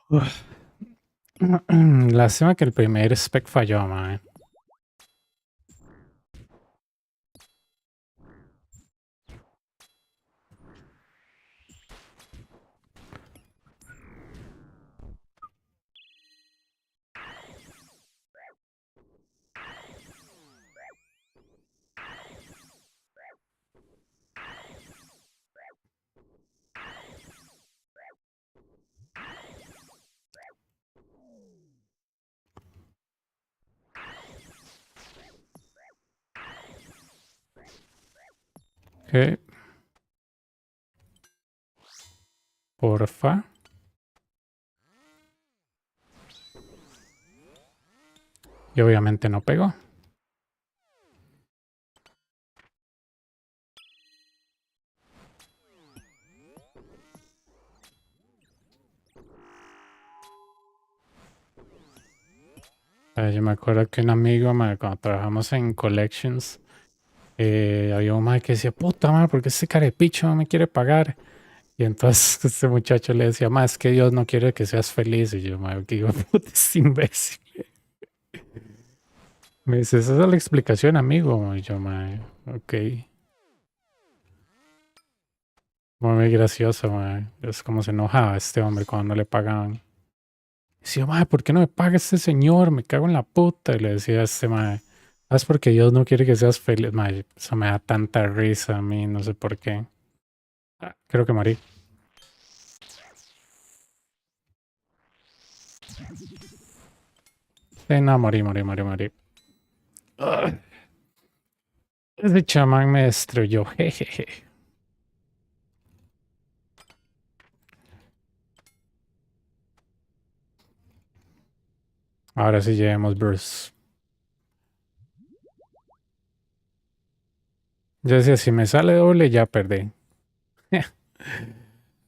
Uf. Lástima que el primer spec falló, mae. Ok. Porfa. Y obviamente no pegó. Yo me acuerdo que un amigo, cuando trabajamos en Collections, había un mae que decía, puta madre, ¿por qué ese carepicho no me quiere pagar? Y entonces este muchacho le decía, mae, es que Dios no quiere que seas feliz. Y yo, mae, que digo, puta, es imbécil. Me dice, esa es la explicación, amigo. Y yo, mae, ok. Muy gracioso, mae. Es como se enojaba este hombre cuando no le pagaban. Decía, mae, ¿por qué no me paga este señor? Me cago en la puta. Y le decía a este mae, es porque Dios no quiere que seas feliz. Mae, eso me da tanta risa a mí, no sé por qué. Creo que morí. No, morí. Ugh. Ese chamán me destruyó, jejeje. Ahora sí llevemos Bruce. Yo decía, si me sale doble, ya perdí.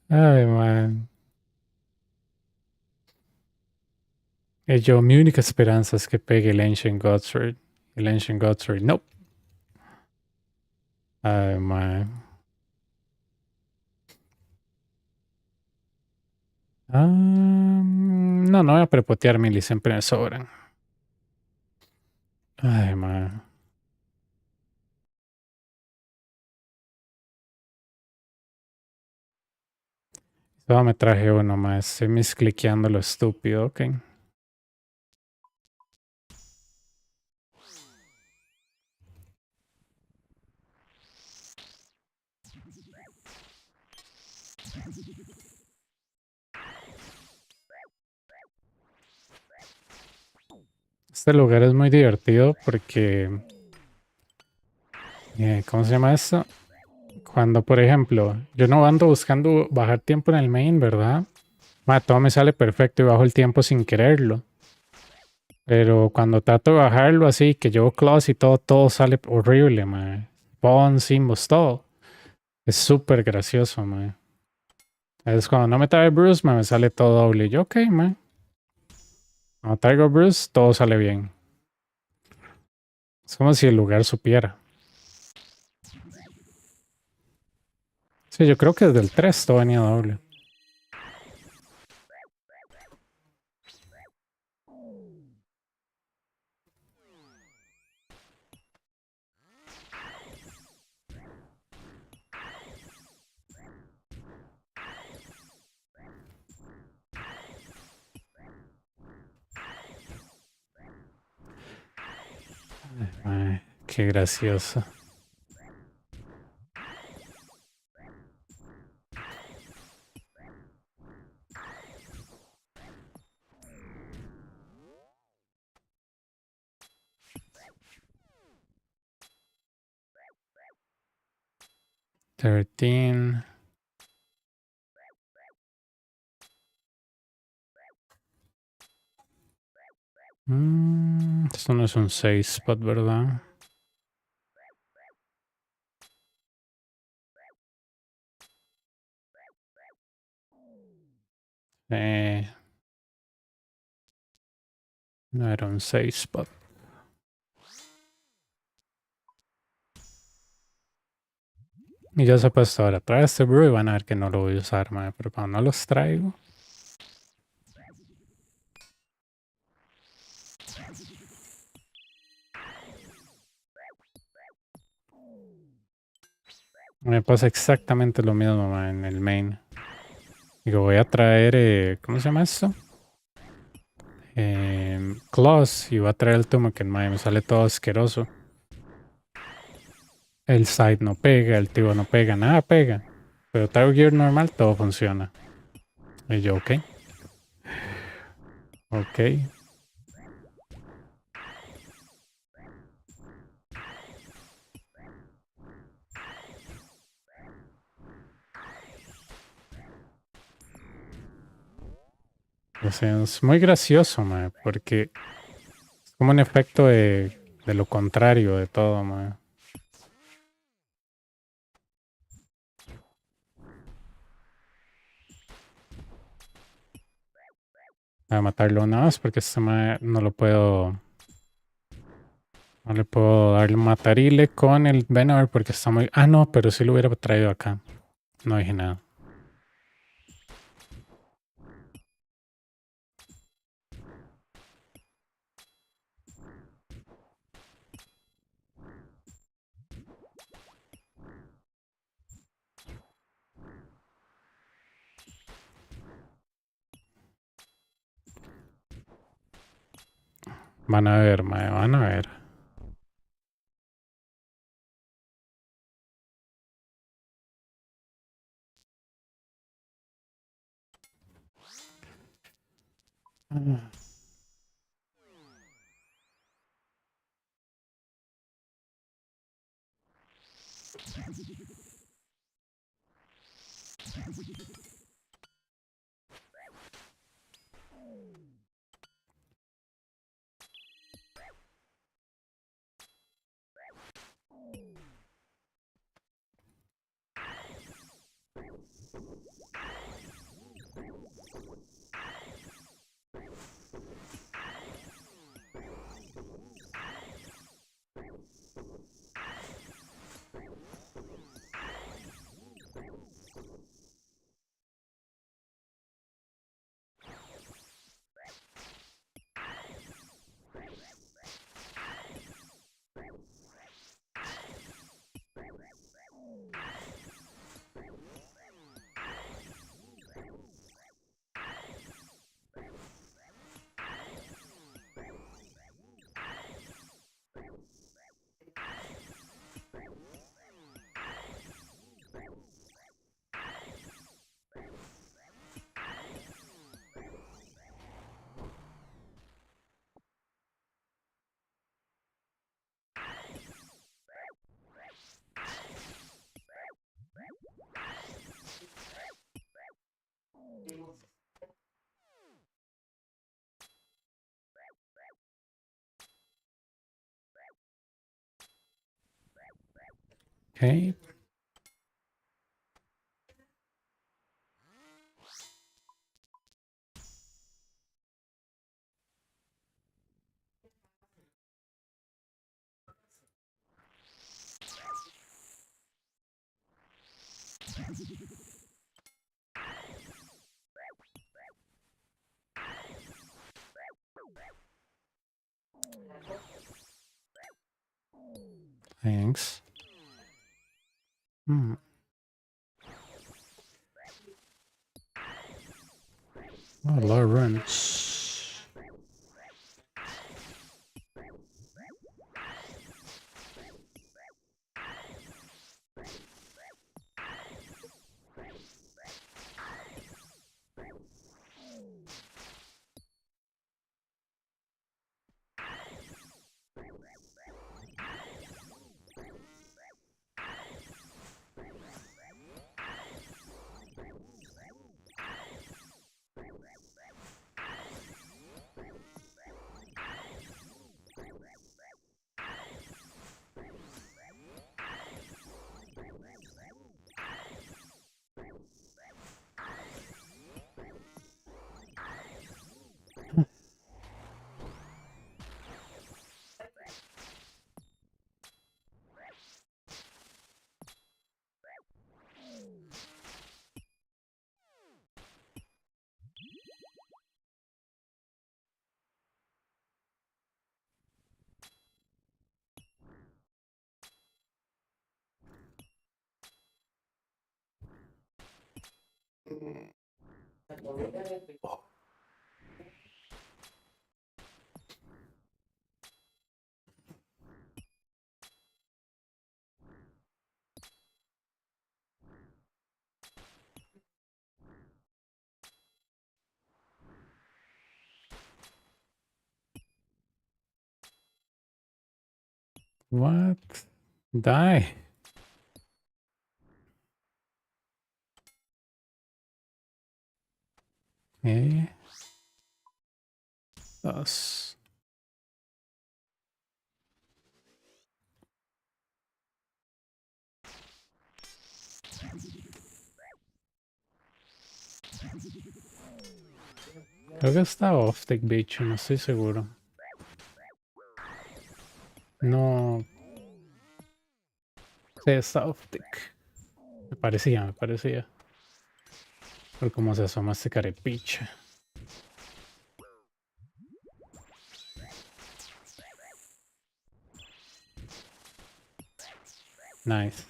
Ay, man. Yo, mi única esperanza es que pegue el Ancient Godsword. El Ancient Godsword, no. Ay, man. No, no voy a prepotear, Mili, siempre me sobran. Ay, man. Solo me traje uno más. Estoy miscliqueando lo estúpido, ok. Este lugar es muy divertido porque... ¿cómo se llama esto? Cuando, por ejemplo, yo no ando buscando bajar tiempo en el main, ¿verdad? Todo me sale perfecto y bajo el tiempo sin quererlo. Pero cuando trato de bajarlo así, que llevo claws y todo, todo sale horrible, man. Pon, simbos, todo. Es súper gracioso, man. Es cuando no me trae Bruce, me sale todo doble. Y yo, ok, man. Cuando traigo Bruce, todo sale bien. Es como si el lugar supiera. Sí, yo creo que desde el 3 todo venía doble. Ay, qué gracioso. Thirteen. Esto no es un 6 spot, ¿verdad? No era un 6 spot. Y ya se ha puesto ahora. Trae este brew y van a ver que no lo voy a usar, madre. Pero cuando no los traigo. Me pasa exactamente lo mismo, madre, en el main. Digo, voy a traer. ¿Cómo se llama esto? Claws. Y voy a traer el Tomoken, madre. Me sale todo asqueroso. El side no pega, el tibo no pega, nada pega. Pero traigo gear normal, todo funciona. Y yo, ok. Ok. O sea, es muy gracioso, mae, porque es como un efecto de lo contrario de todo, mae. Voy a matarlo nada más porque este mae no lo puedo... No le puedo dar matarile con el Venom porque está muy... Ah, no, pero sí lo hubiera traído acá. No dije nada. Van a ver, mae, van a ver. Okay. Thanks. Hmm. Oh, a lot of runs. La comida de What? Die. Okay. Thus. Creo que está off-tick, bicho, no estoy seguro. No. Sí, está off-tick. Me parecía. Por cómo se asoma este carepiche. Nice.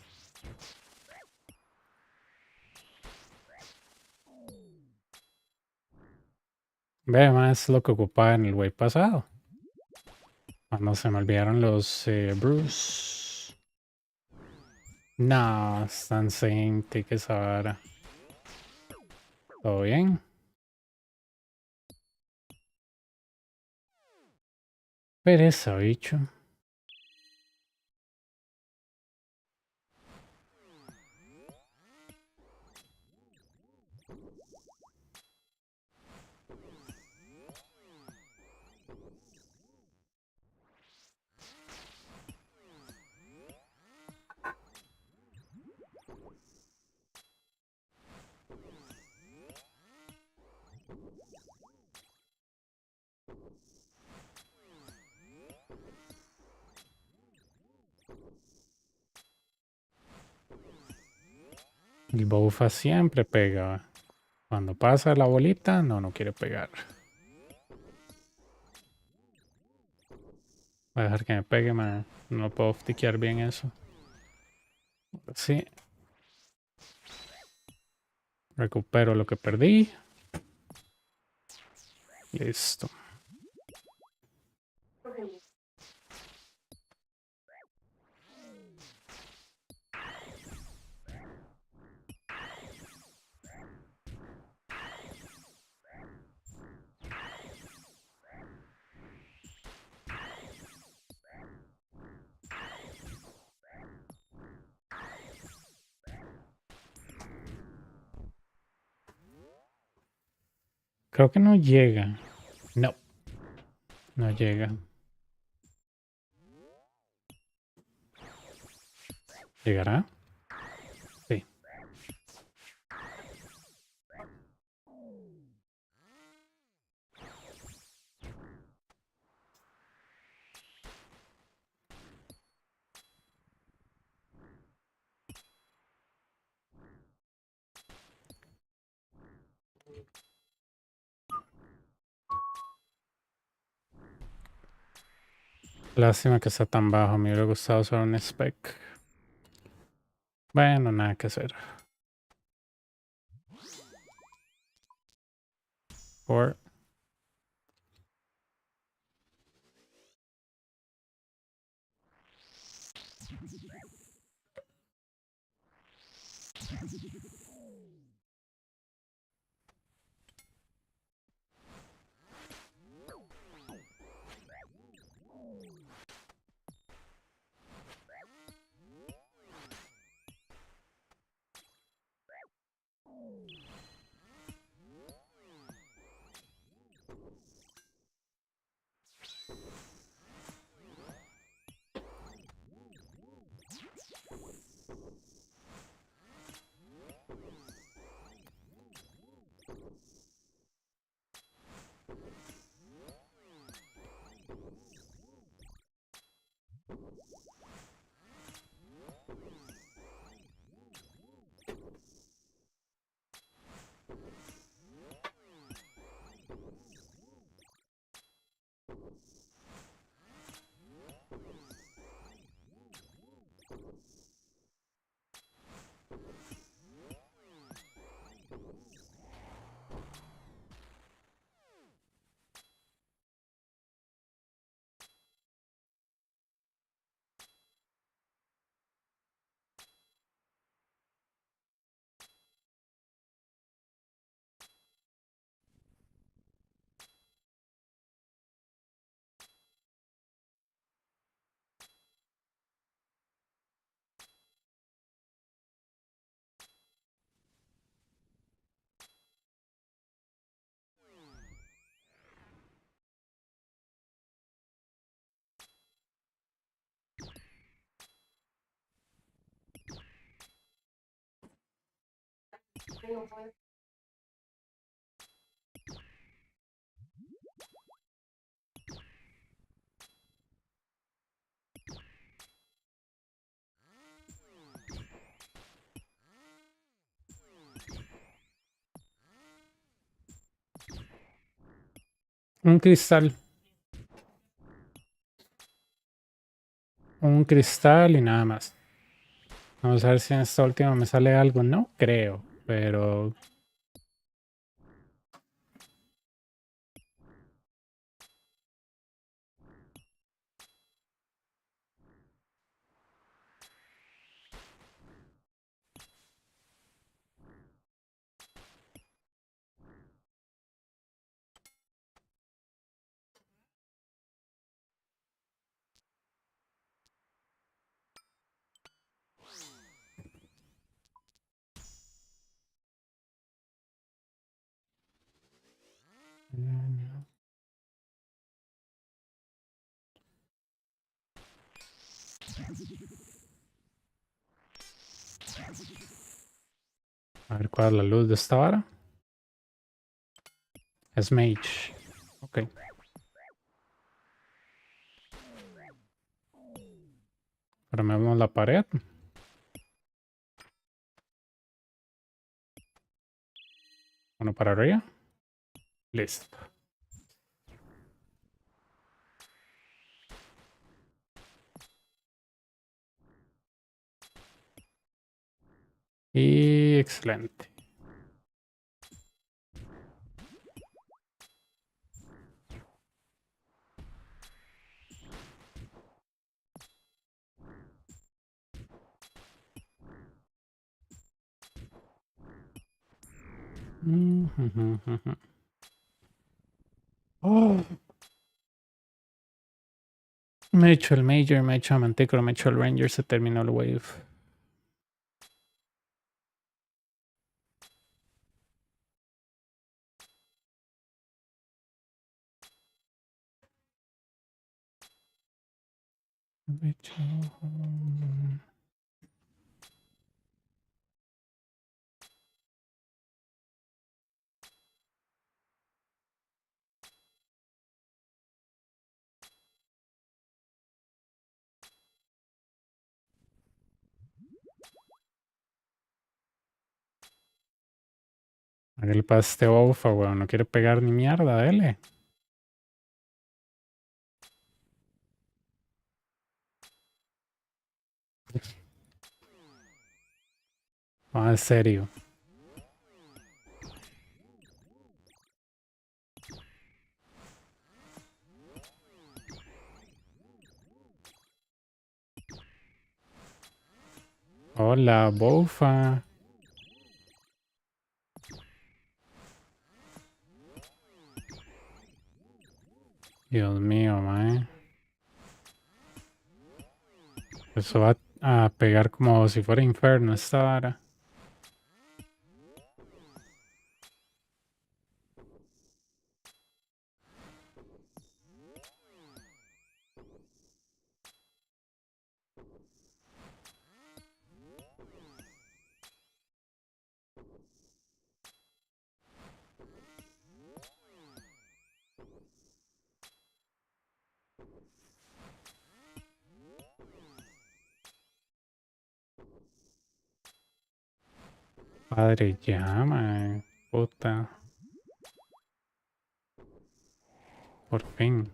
Ve más lo que ocupaba en el way pasado. Cuando se me olvidaron los Bruce. No, están sin que esa vara. ¿Todo bien? Pereza, bicho. El Boufa siempre pega. Cuando pasa la bolita, no quiere pegar. Voy a dejar que me pegue, man. No puedo tiquear bien eso. Sí. Recupero lo que perdí. Listo. Creo que no llega. No. No llega. ¿Llegará? Sí. Lástima que está tan bajo. Me hubiera gustado usar un spec. Bueno, nada que hacer. Or Que no puede. Un cristal. Un cristal y nada más. Vamos a ver si en esta última me sale algo. No creo, pero... A ver cuál es la luz de esta vara. Es mage. Ok. Armemos la pared. Uno para arriba. Listo. Y excelente. Oh. Me he hecho el Major, me he hecho a Mantecro, me he hecho el Ranger, se terminó el Wave. Me he hecho... ¿A qué le pasa a este Bofa, weón? No quiere pegar ni mierda, dele. Ah, en serio. Hola, Bofa. Dios mío, mae. Eso va a pegar como si fuera inferno esta vara. Padre, ya, mae. Puta. Por fin.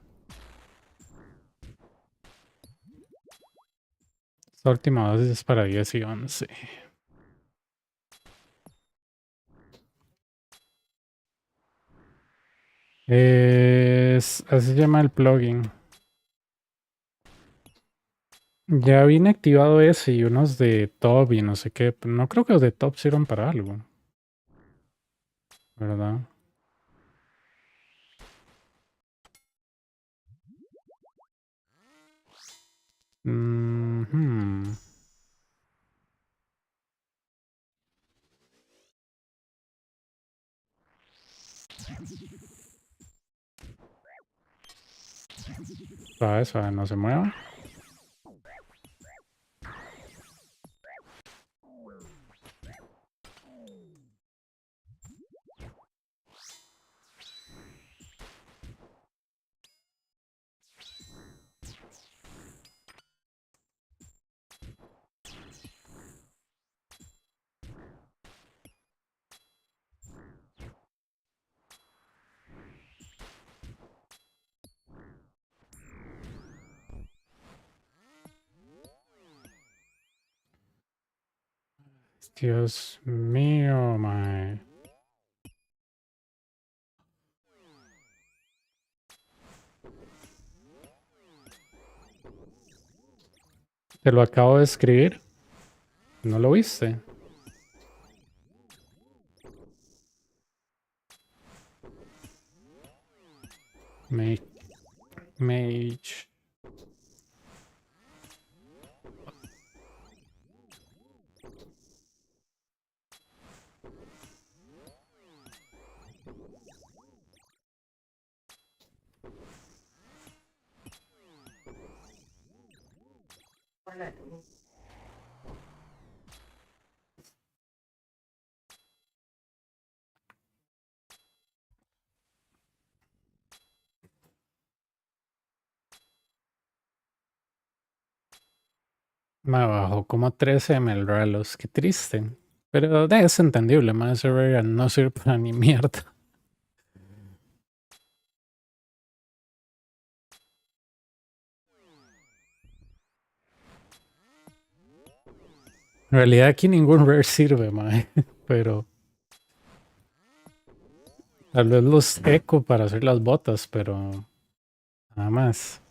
Esta última dosis es para 10 y 11. Así se llama el plugin. Ya viene activado ese y unos de top y no sé qué. Pero no creo que los de top sirvan para algo. ¿Verdad? Mhm. Suave, suave, no se mueva. Dios mío, mae. Te lo acabo de escribir. ¿No lo viste? Mage. Mage. Hola. Me bajó como 13 melralos. Qué triste. Pero es entendible, más ese rare no sirve para ni mierda. En realidad aquí ningún rare sirve, mae. Pero tal vez los eco para hacer las botas, pero nada más.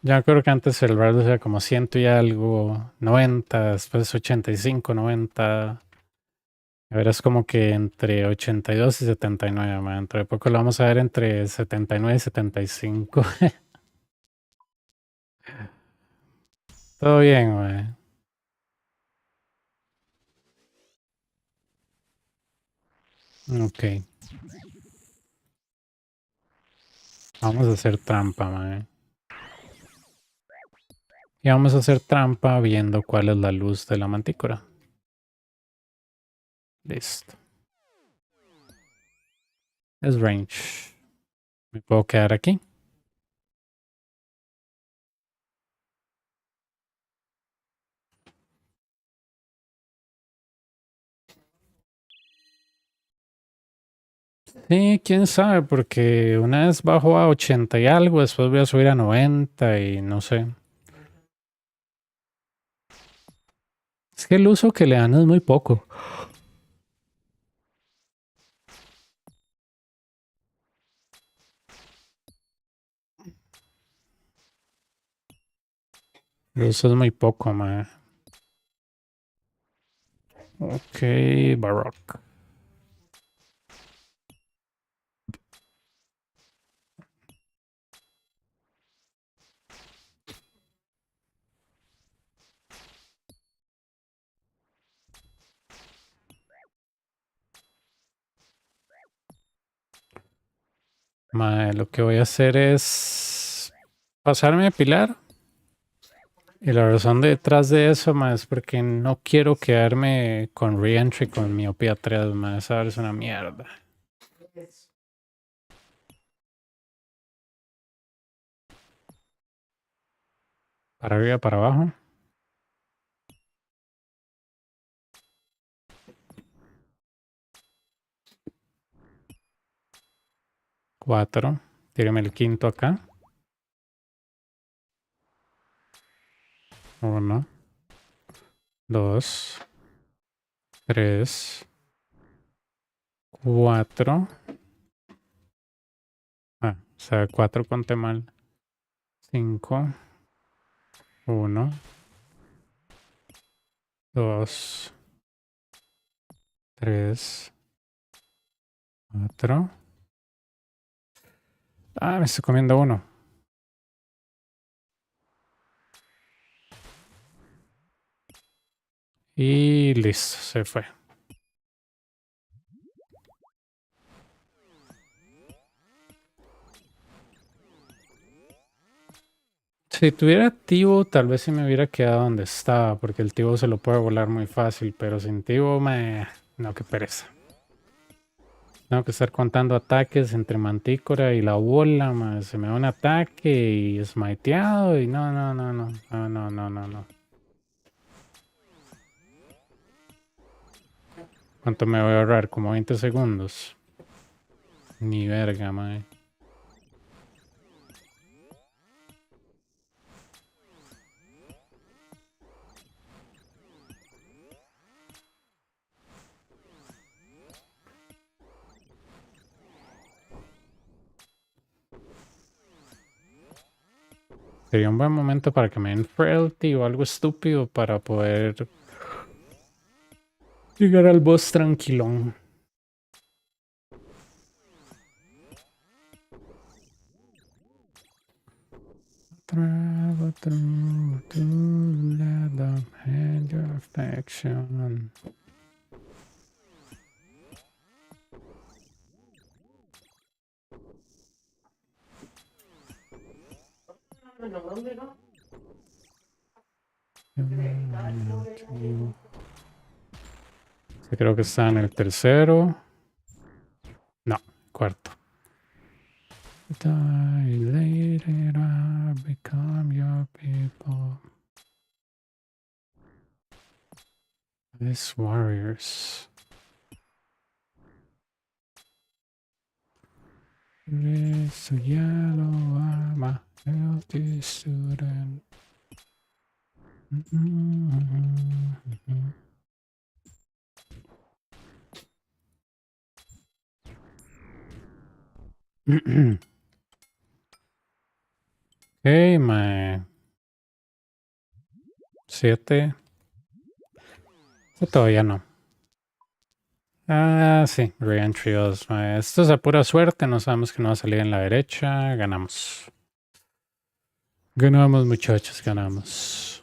Ya creo que antes el rare era como 100 y algo, 90, después 85, 90. Ahora es como que entre 82 y 79, mae. Dentro de poco lo vamos a ver entre 79 y 75. Todo bien, mae. Ok. Vamos a hacer trampa, mae. Y vamos a hacer trampa viendo cuál es la luz de la mantícora. Listo. Es range. Me puedo quedar aquí. Sí, quién sabe, porque una vez bajo a 80 y algo, después voy a subir a 90 y no sé. Es que el uso que le dan es muy poco. El uso es muy poco, mae. Ok, Baroque. Mae, lo que voy a hacer es pasarme a pilar. Y la razón detrás de eso, mae, es porque no quiero quedarme con reentry con miopía 3, mae. Esa es una mierda. Para arriba, para abajo. Cuatro. Tíreme el quinto acá. Uno. Dos. Tres. Cuatro. Ah, o sea, cuatro conté mal. Cinco. Uno. Dos. Tres. Cuatro. Ah, me estoy comiendo uno. Y listo, se fue. Si tuviera Tivo, tal vez sí me hubiera quedado donde estaba, porque el Tivo se lo puede volar muy fácil, pero sin Tivo, no, qué pereza. Tengo que estar contando ataques entre Mantícora y la bola, se me da un ataque y smiteado y no, no, no, no, no, no, no, no, no. ¿Cuánto me voy a ahorrar? Como 20 segundos. Ni verga, mae. Sería un buen momento para que me den frailty o algo estúpido para poder llegar al boss tranquilón. Travel through to let them hand your affection. Bueno, ¿dónde no? Sí, creo que está en el tercero. No, cuarto. Die later, I become your people. These warriors. So yellow, I'm a healthy student. Hey, my 7. Todavía no. Ah, sí, Reentry 2. Esto es a pura suerte, no sabemos que no va a salir en la derecha. Ganamos. Ganamos, muchachos, ganamos.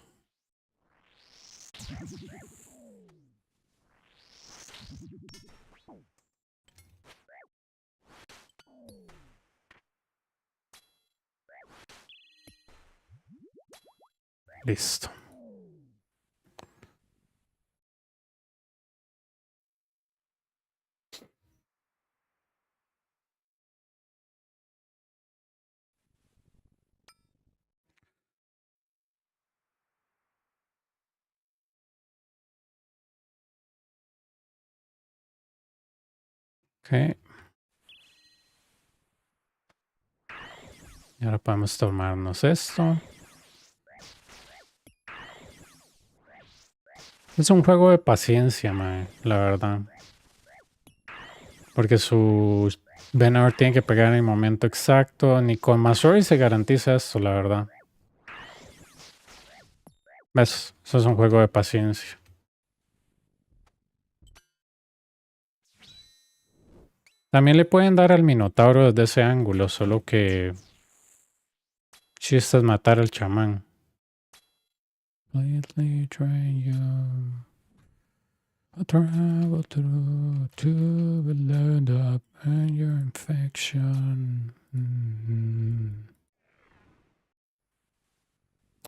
Listo. Ok. Y ahora podemos tomarnos esto. Es un juego de paciencia, mae, la verdad. Porque su Venor tiene que pegar en el momento exacto. Ni con Masori se garantiza esto, la verdad. ¿Ves? Eso es un juego de paciencia. También le pueden dar al Minotauro desde ese ángulo, solo que chiste es matar al chamán. Lately train you. I travel through to land up and your infection.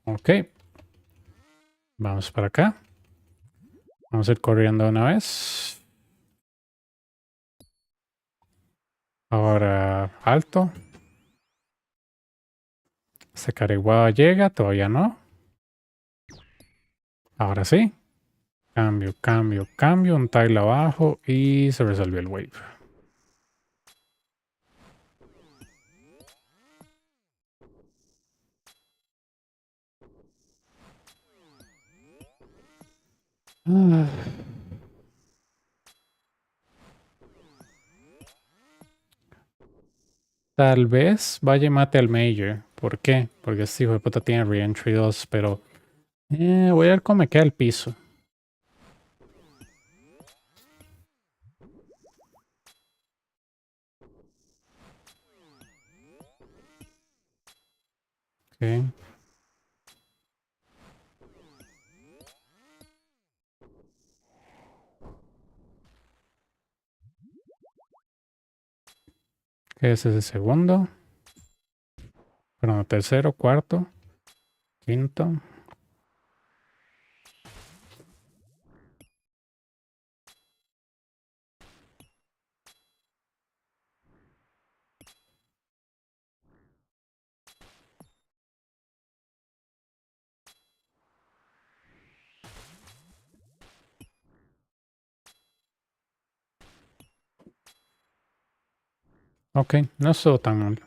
Ok. Vamos para acá. Vamos a ir corriendo una vez. Ahora alto. Sacariguada llega, todavía no. Ahora sí. Cambio, cambio, cambio. Un tile abajo y se resolvió el wave. Ah. Tal vez vaya y mate al Major. ¿Por qué? Porque este hijo de puta tiene Reentry 2, pero voy a ver cómo me queda el piso. Ok. ¿Qué es ese segundo? Bueno, tercero, cuarto, quinto. Ok, no estuvo tan mal.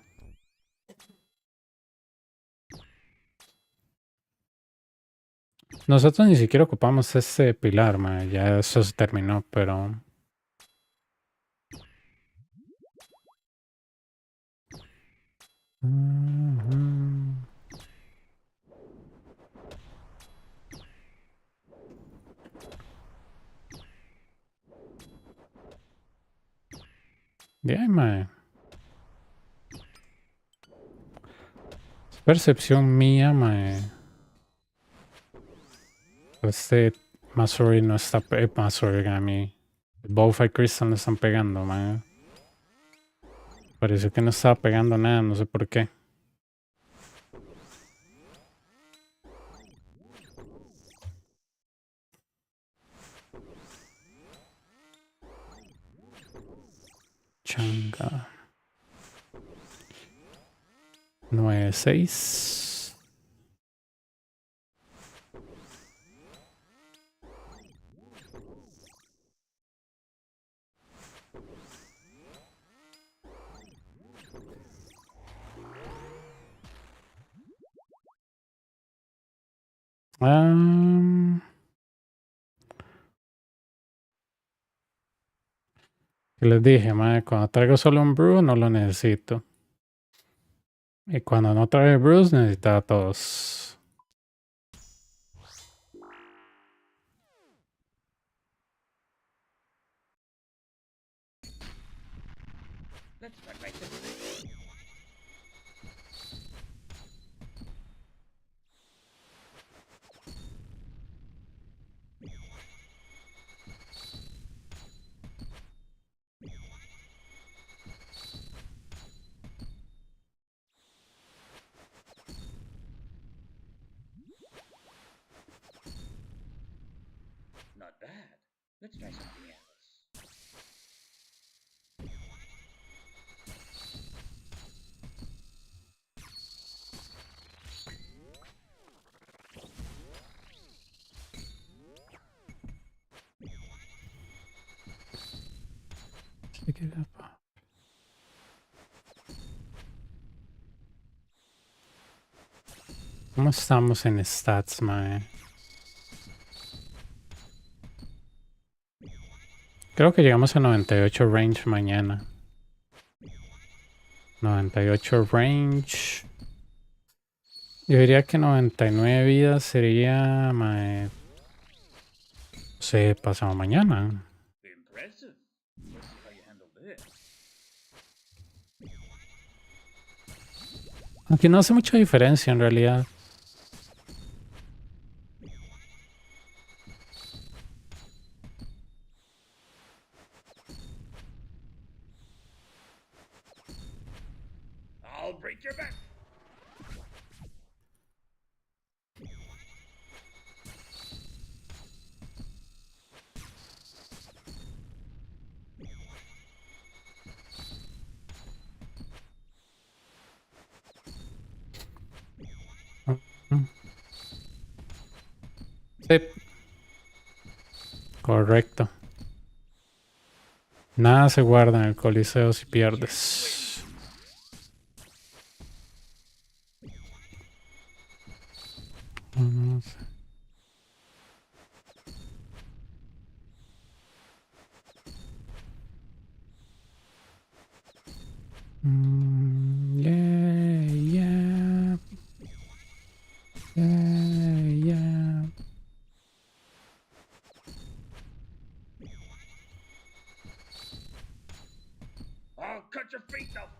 Nosotros ni siquiera ocupamos ese pilar, ma. Ya eso se terminó, pero... Ujú. De ahí, ma. Es percepción mía, ma. Este Masori no está... Masori, a mí. Bowfight Crystal no están pegando, ma. Pareció que no estaba pegando nada, no sé por qué. Changa. 9-6. Que les dije, madre, cuando traigo solo un brew no lo necesito. Y cuando no trae brews necesitaba todos. Let's start right this way. Not bad. Let's try something else. ¿Cómo estamos en stats, mae? Creo que llegamos a 98 range mañana. 98 range. Yo diría que 99 vidas sería, mae, no sé, pasado mañana. Impressive. Let's see how you handle this. Aunque no hace mucha diferencia en realidad. I'll break your back. Sí. Correcto. Nada se guarda en el coliseo si pierdes. No sé. Yeah, yeah. Yeah, yeah. I'll cut your feet off.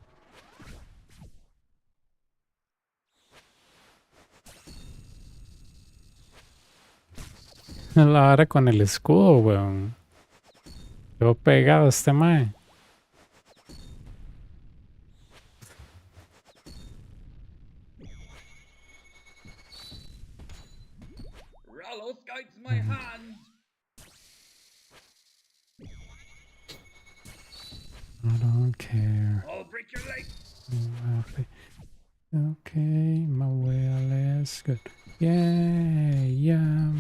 La vara con el escudo, weón. Quedó pegado este mae. Rollo guides my hand. I don't care. I'll break your leg. Okay, my well is good. Yeah, yeah.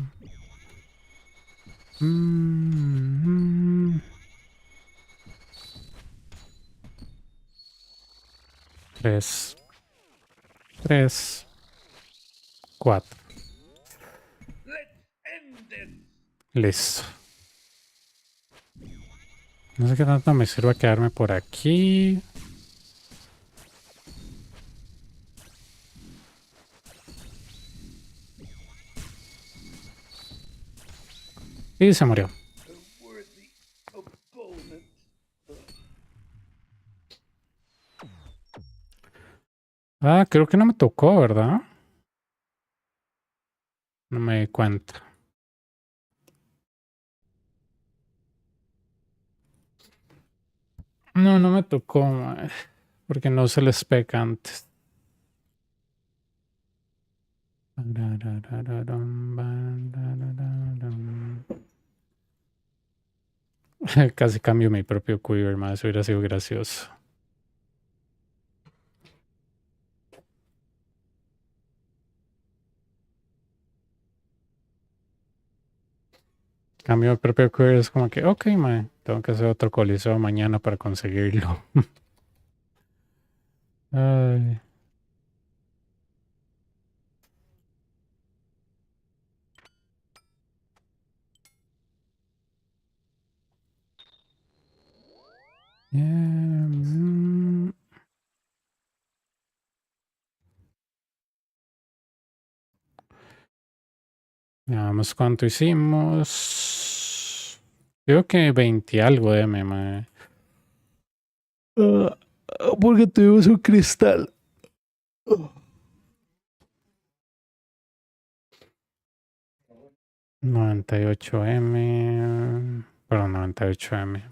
Mm-hmm. 3, 3, 4. Let's end this. Listo. No sé qué tanto me sirve quedarme por aquí. Y se murió. A worthy opponent. Ah, creo que no me tocó, ¿verdad? No me di cuenta. No, no me tocó, mae, porque no se les peca antes. Casi cambio mi propio quiver, más eso hubiera sido gracioso. Cambio mi propio quiver es como que, ok, mae, tengo que hacer otro coliseo mañana para conseguirlo. Ay. Mm. Veamos cuánto hicimos. Creo que 20 algo de M, mae. Porque tuvimos un cristal. 98M. Perdón, 98M.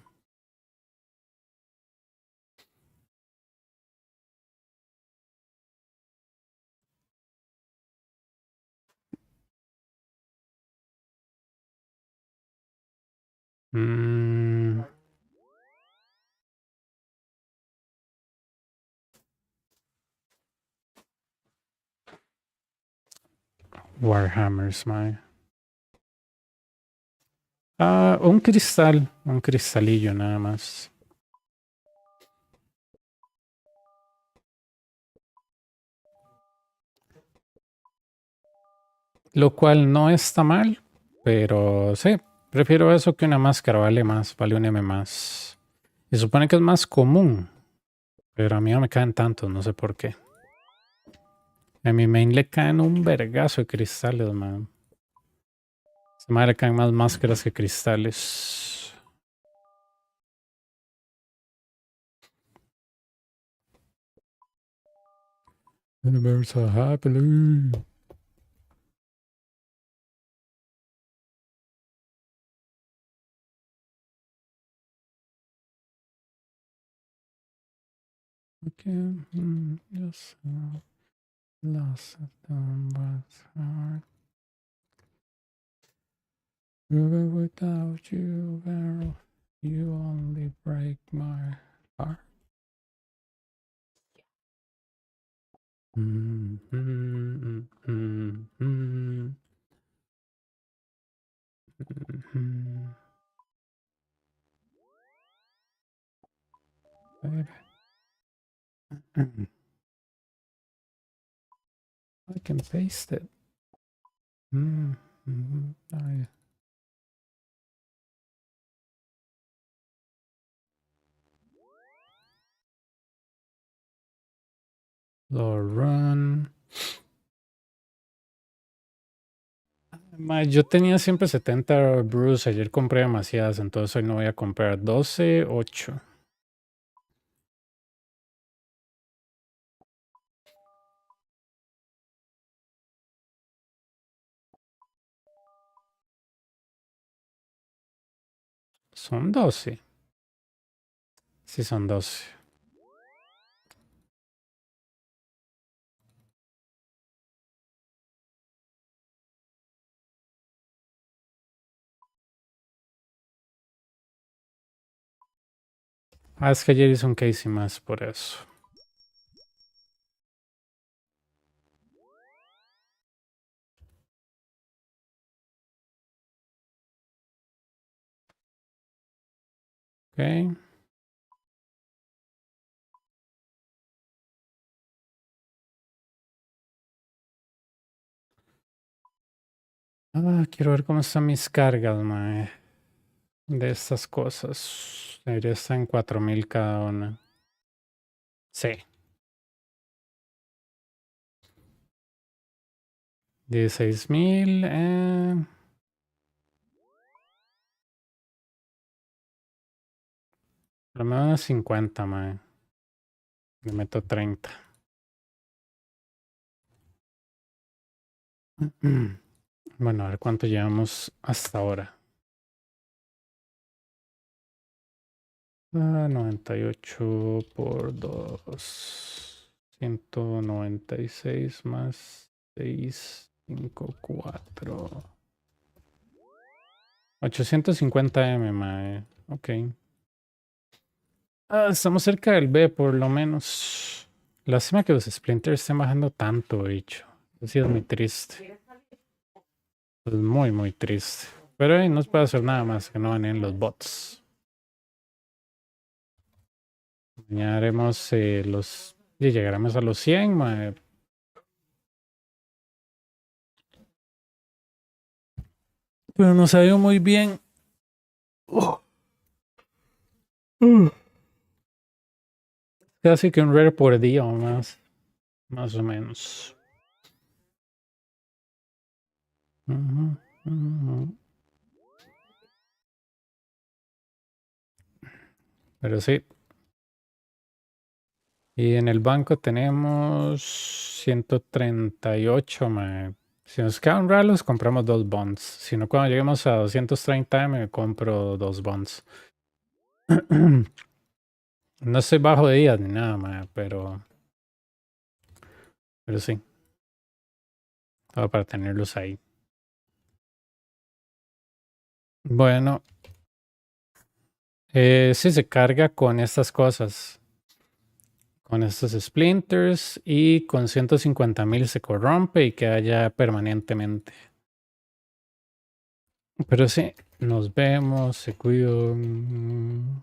Mm, Warhammers, mae. Ah, un cristal. Un cristalillo nada más. Lo cual no está mal, pero sí, prefiero eso que una máscara, vale más, vale un M más. Y supone que es más común, pero a mí no me caen tantos, no sé por qué. A mi main le caen un vergazo de cristales, man. A esa madre le caen más máscaras que cristales. Universe happily. Okay, yes, lost them, but hard. Without you, girl, you only break my heart. I can paste it. I run. Yo tenía siempre 70 brews. Ayer compré demasiadas, entonces hoy no voy a comprar 12, 8. Son 12. Sí, son 12. Ah, es que ayer hice un case y más por eso. Ok. Quiero ver cómo están mis cargas, mae. De estas cosas. Debería estar en 4000 cada una. Sí. 16,000. Por lo menos 50, mae. Le meto 30. Bueno, a ver cuánto llevamos hasta ahora. 98 por 2. 196 más 6, 5, 4. 850M, mae. Ok. Estamos cerca del B, por lo menos. Lástima que los splinters estén bajando tanto, bicho. Eso sí es muy triste. Es muy, muy triste. Pero ahí no se puede hacer nada más que no baneen los bots. Mañana haremos los... Y llegaremos a los 100, mae. Pero nos ha ido muy bien. Casi que un rare por día o más. Más o menos. Ujú, ujú. Pero sí. Y en el banco tenemos 138, mae. Si nos quedan raros, compramos 2 bonds. Si no, cuando lleguemos a 230 me compro 2 bonds. No estoy bajo de días ni nada, mae, pero sí. Todo para tenerlos ahí. Bueno. Sí se carga con estas cosas. Con estos splinters y con 150,000 se corrompe y queda ya permanentemente. Pero sí, nos vemos, se cuidan.